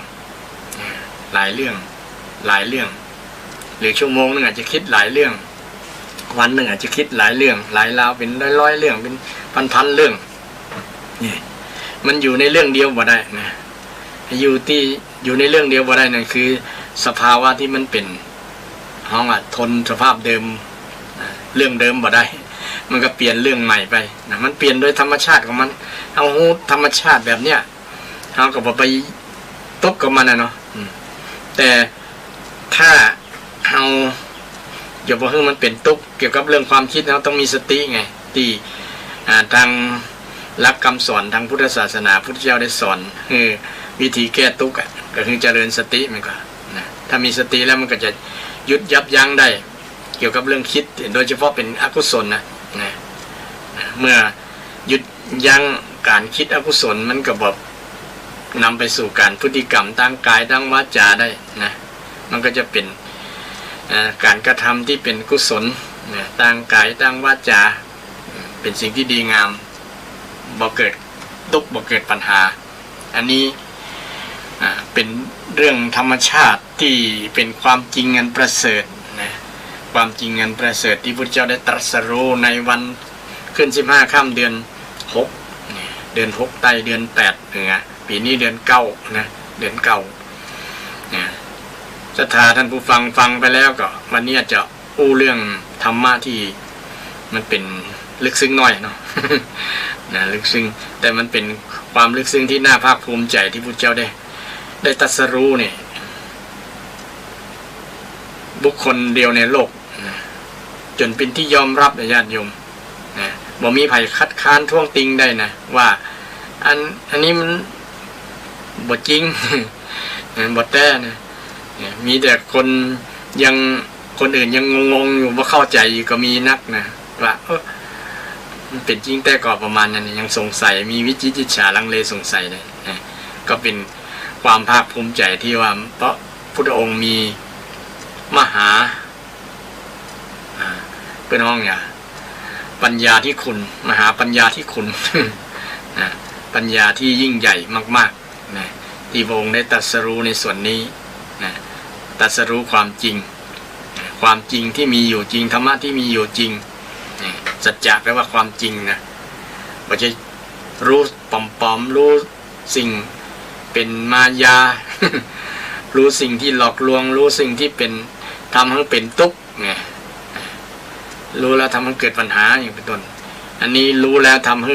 หรือชั่วโมงนึงอาจจะคิดหลายเรื่องวันหนึ่งอาจจะคิดหลายเรื่องหลายราวเป็นร้อยเรื่องเป็นพันเรื่องนี่มันอยู่ในเรื่องเดียวบ่ได้นะอยู่ในเรื่องเดียวบ่ได้นั่นคือสภาวะที่มันเป็นห้องทนสภาพเดิมเรื่องเดิมบ่ได้มันก็เปลี่ยนเรื่องใหม่ไปนะมันเปลี่ยนโดยธรรมชาติของมันเอาธรรมชาติแบบเนี้ยเอาก็บ่ไปตบกับมันนะเนาะแต่ถ้าเอา อย่าบอกให้มันเป็นทุกข์เกี่ยวกับเรื่องความคิดเราต้องมีสติไงที่ทางหลักคำสอนทางพุทธศาสนาพุทธเจ้าได้สอนคือวิธีแก้ทุกข์ก็คือเจริญสติมันก็นะถ้ามีสติแล้วมันก็จะหยุดยับยั้งได้เกี่ยวกับเรื่องคิดโดยเฉพาะเป็นอกุศลนะเมื่อหยุดยั้งการคิดอกุศลมันก็แบบนำไปสู่การพฤติกรรมทางกายทางวาจาได้นะมันก็จะเป็นการกระทำที่เป็นกุศลทางกายทางวาจาเป็นสิ่งที่ดีงามบ่เกิดทุกข์บ่เกิดปัญหาอันนี้เป็นเรื่องธรรมชาติที่เป็นความจริงอันประเสริฐนะความจริงอันประเสริฐที่พระเจ้าได้ตรัสรู้ในวันขึ้น15ค่ำเดือน6เดือน6ใต้เดือน8เหนือปีนี้เดือน9นะเดือน9นะศรัทธาท่านผู้ฟังไปแล้วก็วันนี้จะอู้เรื่องธรรมะที่มันเป็นลึกซึ้งน้อยเนาะ นะลึกซึ้งแต่มันเป็นความลึกซึ้งที่น่าภาคภูมิใจที่พระเจ้าได้ตรัสรู้เนี่ยบุคคลเดียวในโลกนะจนเป็นที่ยอมรับญาติโยมนะบ่มีไผคัดค้านท้วงติงได้นะว่าอันนี้มันบ่จริง บ่แท้นะมีแต่คนอื่นยังงงอยู่ว่าเข้าใจก็มีนักนะว่ามันเป็นจริงแต่ก็ประมาณนั้นยังสงสัยมีวิจิกิจฉาลังเลสงสัยเลยนะก็เป็นความภาคภูมิใจที่ว่าเพราะพุทธองค์มีมหาเป็นห้องอย่างปัญญาที่คุณมหาปัญญาที่คุณ นะปัญญาที่ยิ่งใหญ่มากๆนะที่พระองค์ได้ตรัสรู้ในส่วนนี้นะตรัสรู้ความจริงความจริงที่มีอยู่จริงธรรมะที่มีอยู่จริงสัจจะแปลว่าความจริงนะไม่ใช่รู้ปลอมๆรู้สิ่งเป็นมายา รู้สิ่งที่หลอกลวงรู้สิ่งที่เป็นทำให้เป็นทุกข์ไงรู้แล้วทำให้เกิดปัญหาอย่างเป็นต้นอันนี้รู้แล้วทำให้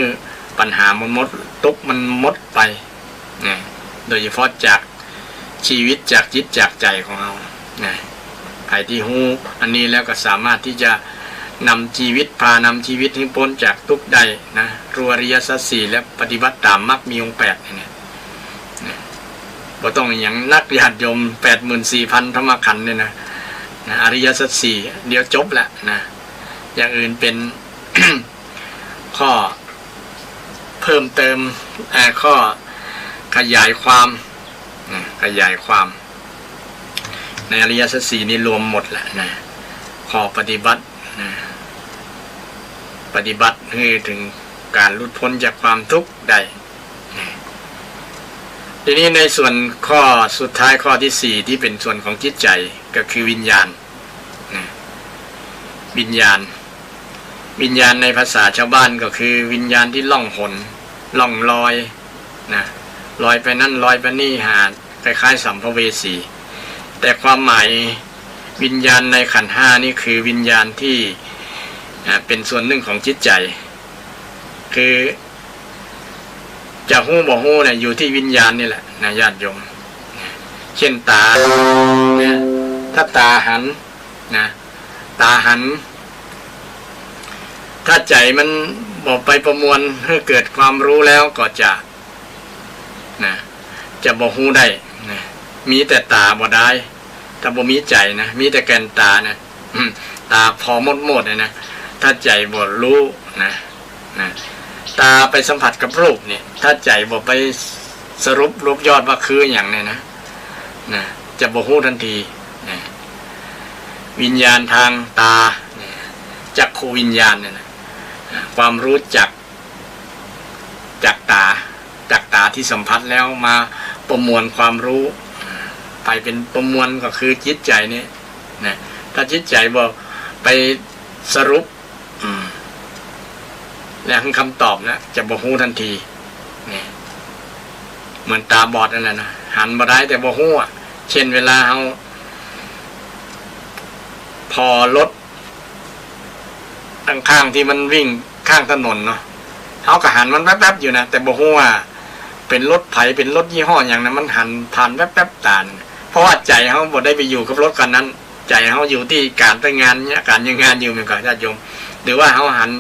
ปัญหามันหมดทุกข์มันหมดไปไงโดยเฉพาะจากชีวิตจากจิตจากใจของเราไงใครที่ฮู้อันนี้แล้วก็สามารถที่จะนำชีวิตชีวิตให้พ้นจากทุกข์ได้นะรู้อริยสัจสี่และปฏิบัติตามมรรคมีองค์8เนี่ยบ่ต้องอย่างนักญาติโยม 84,000 ธรรมขันธ์เนี่ยนะอริยสัจสี่เดี๋ยวจบละนะอย่างอื่นเป็น ข้อเพิ่มเติมข้อขยายความในอริยสัจสี่นี่รวมหมดแหละนะข้อปฏิบัตินะปฏิบัติให้ถึงการหลุดพ้นจากความทุกข์ได้ทีนี้ในส่วนข้อสุดท้ายข้อที่4ที่เป็นส่วนของจิตใจก็คือวิญญาณนะวิญญาณในภาษาชาวบ้านก็คือวิญญาณที่ล่องหนล่องลอยนะลอยไปนั่นลอยไปนี่หาคล้ายๆสัมภเวสีแต่ความหมายวิญญาณในขันธ์5นี่คือวิญญาณที่เป็นส่วนหนึ่งของจิตใจคือจะฮู้บ่ฮู้เนี่ยอยู่ที่วิญญาณนี่แหละนะญาติโยมเช่นตาเนี่ยถ้าตาหันนะตาหันถ้าใจมันบอกไปประมวลให้เกิดความรู้แล้วก็จะบ่ฮู้ได้นะมีแต่ตาบ่ได้ถ้าบ่มีใจนะมีแต่แกนตานะตาพอหมดเลยนะถ้าใจบ่รู้นะตาไปสัมผัสกับรูปเนี่ยถ้าใจบ่ไปสรุปรวบยอดว่าคืออย่างเนี่ยนะจะบ่ฮู้ทันทีนะวิญญาณทางตาจักขุวิญญาณเนี่ยนะความรู้จักจากตาที่สัมผัสแล้วมาประมวลความรู้ไปเป็นประมวลก็คือจิตใจนี่นะถ้าจิตใจบ่ไปสรุปแล้วคำตอบนะจะบ่ฮู้ทันทีนี่เหมือนตาบอดนั่นแหละนะหันบ่ได้แต่บ่ฮู้เช่นเวลาเฮาพอรถข้างๆที่มันวิ่งข้างถนนเนาะเฮาก็หันมันแป๊บๆอยู่นะแต่บ่ฮู้ว่าเป็นรถไผเป็นรถยี่ห้ออย่างนั้นมันหันผ่านแป๊บๆตาเพราะว่าใจเฮาบ่ได้ไปอยู่กับรถคันนั้น ใจเขาอยู่ที่การไปงานเนี่ยการยังงานอยู่เหมือนกับญาติโยมหรือว่าเขาหัน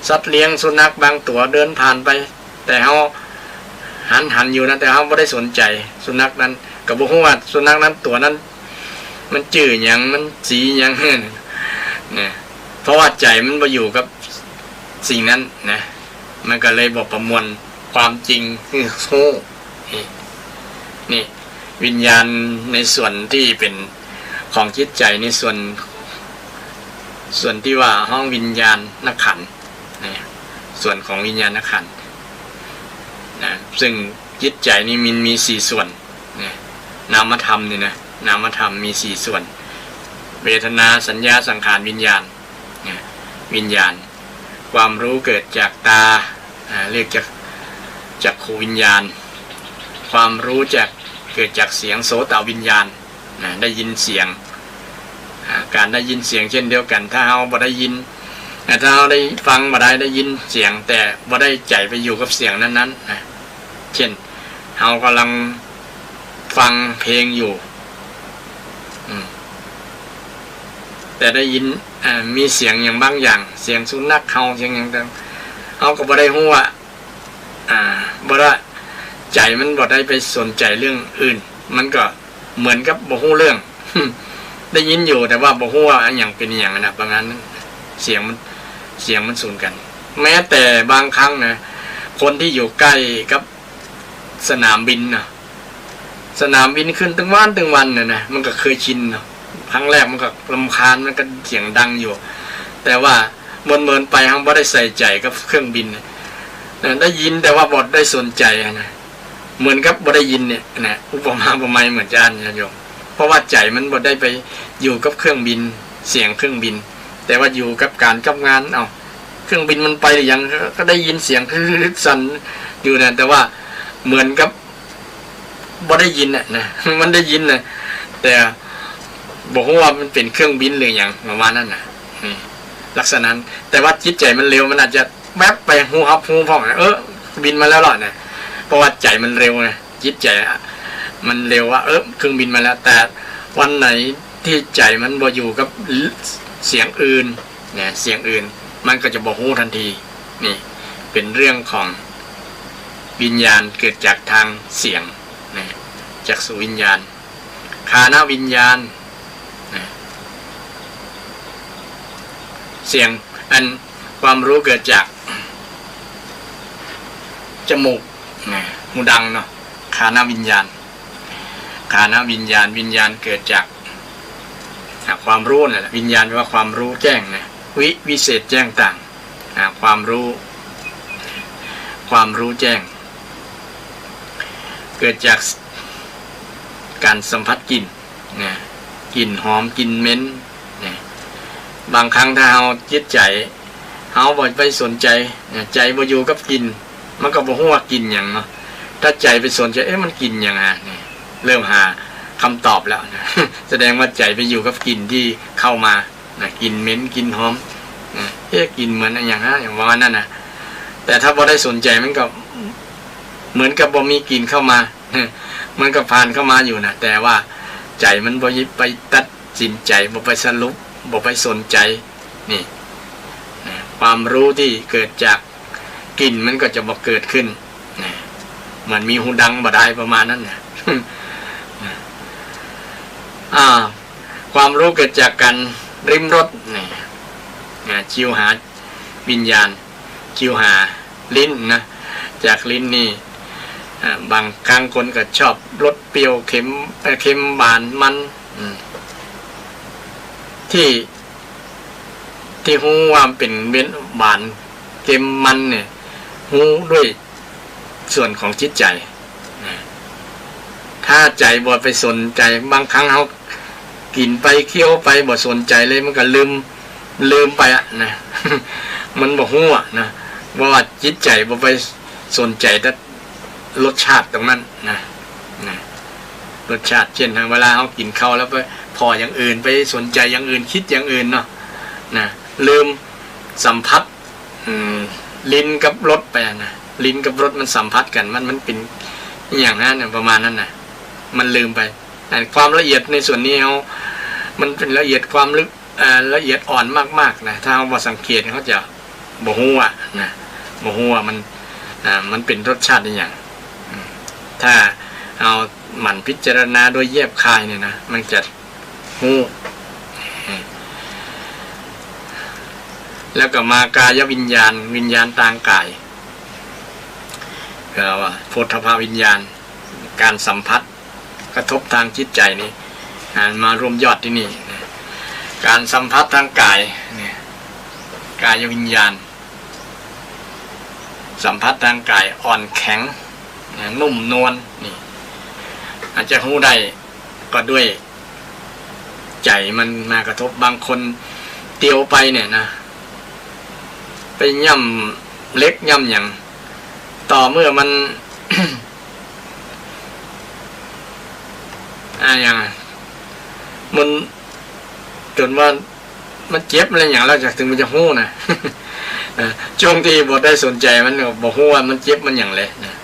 สัตว์เลี้ยงสุนัขบางตัวเดินผ่านไป แต่เขาหันอยู่นะแต่เขาไม่ได้สนใจสุนัขนั้นกับบุคคลว่าสุนัขนั้นตัวนั้นมันจืดอย่างมันสีอย่างเนี่ยเพราะว่าใจมันไปอยู่กับสิ่งนั้นนะมันก็เลยบอกประมวลความจริงคือโซ่นี่วิญญาณในส่วนที่เป็นของจิตใจในส่วนที่ว่าห้องวิญญาณนักขันธ์นะส่วนของวิญญาณนักขันธ์นะซึ่งจิตใจนี่มี4ส่วนนะนามธรรมนี่นะนามธรรมมี4ส่วนเวทนาสัญญาสังขารวิญญาณนะวิญญาณความรู้เกิดจากตาเรียกจากขูวิญญาณความรู้เกิดจากเสียงโสตวิญญาณนะได้ยินเสียงการได้ยินเสียงเช่นเดียวกันถ้าเราบ่ได้ยินถ้าเราได้ฟังบ่ได้ยินเสียงแต่บ่ได้ใจไปอยู่กับเสียงนั้นๆนะเช่นเรากำลังฟังเพลงอยู่แต่ได้ยินมีเสียงอย่างบางอย่างเสียงสุนัขเห่าเสียงอย่างต่างเราก็บ่ได้รู้ว่าบ่ได้ใจมันบ่ได้ไปสนใจเรื่องอื่นมันก็เหมือนกับบ่รู้เรื่อง ได้ยินอยู่แต่ว่าบ่รู้ว่าอันอย่างเป็นอย่างนะประมาณนั้นเสียงมันสูญกันแม้แต่บางครั้งนะคนที่อยู่ใกล้กับสนามบินนะสนามบินขึ้นตั้งวันนะมันก็เคยชินนะครั้งแรกมันก็รำคาญมันก็เสียงดังอยู่แต่ว่าเมินไปเขาบ่ได้ใส่ใจกับเครื่องบินได้ยินแต่ว่าบ่ได้สนใจนะเหมือนกับบ่ได้ยินเนี่ยนะอุปมาอุปไมยเหมือนกันนะโยมเพราะว่าใจมันบ่ได้ไปอยู่กับเครื่องบินเสียงเครื่องบินแต่ว่าอยู่กับการกับงานเครื่องบินมันไปหรือยังก็ได้ยินเสียงสั่นอยู่นะแต่ว่าเหมือนกับบ่ได้ยินนะมันได้ยินนะแต่บอกว่ามันเป็นเครื่องบินหรืออย่างประมาณนั้นนะลักษณะนั้นแต่ว่าจิตใจมันเร็วมันอาจจะแวบไปหูฮับหูพ่องบินมาแล้วหรอนะเพราะว่าใจมันเร็วนะจิตใจมันเร็วว่าเครื่องบินมาแล้วแต่วันไหนที่ใจมันบ่อยู่กับเสียงอื่นเนี่ยเสียงอื่นมันก็จะบ่ฮู้ทันทีนี่เป็นเรื่องของวิญญาณเกิดจากทางเสียงนะจักษุวิญญาณฆานวิญญาณนะเสียงอันความรู้เกิดจากจมูกนะหูดังเนาะฆานวิญญาณฆานวิญญาณวิญญาณเกิดจากความรู้นั่นแหละวิญญาณแปลว่าความรู้แจ้งนะวิเศษแจ้งต่างความรู้แจ้งเกิดจากการสัมผัสกลิ่นนะกลิ่นหอมกลิ่นเหม็นนะบางครั้งถ้าเราจิตใจเราบ่ไปสนใจใจบ่อยู่กับกลิ่นมันก็บ่ฮู้ว่ากลิ่นหยังเนาะถ้าใจไปสนใจมันกลิ่นหยังเนี่ยเริ่มหาคำตอบแล้วนะ แสดงว่าใจไปอยู่กับกลิ่นที่เข้ามานะกลิ่นเหม็นกลิ่นหอมกลิ่นเหมือนอย่างประมาณนั้นนะแต่ถ้าบ่ได้สนใจมันก็เหมือนกับบ่มีกลิ่นเข้ามามันก็ผ่านเข้ามาอยู่นะแต่ว่าใจมันบ่ไปตัดสินใจบ่ไปสรุปบ่ไปสนใจนี่ความรู้ที่เกิดจากกลิ่นมันก็จะบ่เกิดขึ้นเหมือนมีหูดังบ่ได้ประมาณนั้นนะความรู้เกิดจากการริมรสชิวหาวิญญาณชิวหาลิ้นนะจากลิ้นนี่บางครั้งคนก็ชอบรสเปรี้ยวเค็มหวานมันที่หูว่าเป็นเว้นหวานเค็มมันเนี่ยหูด้วยส่วนของจิตใจถ้าใจบ่ไปสนใจบางครั้งเขากินไปเคี้ยวไปบ่สนใจเลยมันก็ลืมไปนะ มันบ่ฮู้นะว่าจิตใจบ่ไปสนใจแต่รสชาติตรงนั้นนะรสชาติเช่นเวลาเขากินข้าวแล้วไปพออย่างอื่นไปสนใจอย่างอื่นคิดอย่างอื่นเนาะนะลืมสัมผัสลิ้นกับรสไปนะลิ้นกับรสมันสัมผัสกันมันเป็นอย่างนั้นประมาณนั้นนะมันลืมไปความละเอียดในส่วนนี้เขา มันเป็นละเอียดความลึกละเอียดอ่อนมากๆนะถ้าเราสังเกตเขาจะบ่ฮู้อ่ะนะบ่ฮู้ว่ามันเป็นรสชาติอย่างถ้าเอาหมั่นพิจารณาโดยแยบคายเนี่ยนะมันจะฮู้แล้วก็มากายวิญญาณวิญญาณทางกายก็ว่าโพธพาวิญญาณการสัมผัสกระทบทางจิตใจนี่มารวมยอดที่นี่การสัมผัสทางกายเนี่ยกายวิญญาณสัมผัสทางกายอ่อนแข็งนุ่มนวลนี่อาจจะหู้ได้ก็ด้วยใจมันมากระทบบางคนเตียวไปเนี่ยนะไปย่ำเล็กย่ำอย่างต่อเมื่อมัน อย่างมันจนว่ามันเจ็บอะไรอย่างเราจากถึงมันจะหู้นะ ช่วงที่บทได้สนใจมันบอกหู้ว่ามันเจ็บมันอย่างไรนะ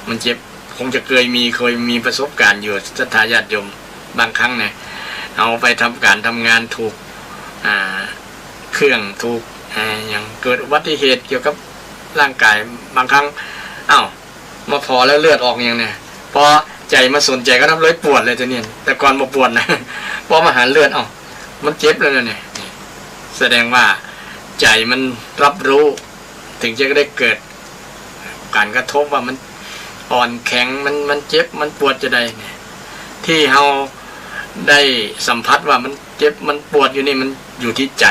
มันเจ็บคงจะเคยมีประสบการณ์อยู่ศรัทธาญาติโยมบางครั้งเนี่ยเอาไปทำงานถูกเครื่องถูกอย่างเกิดอุบัติเหตุเกี่ยวกับร่างกายบางครั้งมาพอแล้วเลือดออกอย่างเนี่ยพอใจมาสนใจก็ทำเลยปวดเลยทีนี้แต่ก่อนมาปวดนะพอมาหาเลือดมันเจ็บแล้วเนี่ยแสดงว่าใจมันรับรู้ถึงจะได้เกิดการกระทบว่ามันอ่อนแข็งมันเจ็บมันปวดจะได้เนี่ยที่เราได้สัมผัสว่ามันเจ็บมันปวดอยู่นี่มันอยู่ที่ใจ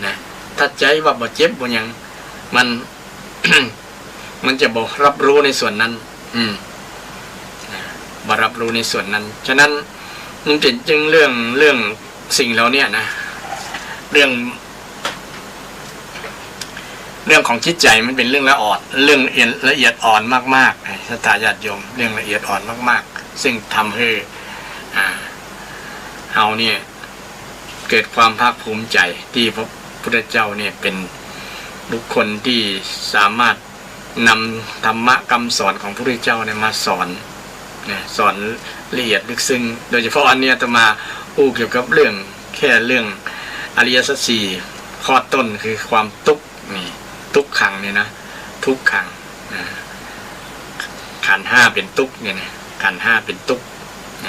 นะถ้าใจว่าบ่เจ็บบ่ยังมัน มันจะบ่รับรู้ในส่วนนั้นบ่รับรู้ในส่วนนั้นฉะนั้นมันเป็นจึงเรื่องสิ่งเหล่านี้นะเรื่องของจิตใจมันเป็นเรื่องละเอียดอ่อนมากๆศรัทธาญาติโยมเรื่องละเอียดอ่อนมากๆซึ่งทำให้เฮาเนี่ยเกิดความภาคภูมิใจที่พระพุทธเจ้าเนี่ยเป็นบุคคลที่สามารถนำธรรมะคำสอนของพระพุทธเจ้าเนี่ยมาสอนละเอียดลึกซึ้งโดยเฉพาะอันเนี้ยจะมาเกี่ยวกับเรื่องแค่เรื่องอริยสัจสี่ข้อต้นคือความทุกข์นี่ทุกขังเนี่ยนะทุกขังขันธ์ห้าเป็นทุกข์เนี่ยนะขันธ์ห้าเป็นทุกข์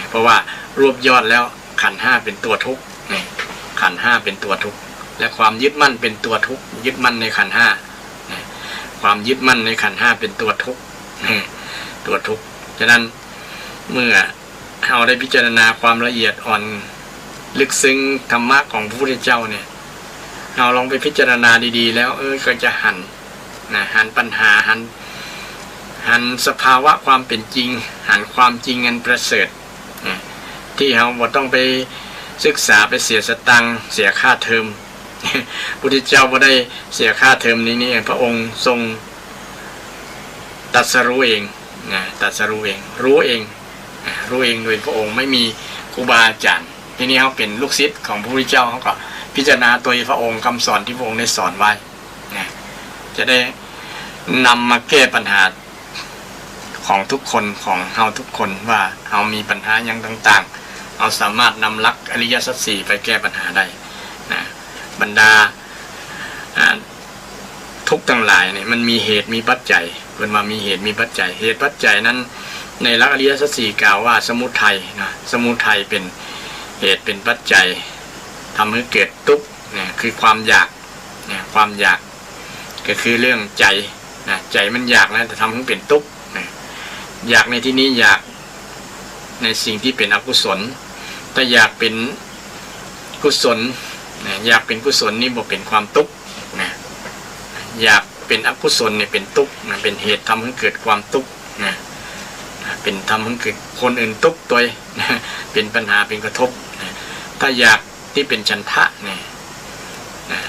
เพราะว่ารวบยอดแล้วขันธ์ห้าเป็นตัวทุกข์นี่ขันธ์ห้าเป็นตัวทุกข์และความยึดมั่นเป็นตัวทุกข์ยึดมั่นในขันธ์ห้าความยึดมั่นในขันธ์ห้าเป็นตัวทุกข์ตัวทุกข์ฉะนั้นเมื่อเราได้พิจารณาความละเอียดอ่อนลึกซึ้งธรรมะของพระพุทธเจ้าเนี่ยเราลองไปพิจารณาดีๆแล้วก็จะหันปัญหาหันสภาวะความเป็นจริงหันความจริงอันประเสริฐที่เราบ่ต้องไปศึกษาไปเสียสตังค์เสียค่าเทอมพระพุทธเจ้าบ่ได้เสียค่าเทอมนี้พระองค์ทรงตรัสรู้เองตรัสรู้เองรู้เองโดยพระองค์ไม่มีครูบาอาจารย์ทีนี้เขาเป็นลูกศิษย์ของพระพุทธเจ้าเขาก็พิจารณาตัวพระองค์คำสอนที่พระองค์ได้สอนไว้จะได้นำมาแก้ปัญหาของทุกคนของเราทุกคนว่าเรามีปัญหาอย่างต่างๆเราสามารถนำหลักอริยสัจสี่ไปแก้ปัญหาได้นะบรรดาทุกทั้งหลายเนี่ยมันมีเหตุมีปัจจัยเป็นว่ามีเหตุมีปัจจัยเหตุปัจจัยนั้นในหลักอริยสัจสี่กล่าวว่าสมุทัยนะสมุทัยเป็นเหตุเป็นปัจจัยทำให้เกิดทุกข์เนี่ยคือความอยากเนี่ยความอยากก็คือเรื่องใจนะใจมันอยากนะแต่ทำให้เป็นทุกข์อยากในที่นี้อยากในสิ่งที่เป็นอกุศลแต่อยากเป็นกุศลอยากเป็นกุศลนี่บ่เป็นความทุกข์นะอยากเป็นอกุศลเนี่ยเป็นทุกข์นะเป็นเหตุทำให้เกิดความทุกข์นะเป็นทำให้เกิดคนอื่นทุกข์ตัวนะเป็นปัญหาเป็นกระทบนะถ้าอยากที่เป็นฉันทะเนี่ยนะ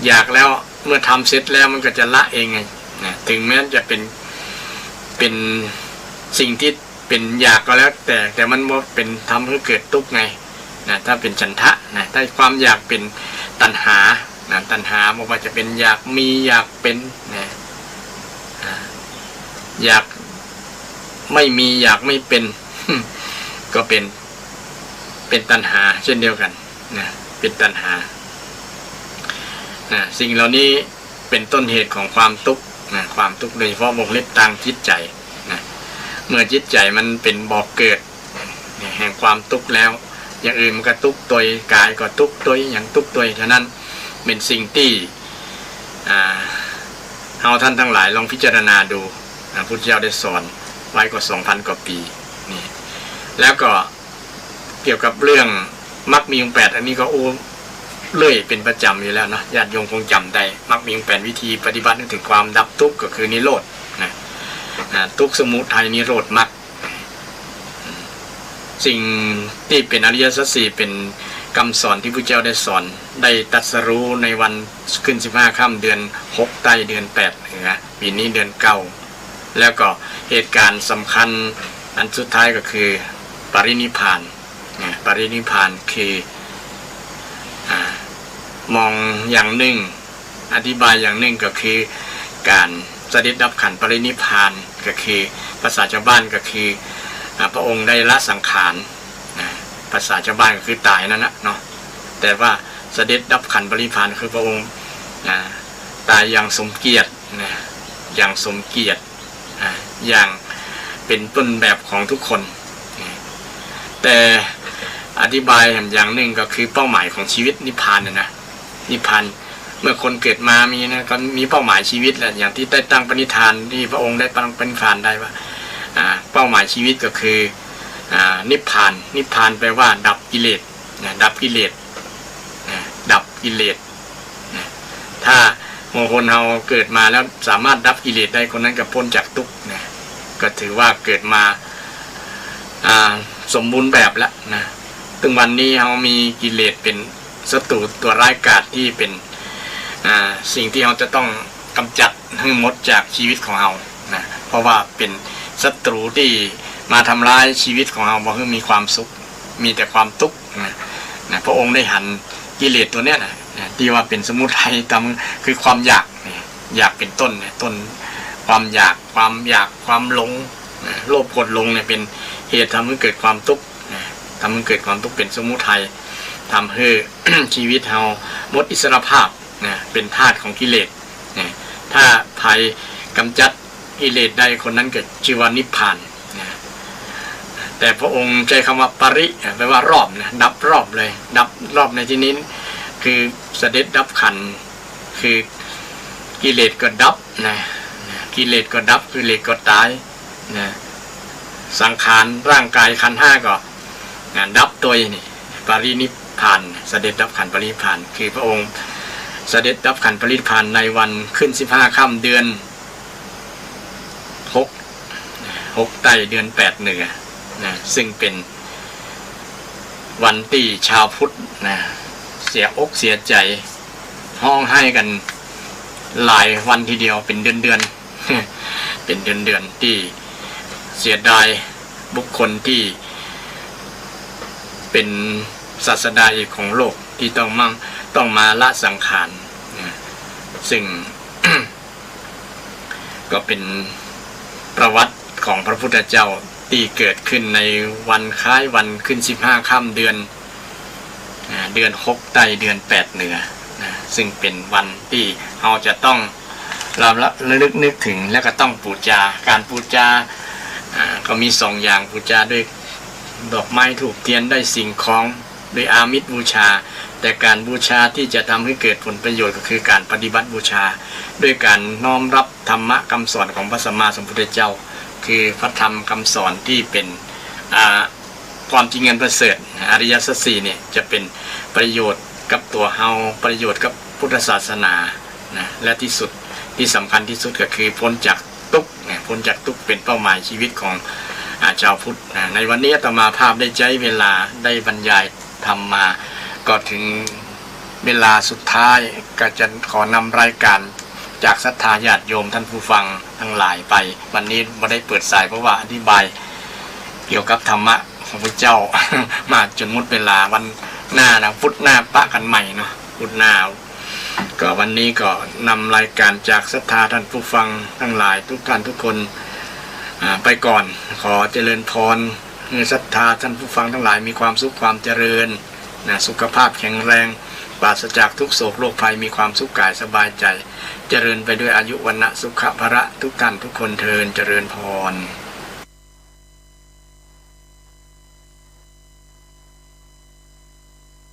อยากแล้วเมื่อทำเสร็จแล้วมันก็จะละเองไงนะถึงแม้จะเป็นสิ่งที่เป็นอยากก็แล้วแต่มันว่าเป็นทำให้เกิดทุกข์ไงนะถ้าเป็นฉันทะนะถ้าความอยากเป็นตัณหานะตัณหาบอกว่าจะเป็นอยากมีอยากเป็นนะอยากไม่มีอยากไม่เป็น ก็เป็น เป็นตัณหาเช่นเดียวกันนะเป็นตัณหาสิ่งเหล่านี้เป็นต้นเหตุของความทุกข์ความทุกข์โดยเฉพาะวงเล็บทางจิตใจนะเมื่อจิตใจมันเป็นบ่อเกิดแห่งความทุกข์แล้วอย่างอื่นมันก็ทุกข์ตัวกายก็ทุกข์ตัวอย่างทุกข์ตัวฉะนั้นเป็นสิ่งที่เอาท่านทั้งหลายลองพิจารณาดูพระพุทธเจ้าได้สอนไว้กว่า 2,000 กว่าปีนี่แล้วก็เกี่ยวกับเรื่องมรรคมีองค์ 8อันนี้ก็เลื่อยเป็นประจำอยู่แล้วเนาะญาติโยมคงจำได้มรรคมีองค์ 8วิธีปฏิบัติถึงความดับทุกข์ก็คือนิโรธนะทุกข์สมุทัยนิโรธมรรคสิ่งที่เป็นอริยสัจสี่เป็นคำสอนที่พระเจ้าได้สอนได้ตรัสรู้ในวันขึ้น15 ค่ำเดือน6ใต้เดือน8เหนือปีนี้เดือน9แล้วก็เหตุการณ์สำคัญอันสุดท้ายก็คือปรินิพพานปรินิพพานคือมองอย่างหนึ่งอธิบายอย่างหนึ่งก็คือการเสด็จดับขันธ์ปรินิพพานก็คือภาษาชาวบ้านก็คือพระองค์ได้ละสังขารภาษาชาวบ้านก็คือตายนั่นนะเนาะแต่ว่าเสด็จดับขันธ์ปรินิพพานคือพระองค์ตายอย่างสมเกียรติอย่างสมเกียรติอย่างเป็นต้นแบบของทุกคนแต่อธิบายอย่างหนึ่งก็คือเป้าหมายของชีวิตนิพพานนะนิพพานเมื่อคนเกิดมามีนะก็มีเป้าหมายชีวิตแหละอย่างที่ได้ตั้งปณิธานที่พระองค์ได้ตั้งปณิธานได้ว่าเป้าหมายชีวิตก็คือนิพพานนิพพานแปลว่าดับกิเลสดับกิเลสดับกิเลสถ้าคนเราเกิดมาแล้วสามารถดับกิเลสได้คนนั้นก็พ้นจากทุกข์ก็ถือว่าเกิดมาสมบูรณ์แบบแล้วนะถึงวันนี้เรามีกิเลสเป็นศัตรูตัวร้ายกาจที่เป็นสิ่งที่เราจะต้องกำจัดให้หมดจากชีวิตของเรานะเพราะว่าเป็นศัตรูที่มาทำร้ายชีวิตของเราบ่ให้มีความสุขมีแต่ความทุกข์นะพระองค์ได้หันกิเลสตัวเนี้ยนะที่ว่าเป็นสมุทัยคือความอยากอยากเป็นต้นต้นความอยากความหลงโลภโกรธหลงเนี่ยเป็นเหตุทำให้เกิดความทุกข์ทำให้เกิดความทุกข์เป็นสมุทัยทำให้ ชีวิตเราหมดอิสรภาพเป็นทาสของกิเลสถ้าภัยกำจัดกิเลสได้คนนั้นก็ชื่อว่านิพพานแต่พระองค์ใช้คำว่าปริแปลว่ารอบดับรอบเลยดับรอบในที่นี้คือเสด็จดับขันธ์คือกิเลสก็ดับกิเลสก็ดับกิเลสก็ตายสังขารร่างกายขันธ์5ก็ดับตัวนี่ปรินิพพานเสด็จดับขันธ์ปรินิพพานคือพระองค์เสด็จดับขันธ์ปรินิพพานในวันขึ้น15 ค่ำเดือน6ใต้เดือน8เหนือซึ่งเป็นวันที่ชาวพุทธเสียอกเสียใจห้องให้กันหลายวันทีเดียวเป็นเดือนเป็นเดือนที่เสียดายบุคคลที่เป็นศาสดาเอกของโลกที่ต้องมาละสังขารซึ่ง ก็เป็นประวัติของพระพุทธเจ้าที่เกิดขึ้นในวันคล้ายวันขึ้น15 ค่ำเดือน6ใต้เดือน8เหนือซึ่งเป็นวันที่เราจะต้องระลึกนึกถึงและก็ต้องบูชาการบูชาก็มี2อย่างบูชาด้วยดอกไม้ธูปเทียนได้สิ่งของด้วยอามิสบูชาแต่การบูชาที่จะทำให้เกิดผลประโยชน์ก็คือการปฏิบัติบูชาด้วยการน้อมรับธรรมะคำสอนของพระสัมมาสัมพุทธเจ้าคือพระธรรมคำสอนที่เป็นความจริงอันประเสริฐอริยสัจสี่เนี่ยจะเป็นประโยชน์กับตัวเฮาประโยชน์กับพุทธศาสนาและที่สุดที่สำคัญที่สุดก็คือพ้นจากทุกข์พ้นจากทุกข์เป็นเป้าหมายชีวิตของชาวพุทธในวันนี้อาตมาภาพได้ใช้เวลาได้บรรยายธรรมมาก็ถึงเวลาสุดท้ายก็จะขอนำรายการจากศรัทธาญาติโยมท่านผู้ฟังทั้งหลายไปวันนี้ไม่ได้เปิดสายเพราะว่าอธิบายเกี่ยวกับธรรมะของพระเจ้า มาจนหมดเวลาวันหน้านะพุธหน้าปะกันใหม่เนาะพุธหน้าก็วันนี้ก็นำรายการจากศรัทธาท่านผู้ฟังทั้งหลายทุกท่านทุกคนไปก่อนขอเจริญพร ศรัทธาท่านผู้ฟังทั้งหลายมีความสุขความเจริญสุขภาพแข็งแรงปราศจากทุกโศกโรคภัยมีความสุขกายสบายใจเจริญไปด้วยอายุวรรณะสุขภระทุกท่านทุกคนเทินเจริญพร